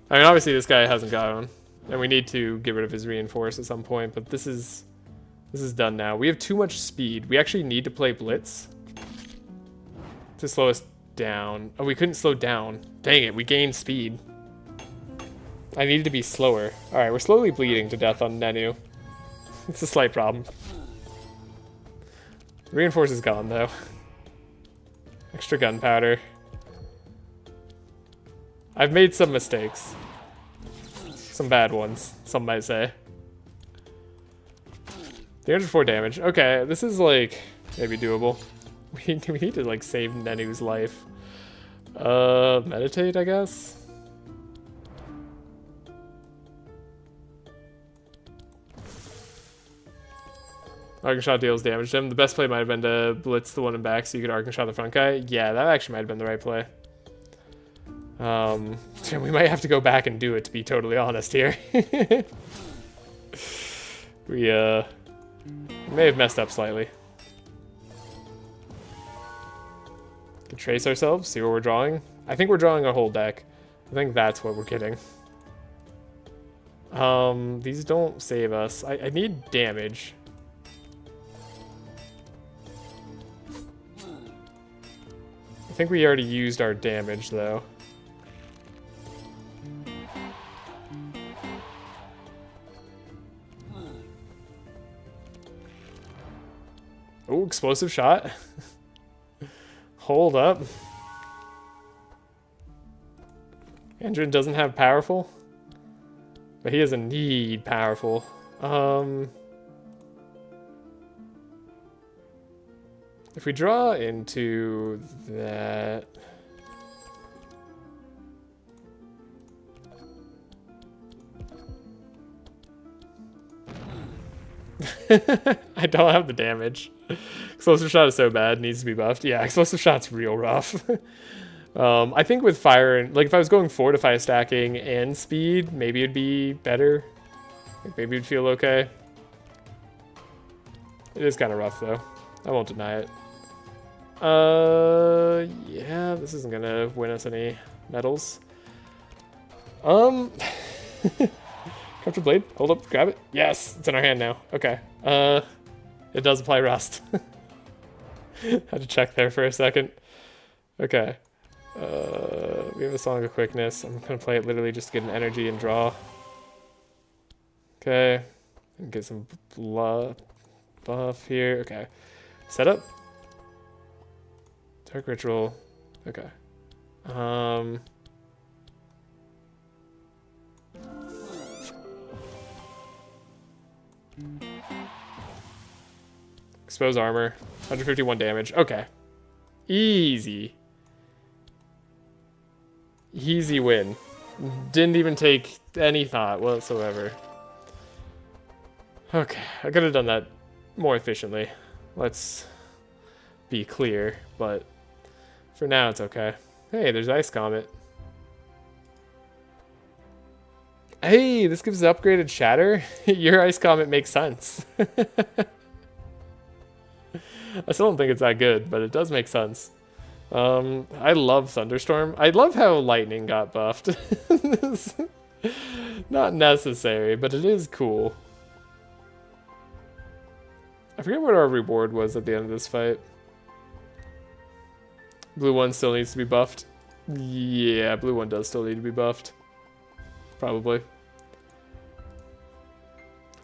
I mean, obviously this guy hasn't got on. And we need to get rid of his reinforce at some point, but this is done now. We have too much speed. We actually need to play blitz to slow us down. Oh, we couldn't slow down. Dang it, we gained speed. I needed to be slower. Alright, we're slowly bleeding to death on Nenu. It's a slight problem. Reinforce is gone, though. Extra gunpowder. I've made some mistakes. Some bad ones, some might say. 304 damage. Okay, this is, like, maybe doable. We need to, like, save Nenu's life. Meditate, I guess? Arcing shot deals damage to him. The best play might have been to blitz the one in back so you could arcing shot the front guy. Yeah, that actually might have been the right play. We might have to go back and do it, to be totally honest here. We may have messed up slightly. Can trace ourselves, see what we're drawing. I think we're drawing our whole deck. I think that's what we're getting. These don't save us. I need damage. I think we already used our damage, though. Oh, explosive shot. Hold up. Andrin doesn't have powerful, but he doesn't need powerful. If we draw into that... I don't have the damage. Explosive shot is so bad, needs to be buffed. Yeah, explosive shot's real rough. I think with fire, and like if I was going fortify stacking and speed, maybe it'd be better. Like maybe it'd feel okay. It is kind of rough though. I won't deny it. Yeah, this isn't gonna win us any medals. Capture blade. Hold up, grab it. Yes, it's in our hand now. Okay. It does apply rust. Had to check there for a second. Okay. We have a Song of Quickness. I'm gonna play it literally just to get an energy and draw. Okay. And get some buff here. Okay. Setup. Dark Ritual. Okay. Expose armor. 151 damage. Okay. Easy. Easy win. Didn't even take any thought whatsoever. Okay. I could have done that more efficiently. Let's be clear, but for now it's okay. Hey, there's Ice Comet. Hey, this gives upgraded shatter. Your ice comet makes sense. I still don't think it's that good, but it does make sense. I love Thunderstorm. I love how lightning got buffed. Not necessary, but it is cool. I forget what our reward was at the end of this fight. Blue one still needs to be buffed. Yeah, blue one does still need to be buffed. Probably.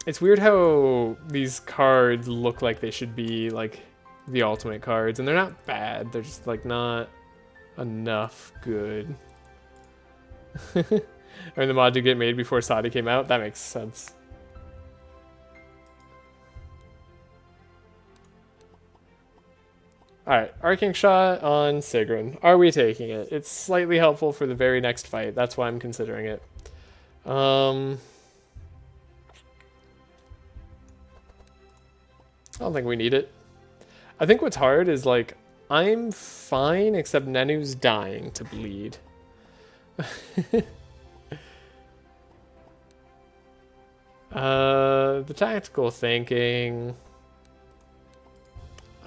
It's weird how these cards look like they should be like the ultimate cards, and they're not bad. They're just like not enough good. I mean, the mod did get made before Sadi came out. That makes sense. Alright, Arcing Shot on Sigrun. Are we taking it? It's slightly helpful for the very next fight. That's why I'm considering it. I don't think we need it. I think what's hard is, like, I'm fine, except Nenu's dying to bleed. The tactical thinking...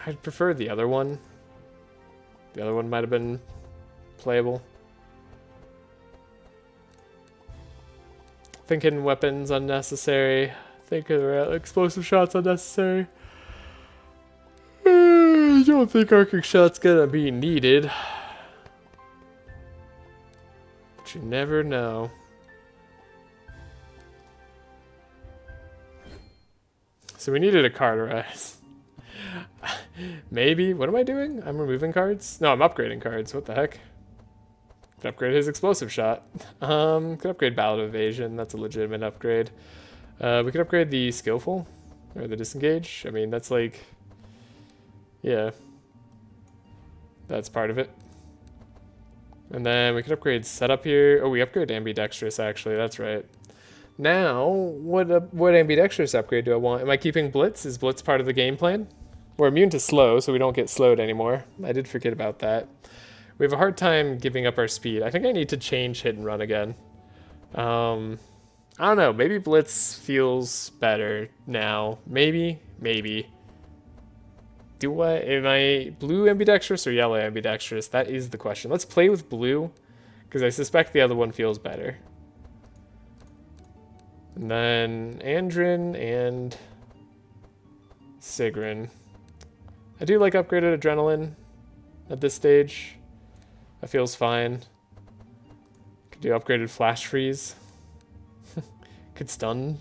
I'd prefer the other one. The other one might have been playable. Thinking weapons unnecessary. Thinking explosive shots unnecessary. I don't think Arcing Shot's gonna be needed. But you never know. So we needed a Carterize. Maybe. What am I doing? I'm removing cards? No, I'm upgrading cards. What the heck? Could upgrade his explosive shot. Could upgrade Ballad of Evasion. That's a legitimate upgrade. We could upgrade the skillful or the disengage. I mean, that's like, yeah, that's part of it. And then we could upgrade setup here. Oh, we upgrade ambidextrous actually. That's right. Now, what ambidextrous upgrade do I want? Am I keeping Blitz? Is Blitz part of the game plan? We're immune to slow, so we don't get slowed anymore. I did forget about that. We have a hard time giving up our speed. I think I need to change hit and run again. I don't know. Maybe Blitz feels better now. Maybe. Do I? Am I blue ambidextrous or yellow ambidextrous? That is the question. Let's play with blue, because I suspect the other one feels better. And then Andrin and Sigrun. I do like upgraded adrenaline at this stage. That feels fine. Could do upgraded flash freeze. could stun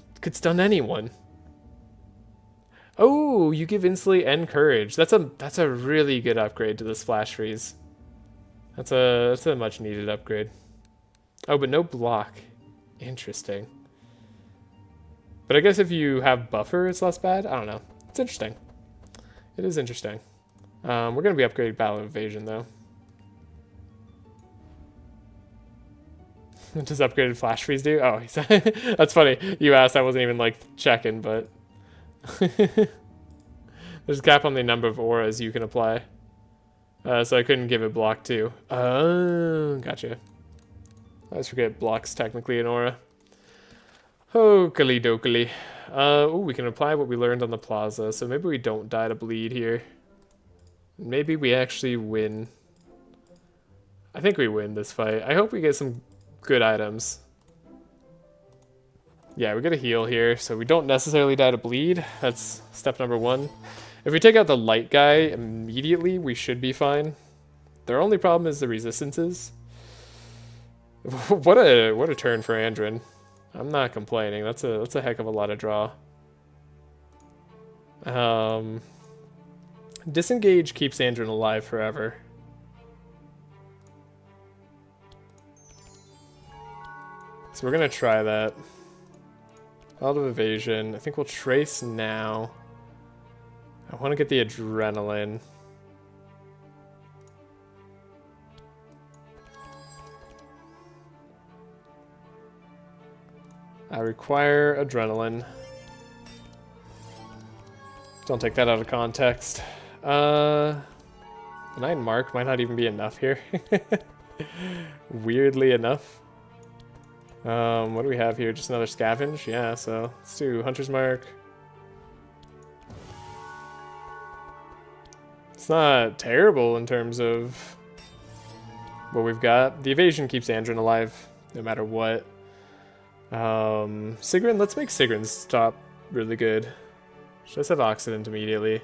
anyone. Oh, you give instantly and courage. That's a really good upgrade to this flash freeze. That's a much needed upgrade. Oh, but no block. Interesting. But I guess if you have buffer, it's less bad. I don't know. It's interesting. It is interesting. We're going to be upgrading Ballad of Evasion, though. Does upgraded flash freeze do? Oh, that's funny. You asked. I wasn't even, like, checking, but... There's a cap on the number of auras you can apply. So I couldn't give it block, too. Oh, gotcha. I always forget block's technically an aura. Okily dokily. Oh, we can apply what we learned on the plaza, so maybe we don't die to bleed here. Maybe we actually win. I think we win this fight. I hope we get some good items. Yeah, we get a heal here, so we don't necessarily die to bleed. That's step number one. If we take out the light guy immediately, we should be fine. Their only problem is the resistances. What a turn for Andrin. I'm not complaining. That's a heck of a lot of draw. Disengage keeps Andrin alive forever. So we're gonna try that. Out of evasion. I think we'll trace now. I want to get the adrenaline. I require adrenaline. Don't take that out of context. The 9 mark might not even be enough here. Weirdly enough. What do we have here? Just another scavenge? Yeah, so let's do Hunter's Mark. It's not terrible in terms of what we've got. The evasion keeps Andrin alive no matter what. Sigrun, let's make Sigrun's stop really good. She does have Occident immediately.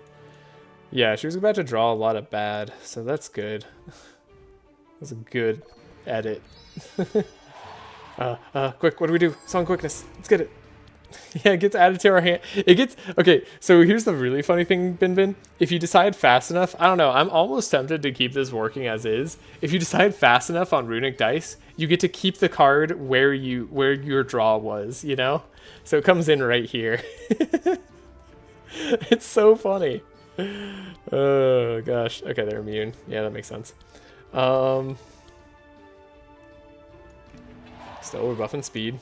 Yeah, she was about to draw a lot of bad, so that's good. That's a good edit. Quick, what do we do? Song quickness. Let's get it. Yeah, it gets added to our hand. It gets... Okay, so here's the really funny thing, Bin. If you decide fast enough... I don't know, I'm almost tempted to keep this working as is. If you decide fast enough on runic dice, you get to keep the card where your draw was, you know? So it comes in right here. It's so funny. Oh, gosh. Okay, they're immune. Yeah, that makes sense. Still, we're buffing speed.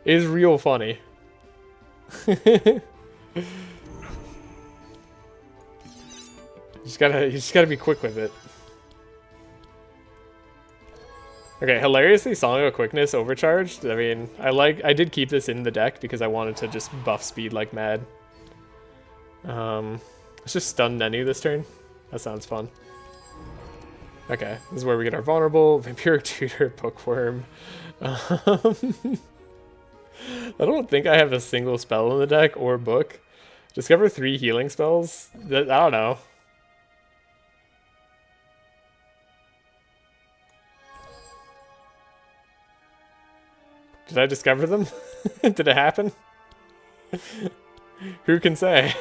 Is real funny. You just gotta be quick with it. Okay, hilariously, Song of Quickness overcharged. I mean, I did keep this in the deck because I wanted to just buff speed like mad. Let's just stun Nenu this turn. That sounds fun. Okay, this is where we get our vulnerable, Vampiric Tutor, Bookworm. I don't think I have a single spell in the deck or book. Discover 3 healing spells? I don't know. Did I discover them? Did it happen? Who can say?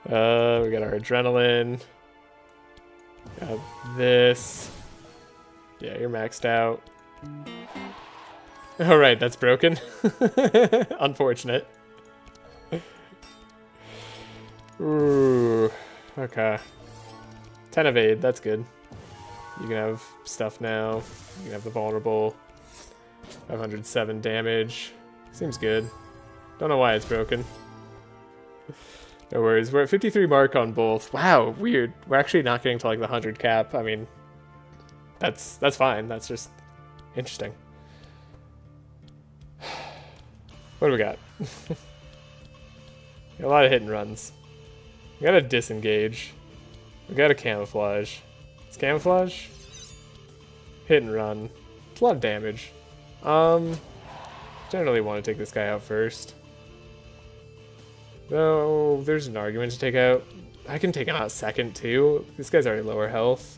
We got our adrenaline. Got this. Yeah, you're maxed out. All right, that's broken. Unfortunate. Ooh, okay. 10 evade, that's good. You can have stuff now. You can have the vulnerable. 507 damage. Seems good. Don't know why it's broken. No worries. We're at 53 mark on both. Wow, weird. We're actually not getting to like the 100 cap. I mean, that's fine. That's just interesting. What do we got? A lot of hit and runs. We got a disengage. We got a camouflage. It's camouflage. Hit and run. It's a lot of damage. Generally want to take this guy out first. Though, there's an argument to take out. I can take him out second, too. This guy's already lower health.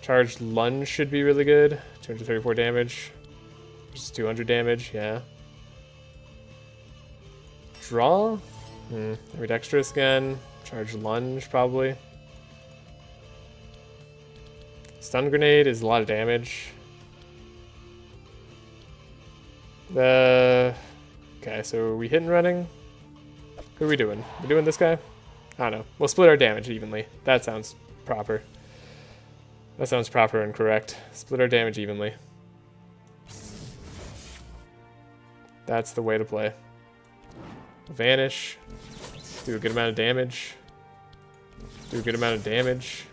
Charged lunge should be really good. 234 damage. Just 200 damage, yeah. Draw? Ambidextrous again. Charged lunge, probably. Stun grenade is a lot of damage. Okay, so are we hit and running? Who are we doing? We doing this guy? I don't know. We'll split our damage evenly. That sounds proper. That sounds proper and correct. Split our damage evenly. That's the way to play. Vanish. Do a good amount of damage. Do a good amount of damage.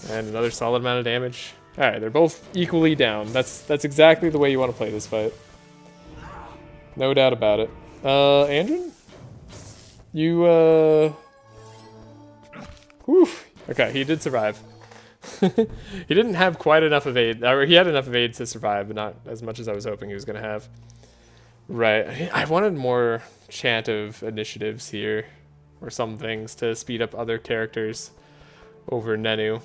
And another solid amount of damage. Alright, they're both equally down. That's exactly the way you want to play this fight. No doubt about it. Andrin? You, Whew. Okay, he did survive. He didn't have quite enough evade, or he had enough evade to survive, but not as much as I was hoping he was going to have. Right. I wanted more chant of initiatives here, or some things to speed up other characters over Nenu.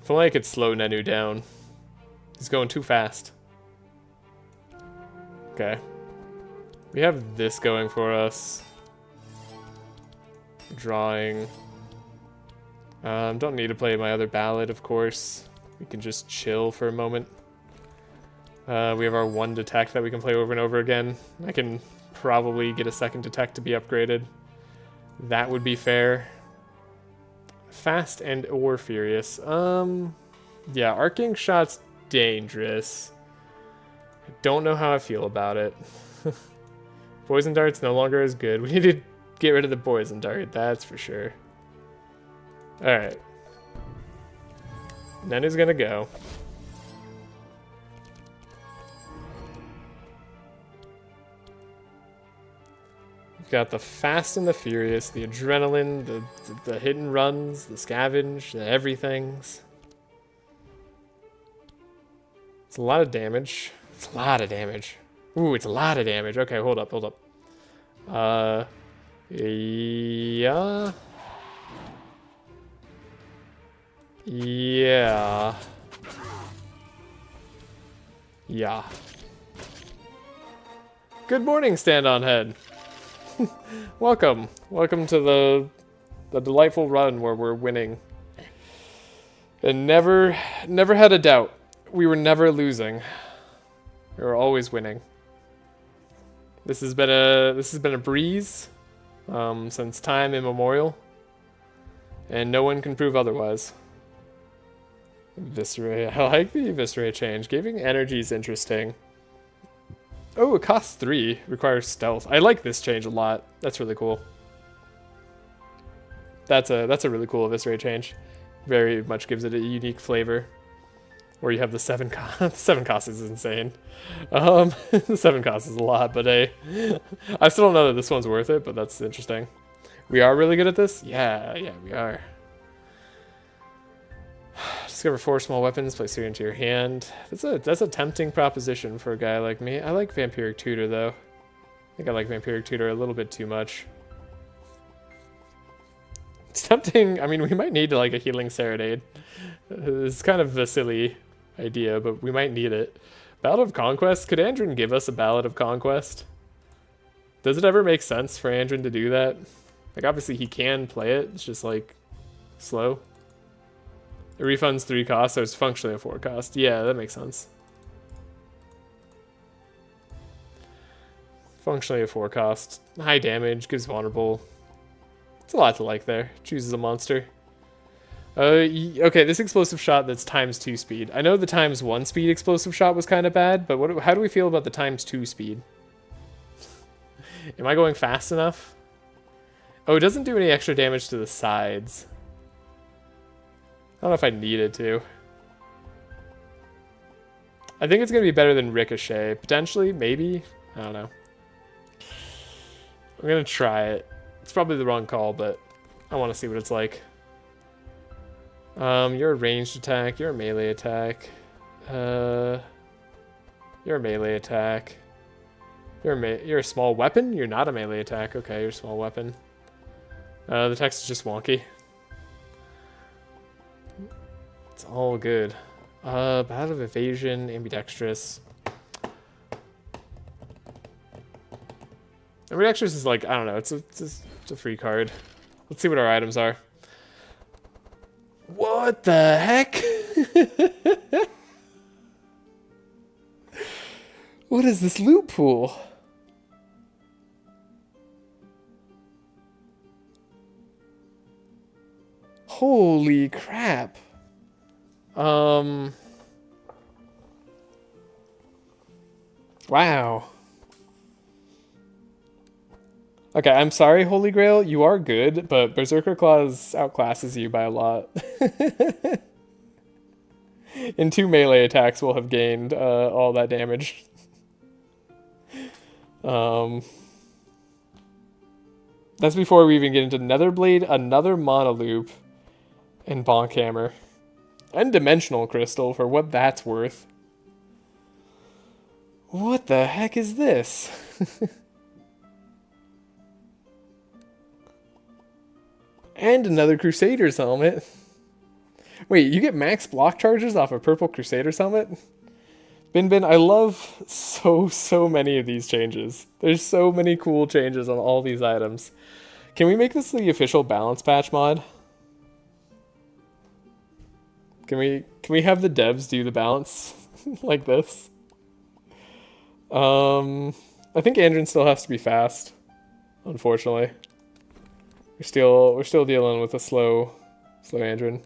If only I could slow Nenu down. He's going too fast. Okay. We have this going for us. Drawing. Don't need to play my other ballad, of course. We can just chill for a moment. We have our 1 detect that we can play over and over again. I can probably get a 2nd detect to be upgraded. That would be fair. Fast and or furious. Yeah, arcing shot's dangerous. I don't know how I feel about it. Poison dart's no longer as good. We need to get rid of the poison dart, that's for sure. Alright. Then he's gonna go. We've got the Fast and the Furious, the Adrenaline, the hit and runs, the Scavenge, the everythings. It's a lot of damage. It's a lot of damage. Ooh, it's a lot of damage. Okay, hold up, hold up. Yeah. Yeah. Yeah. Good morning, Stand On Head. Welcome. Welcome to the delightful run where we're winning. And never had a doubt. We were never losing. We were always winning. This has been a breeze since time immemorial, and no one can prove otherwise. Eviscerate. I like the Eviscerate change. Giving energy is interesting. Oh, it costs 3. Requires stealth. I like this change a lot. That's really cool. That's a really cool Eviscerate change. Very much gives it a unique flavor. Where you have the 7 cost. 7 cost is insane. The 7 cost is a lot, but hey. I still don't know that this one's worth it, but that's interesting. We are really good at this? Yeah, we are. Discover 4 small weapons, place 3 into your hand. That's a tempting proposition for a guy like me. I like Vampiric Tutor, though. I think I like Vampiric Tutor a little bit too much. It's tempting. I mean, we might need like a Healing Serenade. It's kind of a silly idea, but we might need it. Ballad of Conquest? Could Andrin give us a Ballad of Conquest? Does it ever make sense for Andrin to do that? Like, obviously he can play it. It's just like slow. It refunds 3 costs, so it's functionally a 4 cost. Yeah, that makes sense. Functionally a 4 cost. High damage, gives vulnerable. It's a lot to like there. Chooses a monster. Okay, this explosive shot that's ×2 speed. I know the ×1 speed explosive shot was kind of bad, but how do we feel about the ×2 speed? Am I going fast enough? Oh, it doesn't do any extra damage to the sides. I don't know if I needed to. I think it's going to be better than Ricochet. Potentially, maybe. I don't know. I'm going to try it. It's probably the wrong call, but I want to see what it's like. You're a ranged attack. You're a melee attack. You're a melee attack. You're a small weapon? You're not a melee attack. Okay, you're a small weapon. The text is just wonky. It's all good. Bout of evasion, ambidextrous. Ambidextrous is like, I don't know, it's a free card. Let's see what our items are. What the heck? What is this loot pool? Holy crap. Wow. Okay, I'm sorry, Holy Grail. You are good, but Berserker Claws outclasses you by a lot. In 2 melee attacks, we'll have gained all that damage. That's before we even get into Netherblade, another Monoloop, and Bonk Hammer. And Dimensional Crystal, for what that's worth. What the heck is this? And another Crusader's helmet. Wait, you get max block charges off a purple Crusader's helmet? Bin, I love so many of these changes. There's so many cool changes on all these items. Can we make this the official balance patch mod? Can we have the devs do the balance like this? I think Andrin still has to be fast, unfortunately. We're still dealing with a slow Andrin.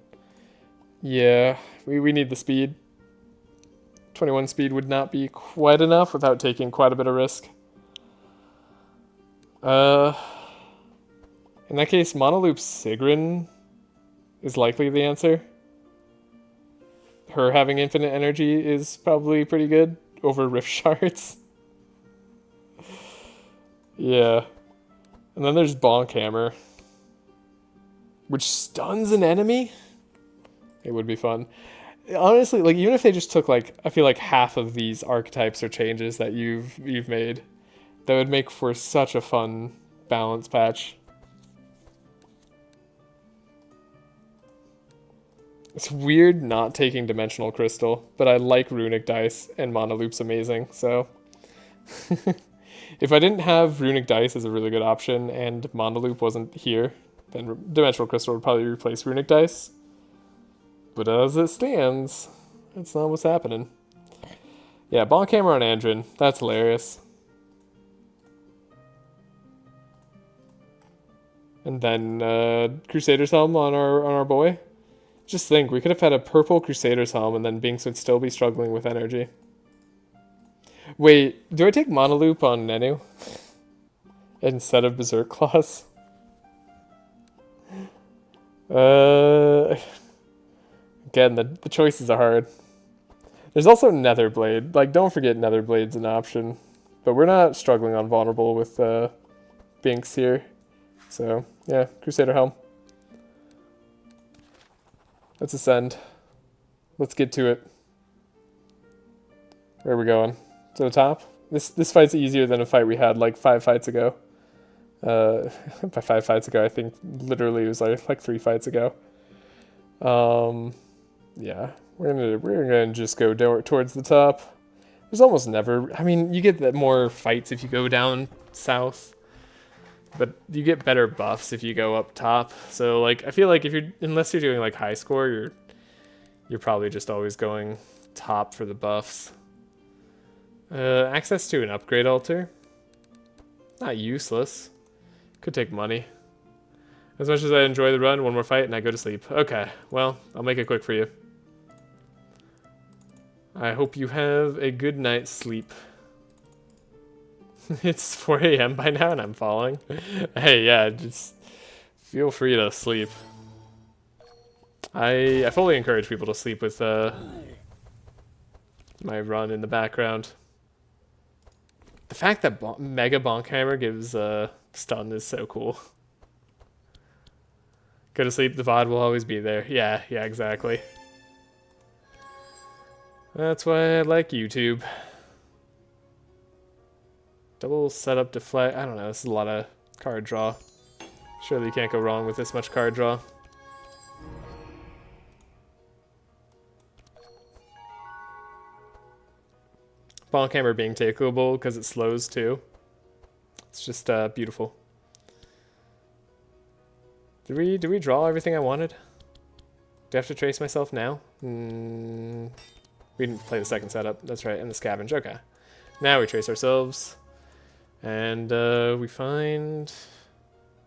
Yeah, we need the speed. 21 speed would not be quite enough without taking quite a bit of risk. In that case, Monoloop Sigrun is likely the answer. Her having infinite energy is probably pretty good over Rift Shards. Yeah. And then there's Bonk Hammer, which stuns an enemy. It would be fun. Honestly, like even if they just took like I feel like half of these archetypes or changes that you've made, that would make for such a fun balance patch. It's weird not taking Dimensional Crystal, but I like Runic Dice and Mana Loop's amazing, so if I didn't have Runic Dice as a really good option and Mana Loop wasn't here, then Dimensional Crystal would probably replace Runic Dice. But as it stands, that's not what's happening. Yeah, Bonk Hammer on Andrin. That's hilarious. And then Crusader's Helm on our boy. Just think, we could have had a purple Crusader's Helm and then Binks would still be struggling with energy. Wait, do I take Mana Loop on Nenu instead of Berserk Claws? Again, the choices are hard. There's also Netherblade. Like, don't forget Netherblade's an option. But we're not struggling on Vulnerable with Binks here. So, yeah, Crusader Helm. Let's ascend. Let's get to it. Where are we going? To the top? This fight's easier than a fight we had like 5 fights ago. By 5 fights ago, I think literally it was like 3 fights ago. Yeah, we're gonna just go towards the top. There's almost never. I mean, you get more fights if you go down south, but you get better buffs if you go up top. So like, I feel like unless you're doing like high score, you're probably just always going top for the buffs. Access to an upgrade altar. Not useless. Could take money. As much as I enjoy the run, one more fight and I go to sleep. Okay, well, I'll make it quick for you. I hope you have a good night's sleep. It's 4 a.m. by now and I'm falling. Hey, yeah, just feel free to sleep. I fully encourage people to sleep with my run in the background. The fact that Mega Bonk Hammer gives stun is so cool. Go to sleep, the VOD will always be there. Yeah, exactly. That's why I like YouTube. Double setup deflect. I don't know, this is a lot of card draw. Surely you can't go wrong with this much card draw. Bonk Hammer being takeable because it slows too. It's just beautiful. Did we draw everything I wanted? Do I have to trace myself now? We didn't play the second setup. That's right, and the scavenge. Okay. Now we trace ourselves. And we find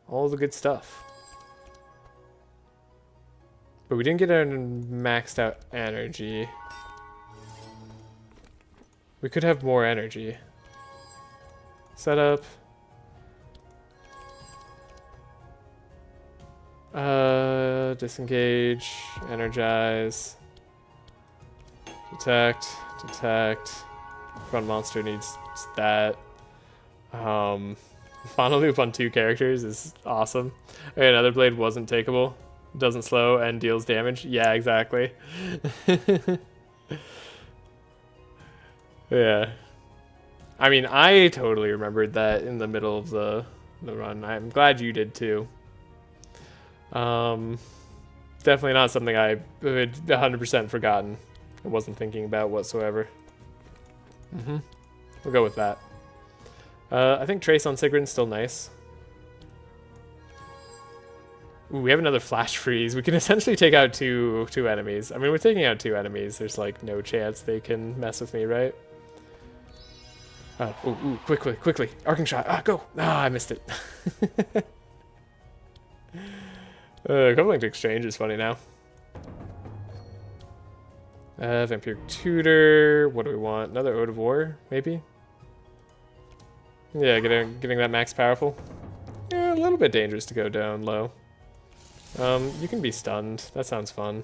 all the good stuff. But we didn't get our maxed out energy. We could have more energy. Setup. Disengage, energize, detect. Front monster needs that. Mana Loop on 2 characters is awesome. Okay, another blade wasn't takeable. Doesn't slow and deals damage. Yeah, exactly. Yeah. I mean, I totally remembered that in the middle of the run. I'm glad you did too. Definitely not something I had 100% forgotten. I wasn't thinking about whatsoever. We'll go with that. I think Trace on Sigrid's still nice. Ooh, we have another Flash Freeze. We can essentially take out two enemies. I mean, we're taking out 2 enemies. There's like no chance they can mess with me, right? Oh, ooh, quickly. Arcing shot. Ah, go. Ah, I missed it. Coupling to exchange is funny now. Vampire Tutor. What do we want? Another Ode of War, maybe? Yeah, getting that max powerful. Yeah, a little bit dangerous to go down low. You can be stunned. That sounds fun.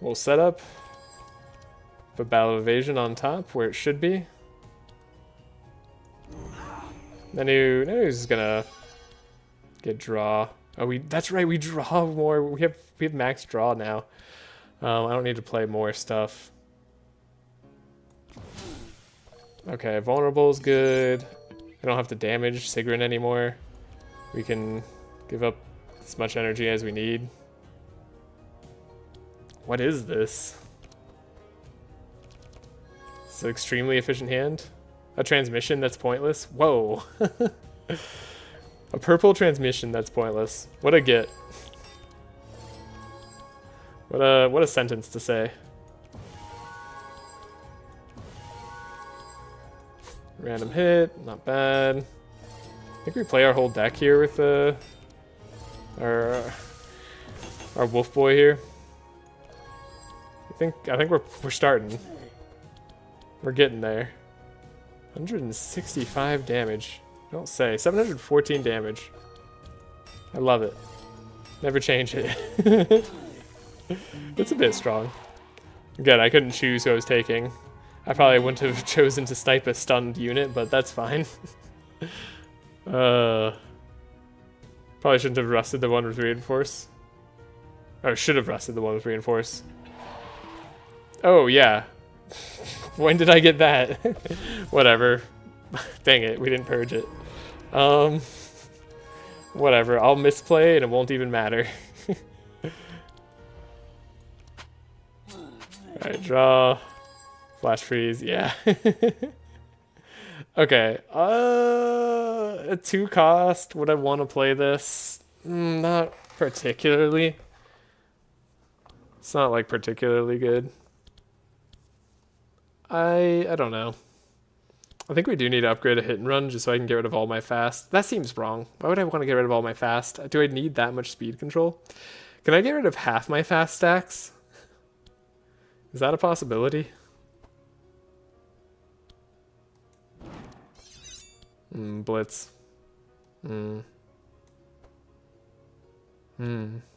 We'll set up the Battle of Evasion on top where it should be. Nanu's gonna get draw. Oh, that's right. We draw more. We have max draw now. I don't need to play more stuff. Okay, vulnerable is good. I don't have to damage Sigrun anymore. We can give up as much energy as we need. What is this? It's an extremely efficient hand. A transmission that's pointless? Whoa. A purple transmission that's pointless. What a get. What a sentence to say. Random hit, not bad. I think we play our whole deck here with our wolf boy here. I think we're starting. We're getting there. 165 damage. Don't say. 714 damage. I love it. Never change it. It's a bit strong. Again, I couldn't choose who I was taking. I probably wouldn't have chosen to snipe a stunned unit, but that's fine. Probably shouldn't have rusted the one with reinforce. Or should have rusted the one with reinforce. Oh, yeah. When did I get that? Whatever. Dang it, we didn't purge it. Whatever, I'll misplay and it won't even matter. Alright, draw. Flash freeze, yeah. Okay, a 2 cost, would I want to play this? Not particularly. It's not like particularly good. I don't know. I think we do need to upgrade a hit and run just so I can get rid of all my fast. That seems wrong. Why would I want to get rid of all my fast? Do I need that much speed control? Can I get rid of half my fast stacks? Is that a possibility? Blitz.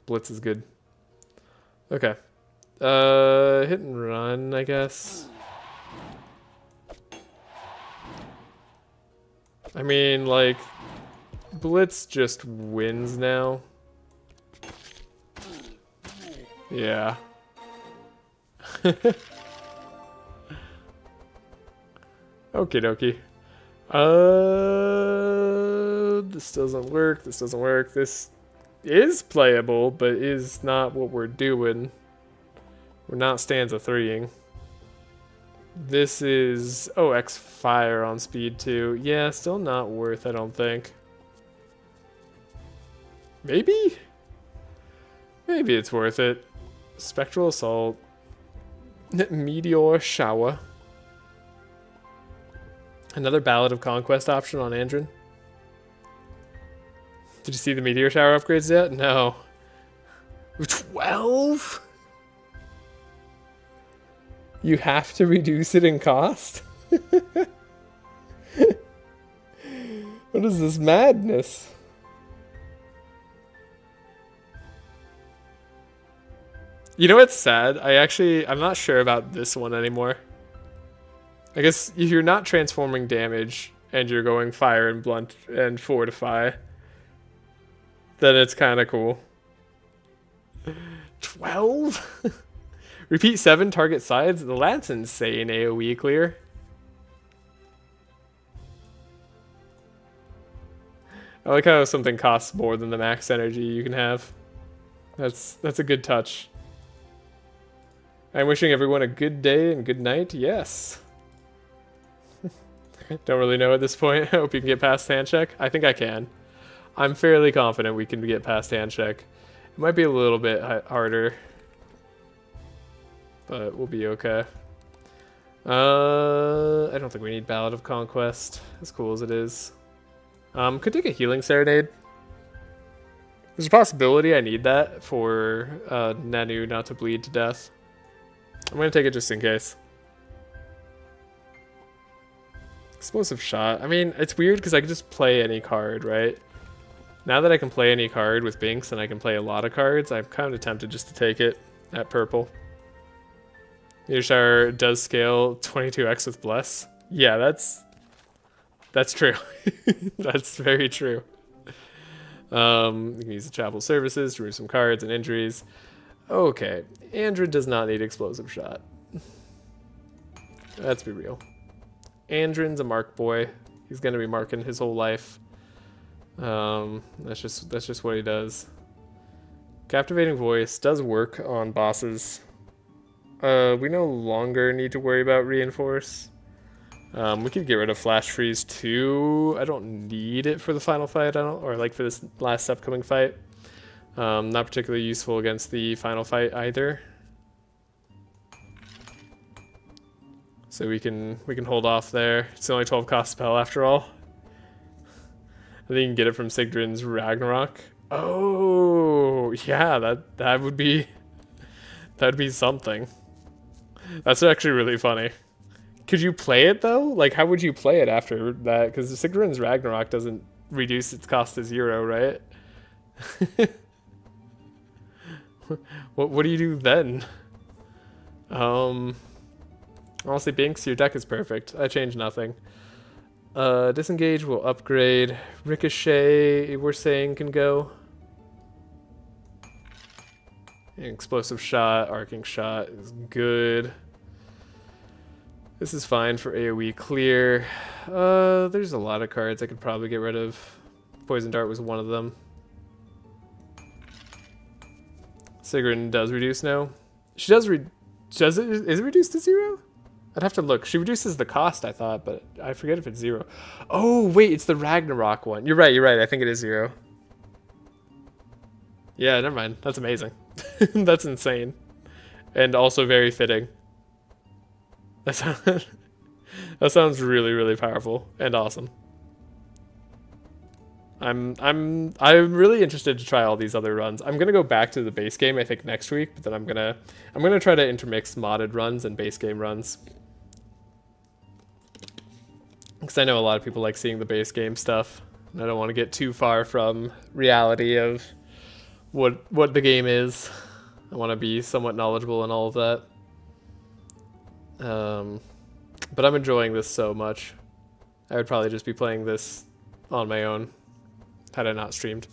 Blitz is good. Okay. Hit and run, I guess. I mean, like, Blitz just wins now. Yeah. Okie dokie. This doesn't work. This doesn't work. This is playable, but is not what we're doing. We're not stanza 3ing. This is... Oh, X Fire on speed 2. Yeah, still not worth, I don't think. Maybe? Maybe it's worth it. Spectral Assault. Meteor Shower. Another Ballad of Conquest option on Andrin. Did you see the Meteor Shower upgrades yet? No. 12? You have to reduce it in cost? What is this madness? You know what's sad? I'm not sure about this one anymore. I guess if you're not transforming damage and you're going fire and blunt and fortify, then it's kind of cool. 12? Repeat 7 target sides? That's insane, AoE clear. I like how something costs more than the max energy you can have. That's a good touch. I'm wishing everyone a good day and good night. Yes. Don't really know at this point. I hope you can get past hand check. I think I can. I'm fairly confident we can get past hand check. It might be a little bit harder, but we'll be okay. I don't think we need Ballad of Conquest, as cool as it is. Could take a Healing Serenade. There's a possibility I need that for Nanu not to bleed to death. I'm gonna take it just in case. Explosive Shot. I mean, it's weird because I could just play any card, right? Now that I can play any card with Binks and I can play a lot of cards, I'm kind of tempted just to take it at purple. Meteor does scale 22x with Bless. Yeah, that's true. That's very true. You can use the Chapel Services to remove some cards and injuries. Okay, Andrew does not need Explosive Shot. Let's be real. Andrin's a mark boy. He's gonna be marking his whole life. That's just what he does. Captivating Voice does work on bosses. We no longer need to worry about Reinforce. We could get rid of Flash Freeze too. I don't need it for the final fight, or like for this last upcoming fight. Not particularly useful against the final fight either. So we can hold off there. It's only 12 cost spell after all. I think you can get it from Sigdrin's Ragnarok. Oh yeah, that would be something. That's actually really funny. Could you play it though? Like, how would you play it after that? Because Sigdrin's Ragnarok doesn't reduce its cost to 0, right? What do you do then? Honestly, Binks, your deck is perfect. I changed nothing. Disengage will upgrade. Ricochet, we're saying, can go. Explosive Shot, Arcing Shot is good. This is fine for AoE clear. There's a lot of cards I could probably get rid of. Poison Dart was one of them. Sigrun does reduce now. She does is it reduced to 0? I'd have to look. She reduces the cost, I thought, but I forget if it's 0. Oh, wait, it's the Ragnarok one. You're right. I think it is 0. Yeah, never mind. That's amazing. That's insane. And also very fitting. That sounds really, really powerful and awesome. I'm really interested to try all these other runs. I'm gonna go back to the base game I think next week, but then I'm gonna try to intermix modded runs and base game runs. Because I know a lot of people like seeing the base game stuff, and I don't want to get too far from reality of what the game is. I want to be somewhat knowledgeable in all of that. But I'm enjoying this so much. I would probably just be playing this on my own had I not streamed.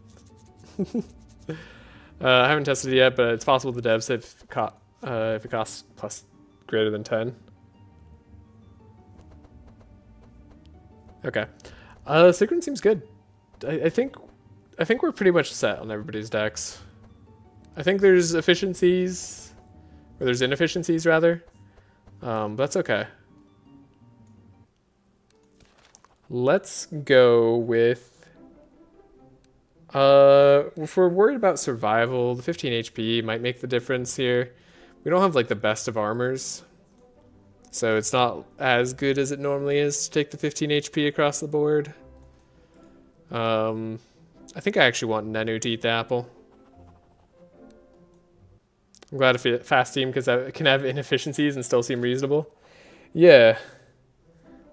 I haven't tested it yet, but it's possible the devs if it costs plus greater than 10. Okay. Sigrun seems good. I think we're pretty much set on everybody's decks. I think there's efficiencies, or there's inefficiencies rather. But that's okay. Let's go with if we're worried about survival, the 15 HP might make the difference here. We don't have like the best of armors, so it's not as good as it normally is to take the 15 HP across the board. I think I actually want Nenu to eat the apple. I'm glad if it fast team because I can have inefficiencies and still seem reasonable. Yeah.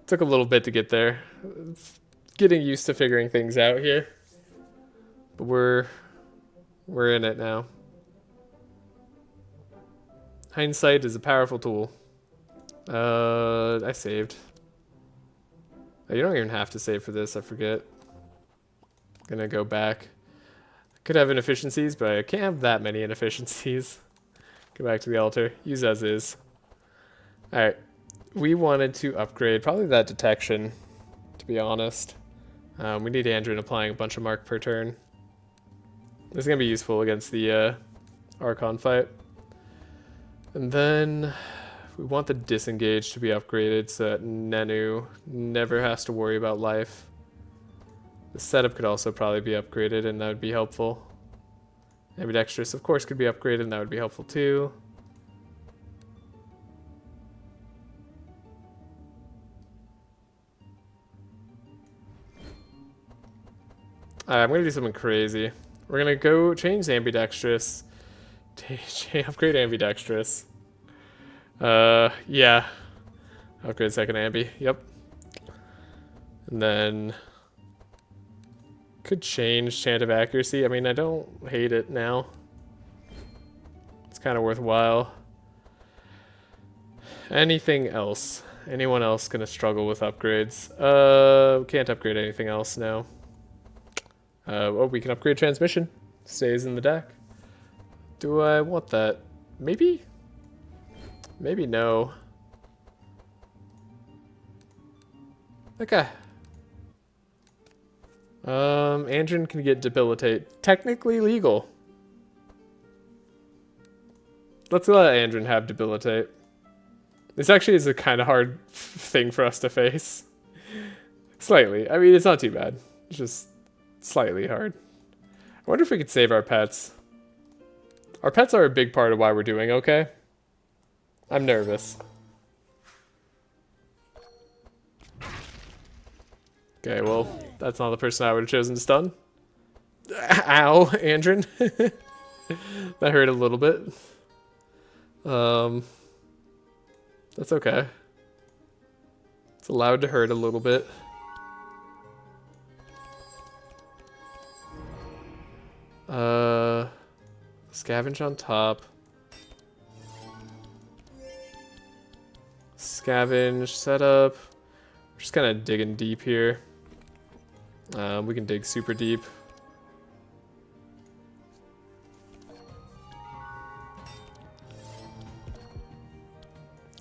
Took a little bit to get there. Getting used to figuring things out here. But we're in it now. Hindsight is a powerful tool. I saved. Oh, you don't even have to save for this, I forget. Gonna go back. Could have inefficiencies, but I can't have that many inefficiencies. Go back to the altar. Use as is. Alright. We wanted to upgrade probably that detection, to be honest. We need Andrew applying a bunch of mark per turn. This is going to be useful against the Archon fight. And then we want the disengage to be upgraded so that Nenu never has to worry about life. The setup could also probably be upgraded and that would be helpful. Ambidextrous, of course, could be upgraded and that would be helpful too. I'm going to do something crazy. We're going to go change ambidextrous. Upgrade ambidextrous. Yeah. Upgrade second ambi. Yep. And then Could change chant of accuracy. I mean, I don't hate it now. It's kind of worthwhile. Anything else? Anyone else gonna struggle with upgrades? Can't upgrade anything else now. Oh, we can upgrade transmission. Stays in the deck. Do I want that? Maybe? Maybe no. Okay. Andrin can get debilitate. Technically legal. Let's let Andrin have debilitate. This actually is a kind of hard thing for us to face. Slightly. I mean, it's not too bad. It's just slightly hard. I wonder if we could save our pets. Our pets are a big part of why we're doing okay. I'm nervous. Okay, well, that's not the person I would have chosen to stun. Ow, Andrin. That hurt a little bit. That's okay. It's allowed to hurt a little bit. Scavenge on top. Scavenge, setup. We're just kind of digging deep here. We can dig super deep.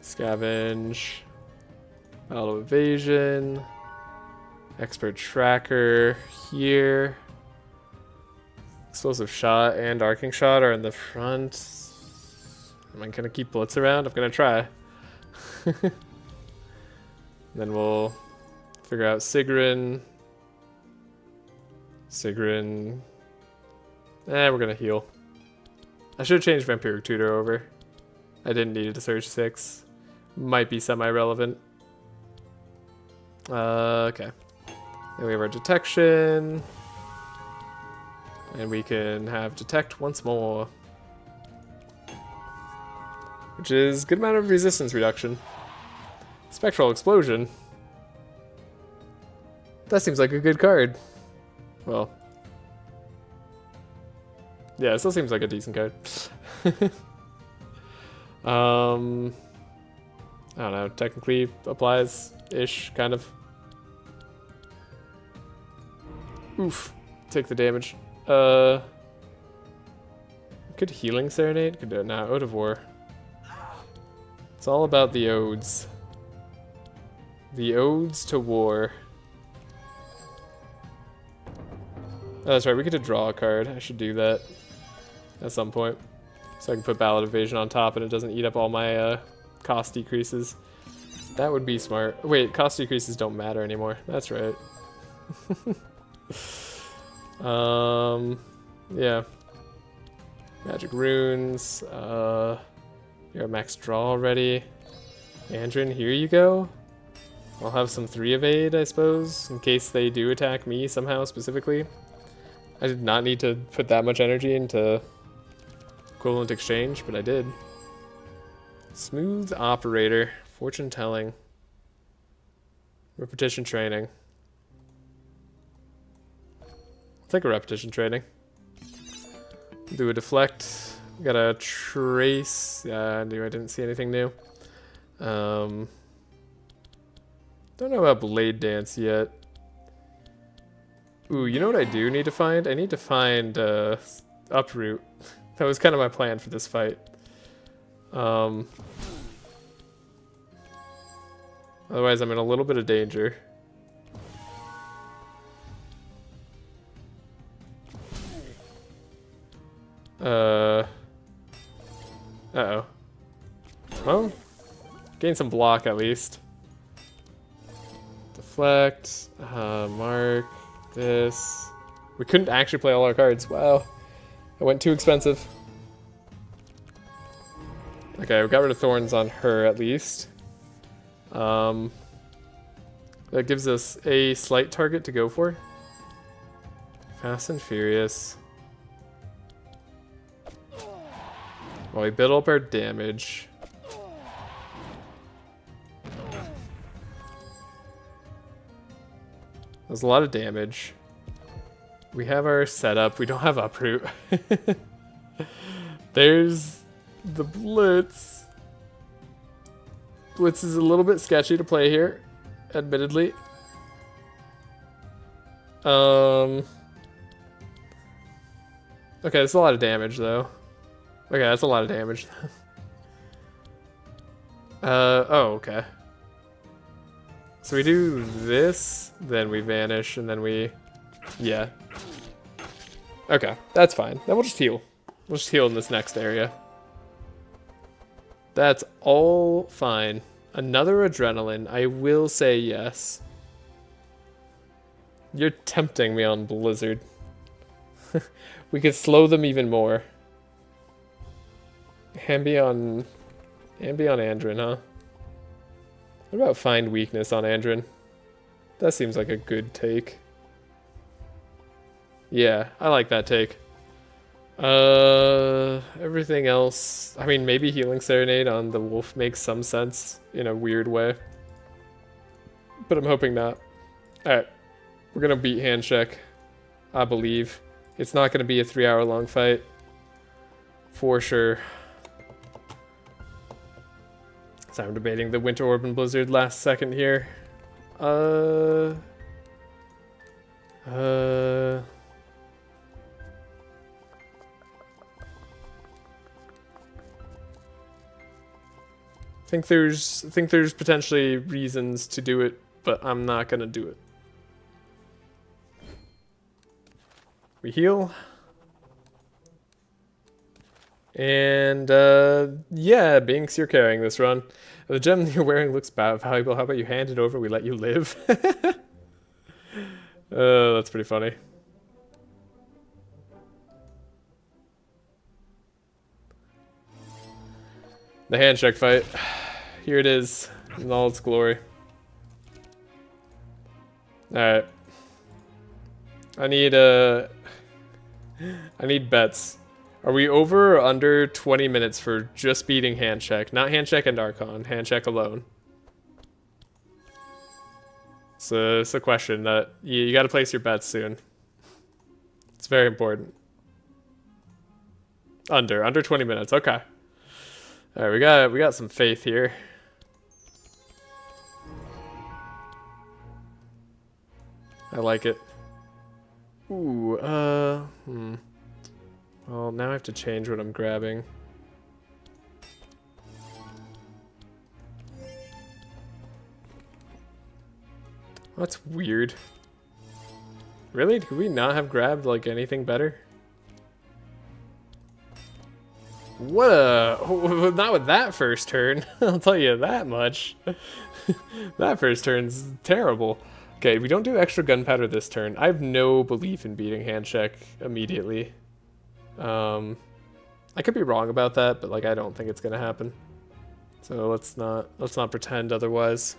Scavenge. Battle of evasion. Expert tracker here. Explosive shot and arcing shot are in the front. Am I gonna keep blitz around? I'm gonna try. Then we'll figure out Sigrun. Sigrun. We're gonna heal. I should have changed Vampiric Tutor over. I didn't need it to Surge 6. Might be semi-relevant. Okay. Then we have our detection. And we can have detect once more. Which is a good amount of resistance reduction. Spectral Explosion. That seems like a good card. Well. Yeah, it still seems like a decent card. I don't know, technically applies-ish, kind of. Oof. Take the damage. Could Healing Serenade? Could do it now. Ode of War. It's all about the odes. The odes to war. Oh, that's right, we get to draw a card. I should do that at some point. So I can put Ballad Evasion on top and it doesn't eat up all my cost decreases. That would be smart. Wait, cost decreases don't matter anymore. That's right. Yeah. Magic runes. You're at max draw already. Andrin, here you go. I'll have some 3 evade, I suppose, in case they do attack me somehow specifically. I did not need to put that much energy into equivalent exchange, but I did. Smooth operator. Fortune telling. Repetition training. I'll take a repetition training. Do a deflect. We got a trace. I didn't see anything new. Don't know about Blade Dance yet. Ooh, you know what I do need to find? I need to find Uproot. That was kind of my plan for this fight. Otherwise, I'm in a little bit of danger. Uh-oh. Well, gain some block at least. Deflect. Mark. This. We couldn't actually play all our cards. Wow. It went too expensive. Okay, we got rid of Thorns on her at least. That gives us a slight target to go for. Fast and Furious. Well, we build up our damage. There's a lot of damage. We have our setup. We don't have uproot. There's the Blitz. Blitz is a little bit sketchy to play here, admittedly. Okay, that's a lot of damage, though. Okay, that's a lot of damage. Oh, okay. So we do this, then we vanish, and then we... Yeah. Okay, that's fine. Then we'll just heal. We'll just heal in this next area. That's all fine. Another adrenaline. I will say yes. You're tempting me on Blizzard. We could slow them even more. Ambion Andrin, huh? What about Find Weakness on Andrin? That seems like a good take. Yeah, I like that take. Everything else... I mean, maybe Healing Serenade on the wolf makes some sense in a weird way. But I'm hoping not. Alright. We're gonna beat Handshake. I believe. It's not gonna be a 3-hour long fight. For sure. So I'm debating the Winter Orb and Blizzard last second here. I think there's potentially reasons to do it, but I'm not gonna do it. We heal. And yeah, Binks, you're carrying this run. The gem you're wearing looks valuable. How about you hand it over? We let you live. That's pretty funny. The handshake fight. Here it is in all its glory. Alright. I need bets. Are we over or under 20 minutes for just beating Handshake? Not Handshake and Archon, Handshake alone. So it's a question that you got to place your bets soon. It's very important. Under 20 minutes. Okay. All right, we got some faith here. I like it. Ooh, Well, now I have to change what I'm grabbing. That's weird. Really? Could we not have grabbed, like, anything better? What a... Not with that first turn. I'll tell you that much. That first turn's terrible. Okay, we don't do extra gunpowder this turn. I have no belief in beating Handshake immediately. I could be wrong about that, but like I don't think it's gonna happen. So let's not pretend otherwise.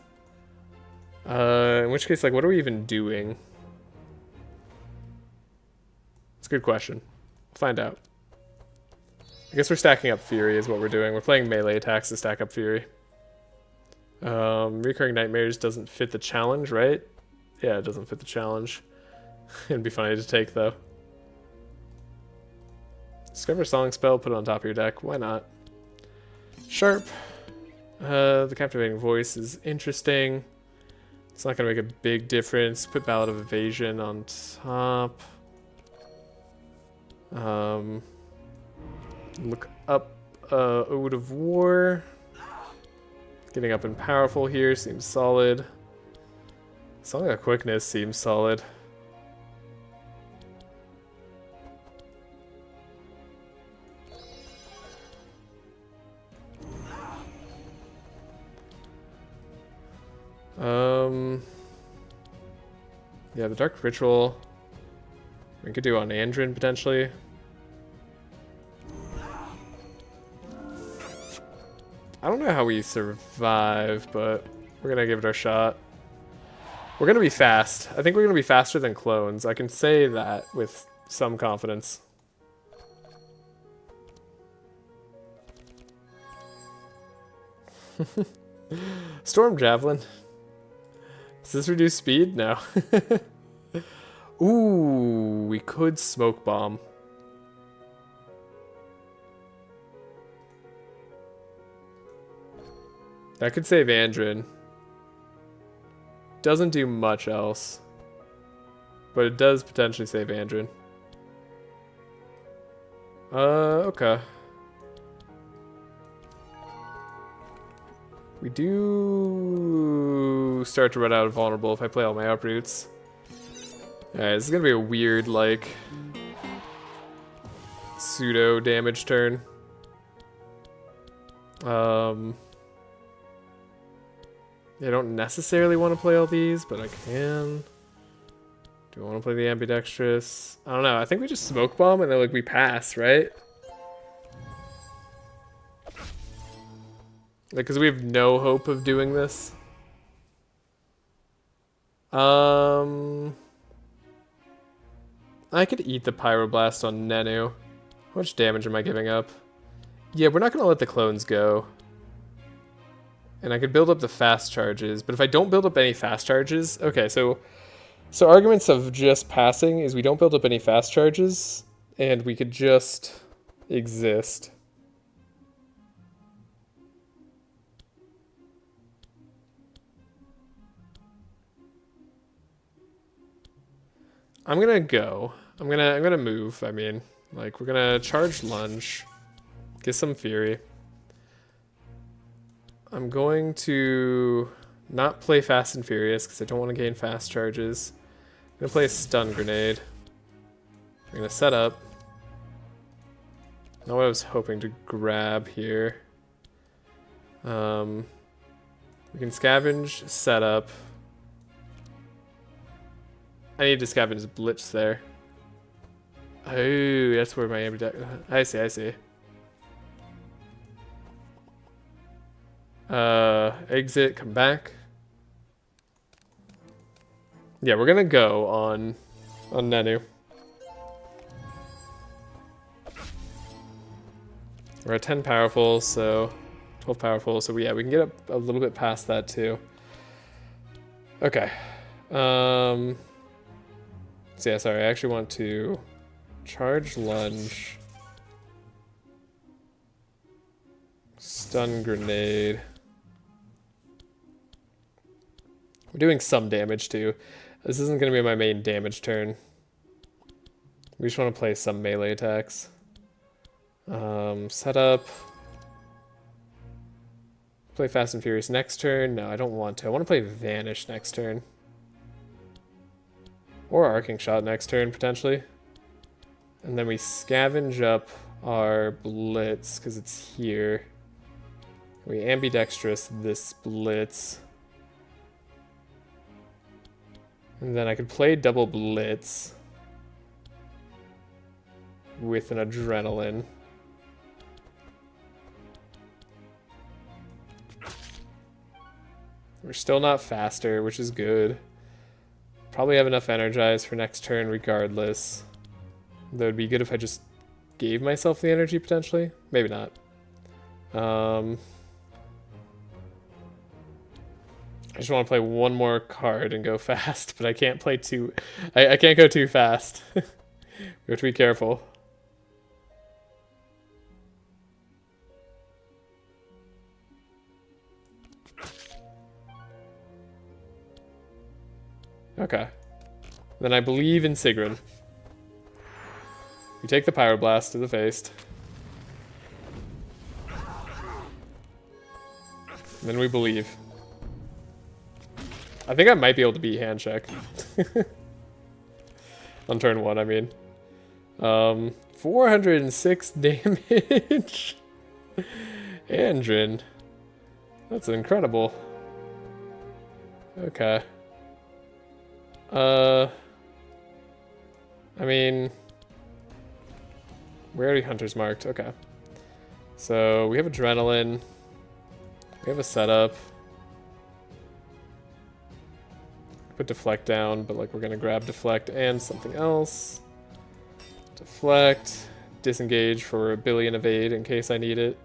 In which case, like, what are we even doing? It's a good question. We'll find out. I guess we're stacking up Fury is what we're doing. We're playing melee attacks to stack up Fury. Recurring Nightmares doesn't fit the challenge, right? Yeah, it doesn't fit the challenge. It'd be funny to take, though. Discover Song Spell, put it on top of your deck. Why not? Sharp. The Captivating Voice is interesting. It's not going to make a big difference. Put Ballad of Evasion on top. Look up Ode of War. Getting up and powerful here seems solid. Song of Quickness seems solid. Yeah, the Dark Ritual we could do on Andrin potentially. I don't know how we survive, but we're gonna give it our shot. We're gonna be fast. I think we're gonna be faster than clones. I can say that with some confidence. Storm Javelin. Does this reduce speed? No. Ooh, we could smoke bomb. That could save Andrin. Doesn't do much else. But it does potentially save Andrin. Okay. We do start to run out of vulnerable if I play all my uproots. Alright, this is gonna be a weird, like, pseudo damage turn. I don't necessarily want to play all these, but I can. Do I want to play the ambidextrous? I don't know. I think we just smoke bomb and then like we pass, right? Like, cause we have no hope of doing this. I could eat the pyroblast on Nenu. How much damage am I giving up? Yeah, we're not gonna let the clones go. And I could build up the fast charges, but if I don't build up any fast charges, okay, so arguments of just passing is we don't build up any fast charges, and we could just exist. I'm gonna go. I'm gonna move. I mean, like, we're gonna charge lunge, get some fury. I'm going to not play Fast and Furious because I don't want to gain fast charges. I'm going to play a stun grenade. I'm going to set up. Not what I was hoping to grab here. We can scavenge, set up. I need to scavenge Blitz there. Oh, that's where my ambidextrous. I see. Exit, come back. Yeah, we're gonna go on Nenu. We're at 10 powerful, so 12 powerful, so we can get up a little bit past that too. Okay. So yeah, sorry, I actually want to charge lunge. Stun grenade. We're doing some damage too. This isn't going to be my main damage turn. We just want to play some melee attacks. Set up. Play Fast and Furious next turn. No, I don't want to. I want to play Vanish next turn. Or Arcing Shot next turn, potentially. And then we scavenge up our Blitz, because it's here. We ambidextrous this Blitz. And then I could play double Blitz with an Adrenaline. We're still not faster, which is good. Probably have enough Energize for next turn regardless. Though it'd be good if I just gave myself the energy potentially. Maybe not. I just want to play one more card and go fast, but I can't play too... I can't go too fast. We have to be careful. Okay. Then I believe in Sigrun. We take the Pyroblast to the face. Then we believe. I think I might be able to beat hand check. On turn 1, I mean. 406 damage. Andrin. That's incredible. Okay. I mean... we're already Hunter's marked. Okay. So, we have Adrenaline. We have a setup. Put Deflect down, but like we're gonna grab Deflect and something else. Deflect. Disengage for a billion evade in case I need it.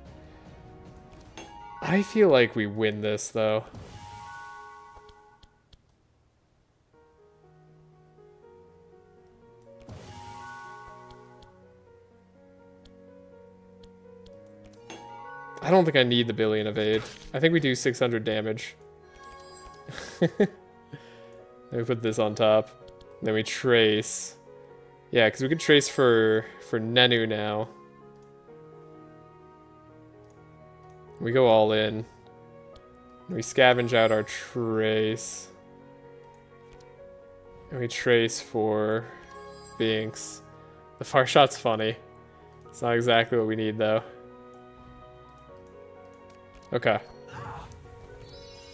I feel like we win this, though. I don't think I need the billion evade. I think we do 600 damage. Then we put this on top. Then we trace. Yeah, because we could trace for Nenu now. We go all in. We scavenge out our trace. And we trace for Binks. The far shot's funny. It's not exactly what we need though. Okay.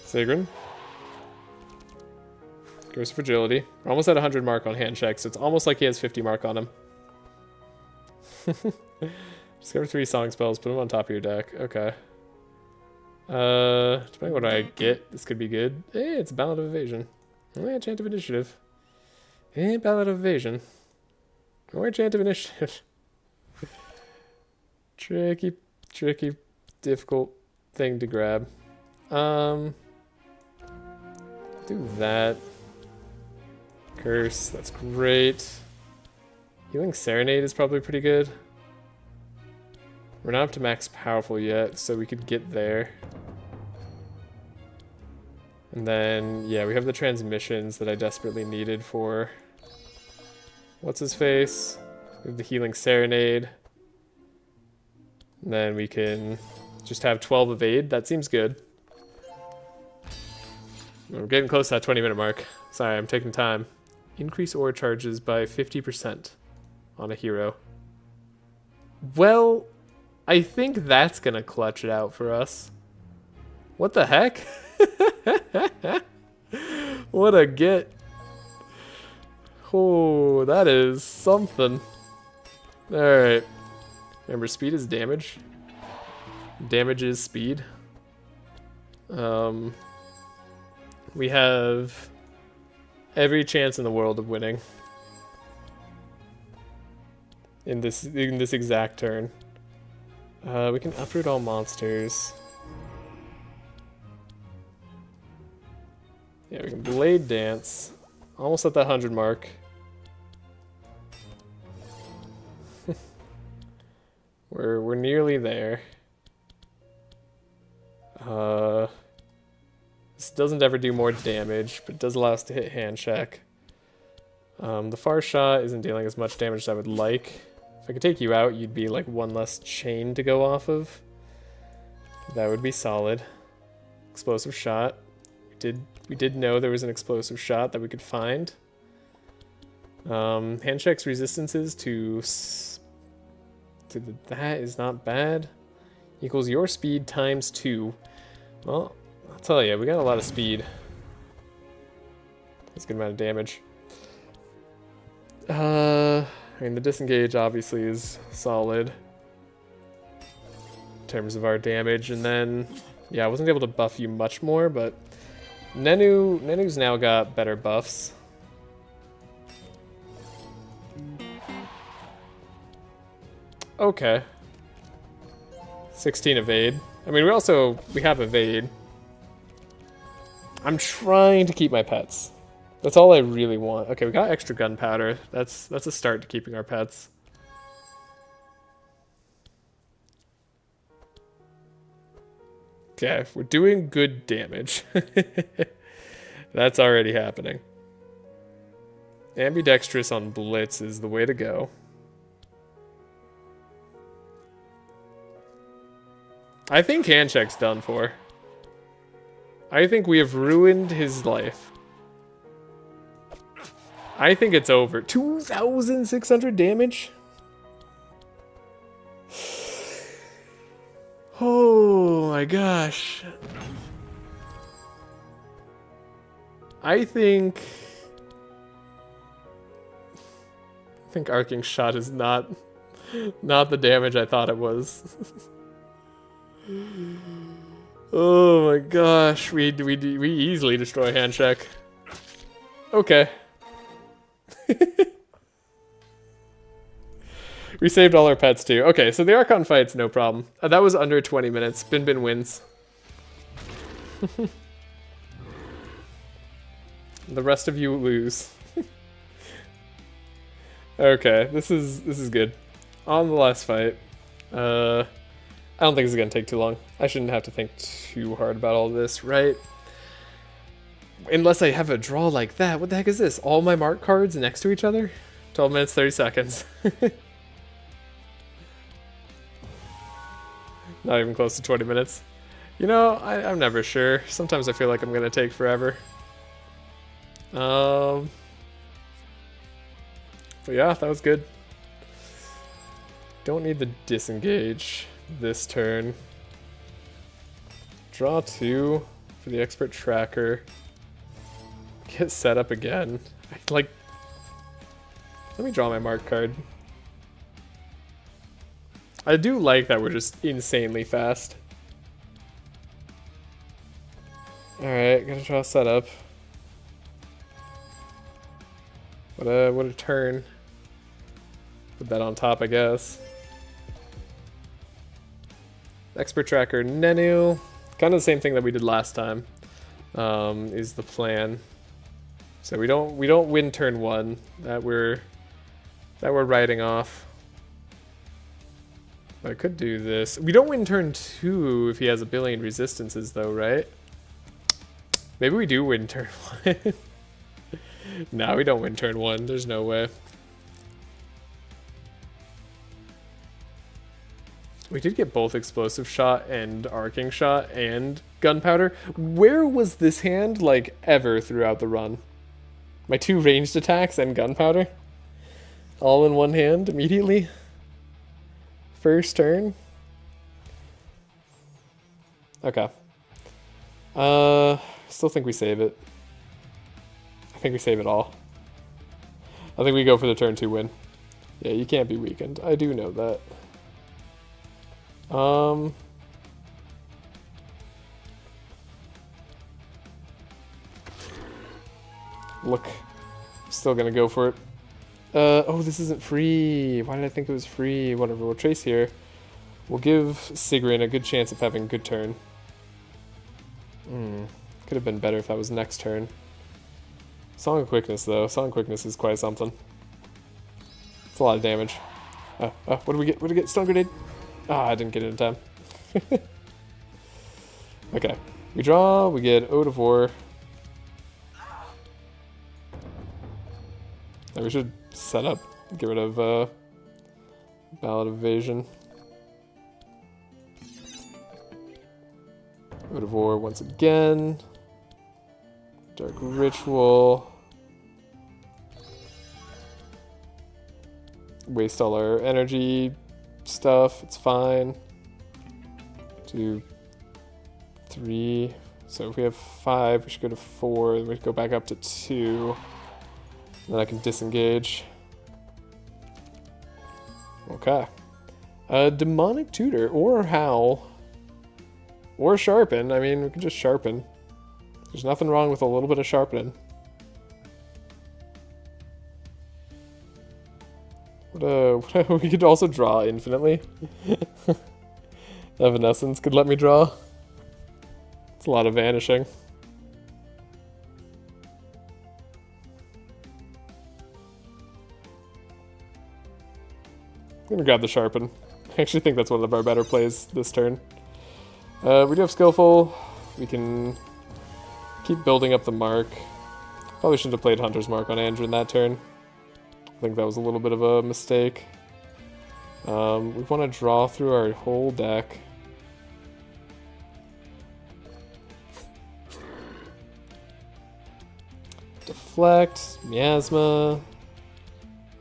Sigrun. Goes for agility. We're almost at 100 mark on hand check, so it's almost like he has 50 mark on him. Discover 3 song spells, put them on top of your deck. Okay. Depending on what I get, this could be good. Hey, it's Ballad of Evasion. Oh, Chant of Initiative. Hey, Ballad of Evasion. Or Chant of Initiative. Tricky, difficult thing to grab. Do that. Curse, that's great. Healing Serenade is probably pretty good. We're not up to max powerful yet, so we could get there. And then, yeah, we have the transmissions that I desperately needed for... What's his face? We have the Healing Serenade. And then we can just have 12 evade. That seems good. We're getting close to that 20-minute mark. Sorry, I'm taking time. Increase aura charges by 50% on a hero. Well, I think that's gonna clutch it out for us. What the heck? What a get. Oh, that is something. Alright. Remember, speed is damage. Damage is speed. We have every chance in the world of winning in this exact turn. We can uproot all monsters. Yeah, we can Blade Dance. Almost at the 100 mark. We're nearly there. This doesn't ever do more damage, but it does allow us to hit hand check. The far shot isn't dealing as much damage as I would like. If I could take you out, you'd be like one less chain to go off of. That would be solid. Explosive shot. We did know there was an explosive shot that we could find. Hand check's resistances to that is not bad. Equals your speed times 2. Well, I'll tell you, we got a lot of speed. That's a good amount of damage. I mean, the disengage obviously is solid in terms of our damage, and then, yeah, I wasn't able to buff you much more, but Nenu's now got better buffs. Okay. 16 evade. I mean, we have evade. I'm trying to keep my pets. That's all I really want. Okay, we got extra gunpowder. That's a start to keeping our pets. Okay, we're doing good damage. That's already happening. Ambidextrous on Blitz is the way to go. I think handcheck's done for. I think we have ruined his life. I think it's over. 2,600 damage? Oh my gosh. I think Arcing Shot is not the damage I thought it was. Oh my gosh, we easily destroy hand check. Okay. We saved all our pets too. Okay, so the Archon fight's no problem. That was under 20 minutes. Bin wins. The rest of you lose. Okay, this is good. On the last fight. I don't think this is going to take too long. I shouldn't have to think too hard about all this, right? Unless I have a draw like that. What the heck is this? All my mark cards next to each other? 12 minutes, 30 seconds. Not even close to 20 minutes. You know, I'm never sure. Sometimes I feel like I'm going to take forever. But yeah, that was good. Don't need the disengage this turn. Draw 2 for the expert tracker. Get set up again. Let me draw my mark card. I do like that we're just insanely fast. Alright, gonna draw setup. What a turn. Put that on top, I guess. Expert tracker Nenu. Kind of the same thing that we did last time. Is the plan. So we don't win turn 1. That we're writing off. I could do this. We don't win turn 2 if he has a billion resistances though, right? Maybe we do win turn 1. No, we don't win turn 1. There's no way. We did get both explosive shot and arcing shot and gunpowder. Where was this hand like ever throughout the run? My 2 ranged attacks and gunpowder? All in one hand immediately? First turn? Okay. Still think we save it. I think we save it all. I think we go for the turn 2 win. Yeah, you can't be weakened. I do know that. Look. Still gonna go for it. Oh, this isn't free. Why did I think it was free? Whatever, we'll trace here. We'll give Sigrun a good chance of having a good turn. Could have been better if that was next turn. Song of Quickness, though. Song of Quickness is quite something. It's a lot of damage. What do we get? What do we get? Stun Grenade? Ah, I didn't get it in time. Okay. We draw, we get Ode of War. Now we should set up, get rid of Ballad of Evasion. Ode of War once again. Dark Ritual. Waste all our energy stuff, it's fine. 2, 3. So if we have 5, we should go to 4, then we go back up to 2. Then I can disengage. Okay. Demonic Tutor, or Howl. Or Sharpen. I mean, we can just Sharpen. There's nothing wrong with a little bit of Sharpening. We could also draw infinitely. Evanescence could let me draw. It's a lot of vanishing. I'm gonna grab the Sharpen. I actually think that's one of our better plays this turn. We do have Skillful. We can keep building up the mark. Probably shouldn't have played Hunter's Mark on Andrew in that turn. I think that was a little bit of a mistake. We want to draw through our whole deck. Deflect, Miasma.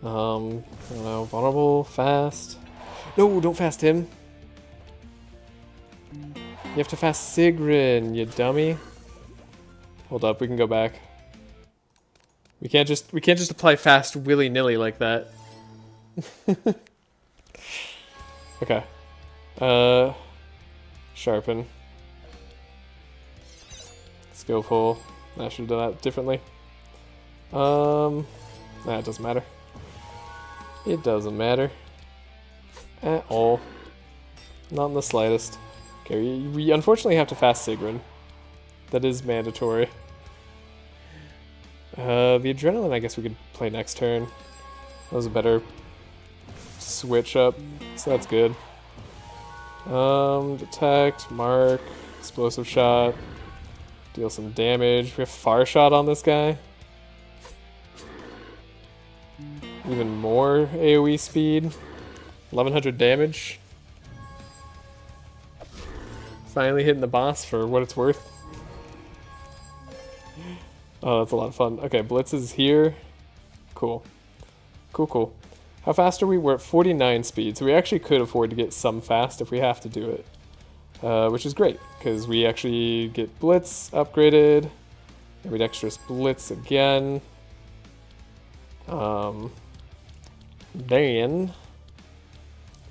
I don't know, Vulnerable, Fast. No, don't fast him. You have to fast Sigrun, you dummy. Hold up, we can go back. We can't just apply fast willy-nilly like that. Okay. Sharpen. Skillful. I should have done that differently. Nah, it doesn't matter. It doesn't matter. At all. Not in the slightest. Okay, we unfortunately have to fast Sigrun. That is mandatory. The Adrenaline I guess we could play next turn. That was a better switch up, so that's good. Detect, mark, explosive shot, deal some damage. We have far shot on this guy. Even more AoE speed. 1100 damage. Finally hitting the boss for what it's worth. Oh, that's a lot of fun. Okay, Blitz is here. Cool. Cool, cool. How fast are we? We're at 49 speed, so we actually could afford to get some fast if we have to do it. Which is great, because we actually get Blitz upgraded. Ambidextrous Blitz again. Then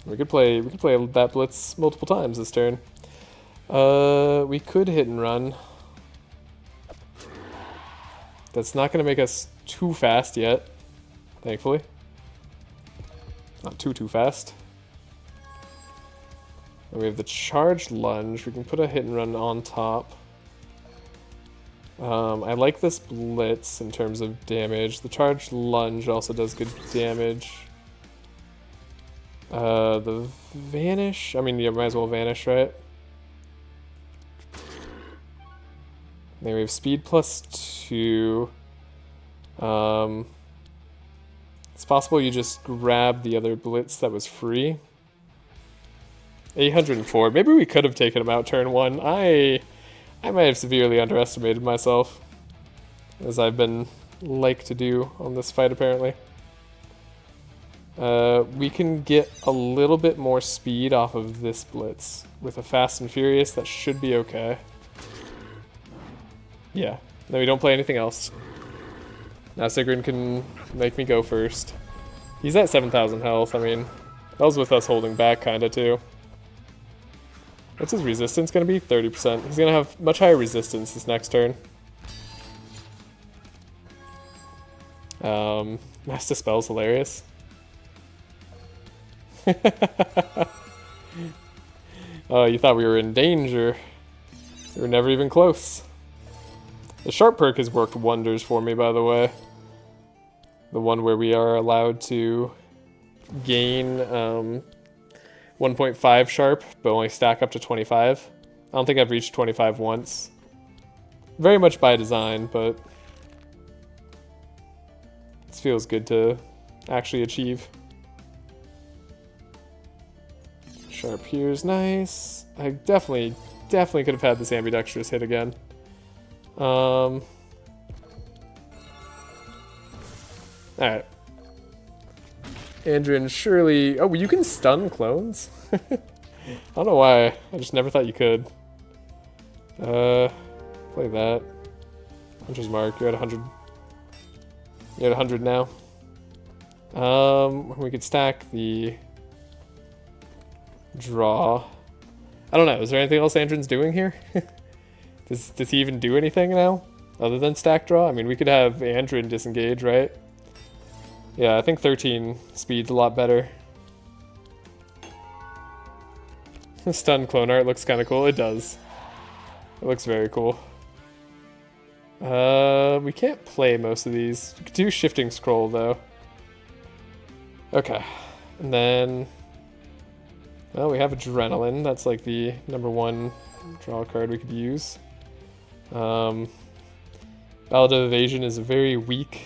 we could play that Blitz multiple times this turn. We could hit and run. That's not going to make us too fast yet, thankfully. Not too fast. And we have the charged lunge. We can put a hit and run on top. I like this Blitz in terms of damage. The charged lunge also does good damage. The vanish. I mean, you might as well vanish, right? Then we have speed +2. It's possible you just grab the other Blitz that was free. 804. Maybe we could have taken him out turn 1. I might have severely underestimated myself, as I've been like to do on this fight apparently. We can get a little bit more speed off of this Blitz. With a Fast and Furious, that should be okay. Yeah, then we don't play anything else. Now Sigrun can make me go first. He's at 7,000 health, I mean, that was with us holding back kinda too. What's his resistance gonna be? 30%. He's gonna have much higher resistance this next turn. Mass Dispel's hilarious. Oh, you thought we were in danger. We were never even close. The Sharp perk has worked wonders for me, by the way. The one where we are allowed to gain 1.5 Sharp, but only stack up to 25. I don't think I've reached 25 once. Very much by design, but this feels good to actually achieve. Sharp here's nice. I definitely could have had this ambidextrous hit again. Alright. Andrin, surely... Oh, you can stun clones? I don't know why. I just never thought you could. Play that. Hunter's Mark, you're at 100. You're at 100 now. We could stack the... draw. I don't know, is there anything else Andrin's doing here? Does he even do anything now? Other than stack draw? I mean, we could have Andrin disengage, right? Yeah, I think 13 speed's a lot better. Stun clone art looks kind of cool. It does. It looks very cool. We can't play most of these. We could do shifting scroll, though. Okay. And then... well, we have Adrenaline. That's like the #1 draw card we could use. Ballad of Evasion is a very weak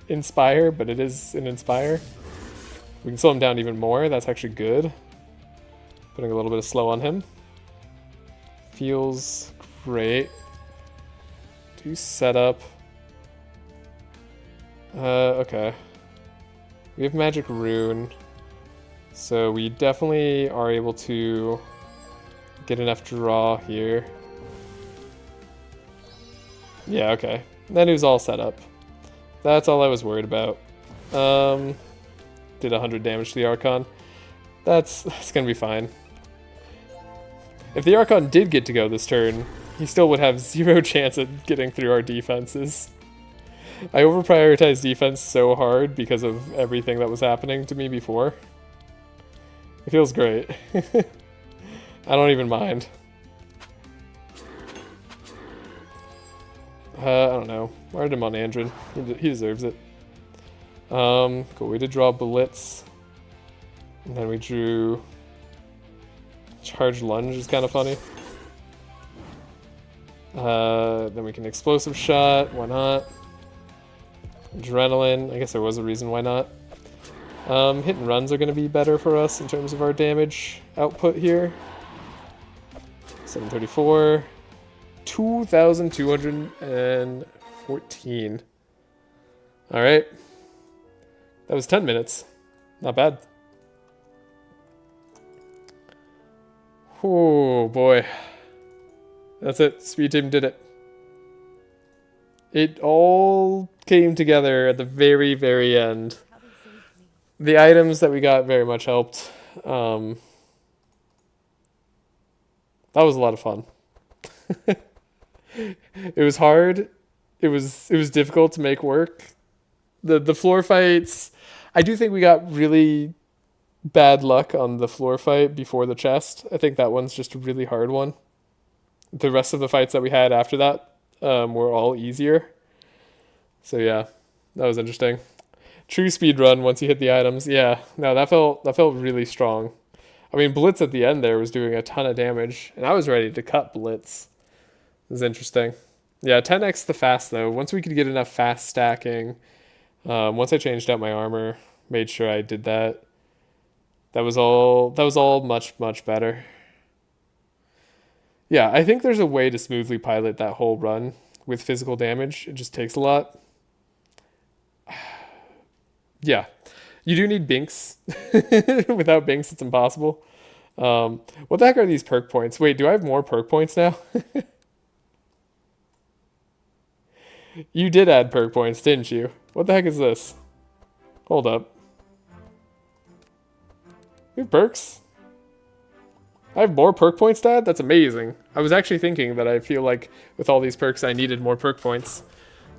Inspire, but it is an Inspire. We can slow him down even more. That's actually good. Putting a little bit of slow on him. Feels great. Do setup. Okay. We have Magic Rune. So we definitely are able to get enough draw here. Yeah, okay. Then it was all set up. That's all I was worried about. Did 100 damage to the Archon. That's gonna be fine. If the Archon did get to go this turn, he still would have 0 chance at getting through our defenses. I over-prioritized defense so hard because of everything that was happening to me before. It feels great. I don't even mind. I don't know. Wired him on Andrin. He deserves it. Cool. We did draw Blitz. And then we drew Charge lunge is kind of funny. Then we can explosive shot. Why not? Adrenaline. I guess there was a reason why not. Hit and runs are going to be better for us in terms of our damage output here. 734. 2,214. Alright. That was 10 minutes. Not bad. Oh boy. That's it. Speed Team did it. It all came together at the very, very end. The items that we got very much helped. That was a lot of fun. It was hard. It was difficult to make work. The floor fights, I do think we got really bad luck on the floor fight before the chest. I think that one's just a really hard one. The rest of the fights that we had after that were all easier. So yeah, that was interesting. True speed run once you hit the items. Yeah, no, that felt really strong. I mean, Blitz at the end there was doing a ton of damage, and I was ready to cut Blitz. It was interesting. Yeah, 10x the fast though. Once we could get enough fast stacking, once I changed out my armor, made sure I did that. That was all much, much better. Yeah, I think there's a way to smoothly pilot that whole run with physical damage. It just takes a lot. Yeah, you do need Binks. Without Binks, it's impossible. What the heck are these perk points? Wait, do I have more perk points now? You did add perk points, didn't you? What the heck is this? Hold up. We have perks? I have more perk points to add? That's amazing. I was actually thinking that I feel like with all these perks I needed more perk points.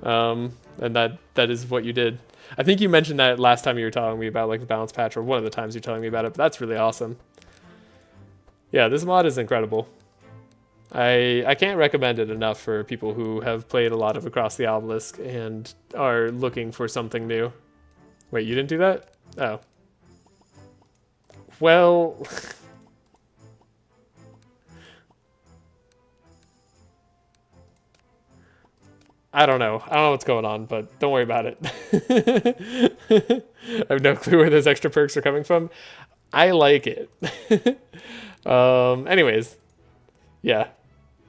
And that is what you did. I think you mentioned that last time you were telling me about like the balance patch, or one of the times you're telling me about it, but that's really awesome. Yeah, this mod is incredible. I can't recommend it enough for people who have played a lot of Across the Obelisk and are looking for something new. Wait, you didn't do that? Oh. Well... I don't know. I don't know what's going on, but don't worry about it. I have no clue where those extra perks are coming from. I like it. Anyways, yeah.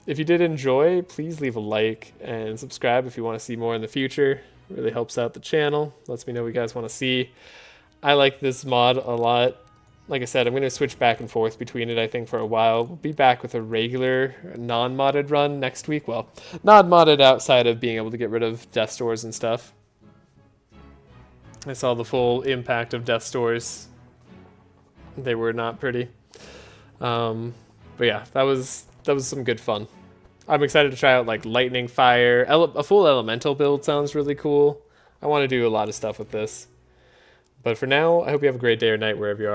If you did enjoy, please leave a like and subscribe if you want to see more in the future. It really helps out the channel. Lets me know what you guys want to see. I like this mod a lot. Like I said, I'm going to switch back and forth between it, I think, for a while. We'll be back with a regular non-modded run next week. Well, not modded outside of being able to get rid of death stores and stuff. I saw the full impact of death stores. They were not pretty. But yeah, that was some good fun. I'm excited to try out like lightning, fire. A full elemental build sounds really cool. I want to do a lot of stuff with this. But for now, I hope you have a great day or night wherever you are.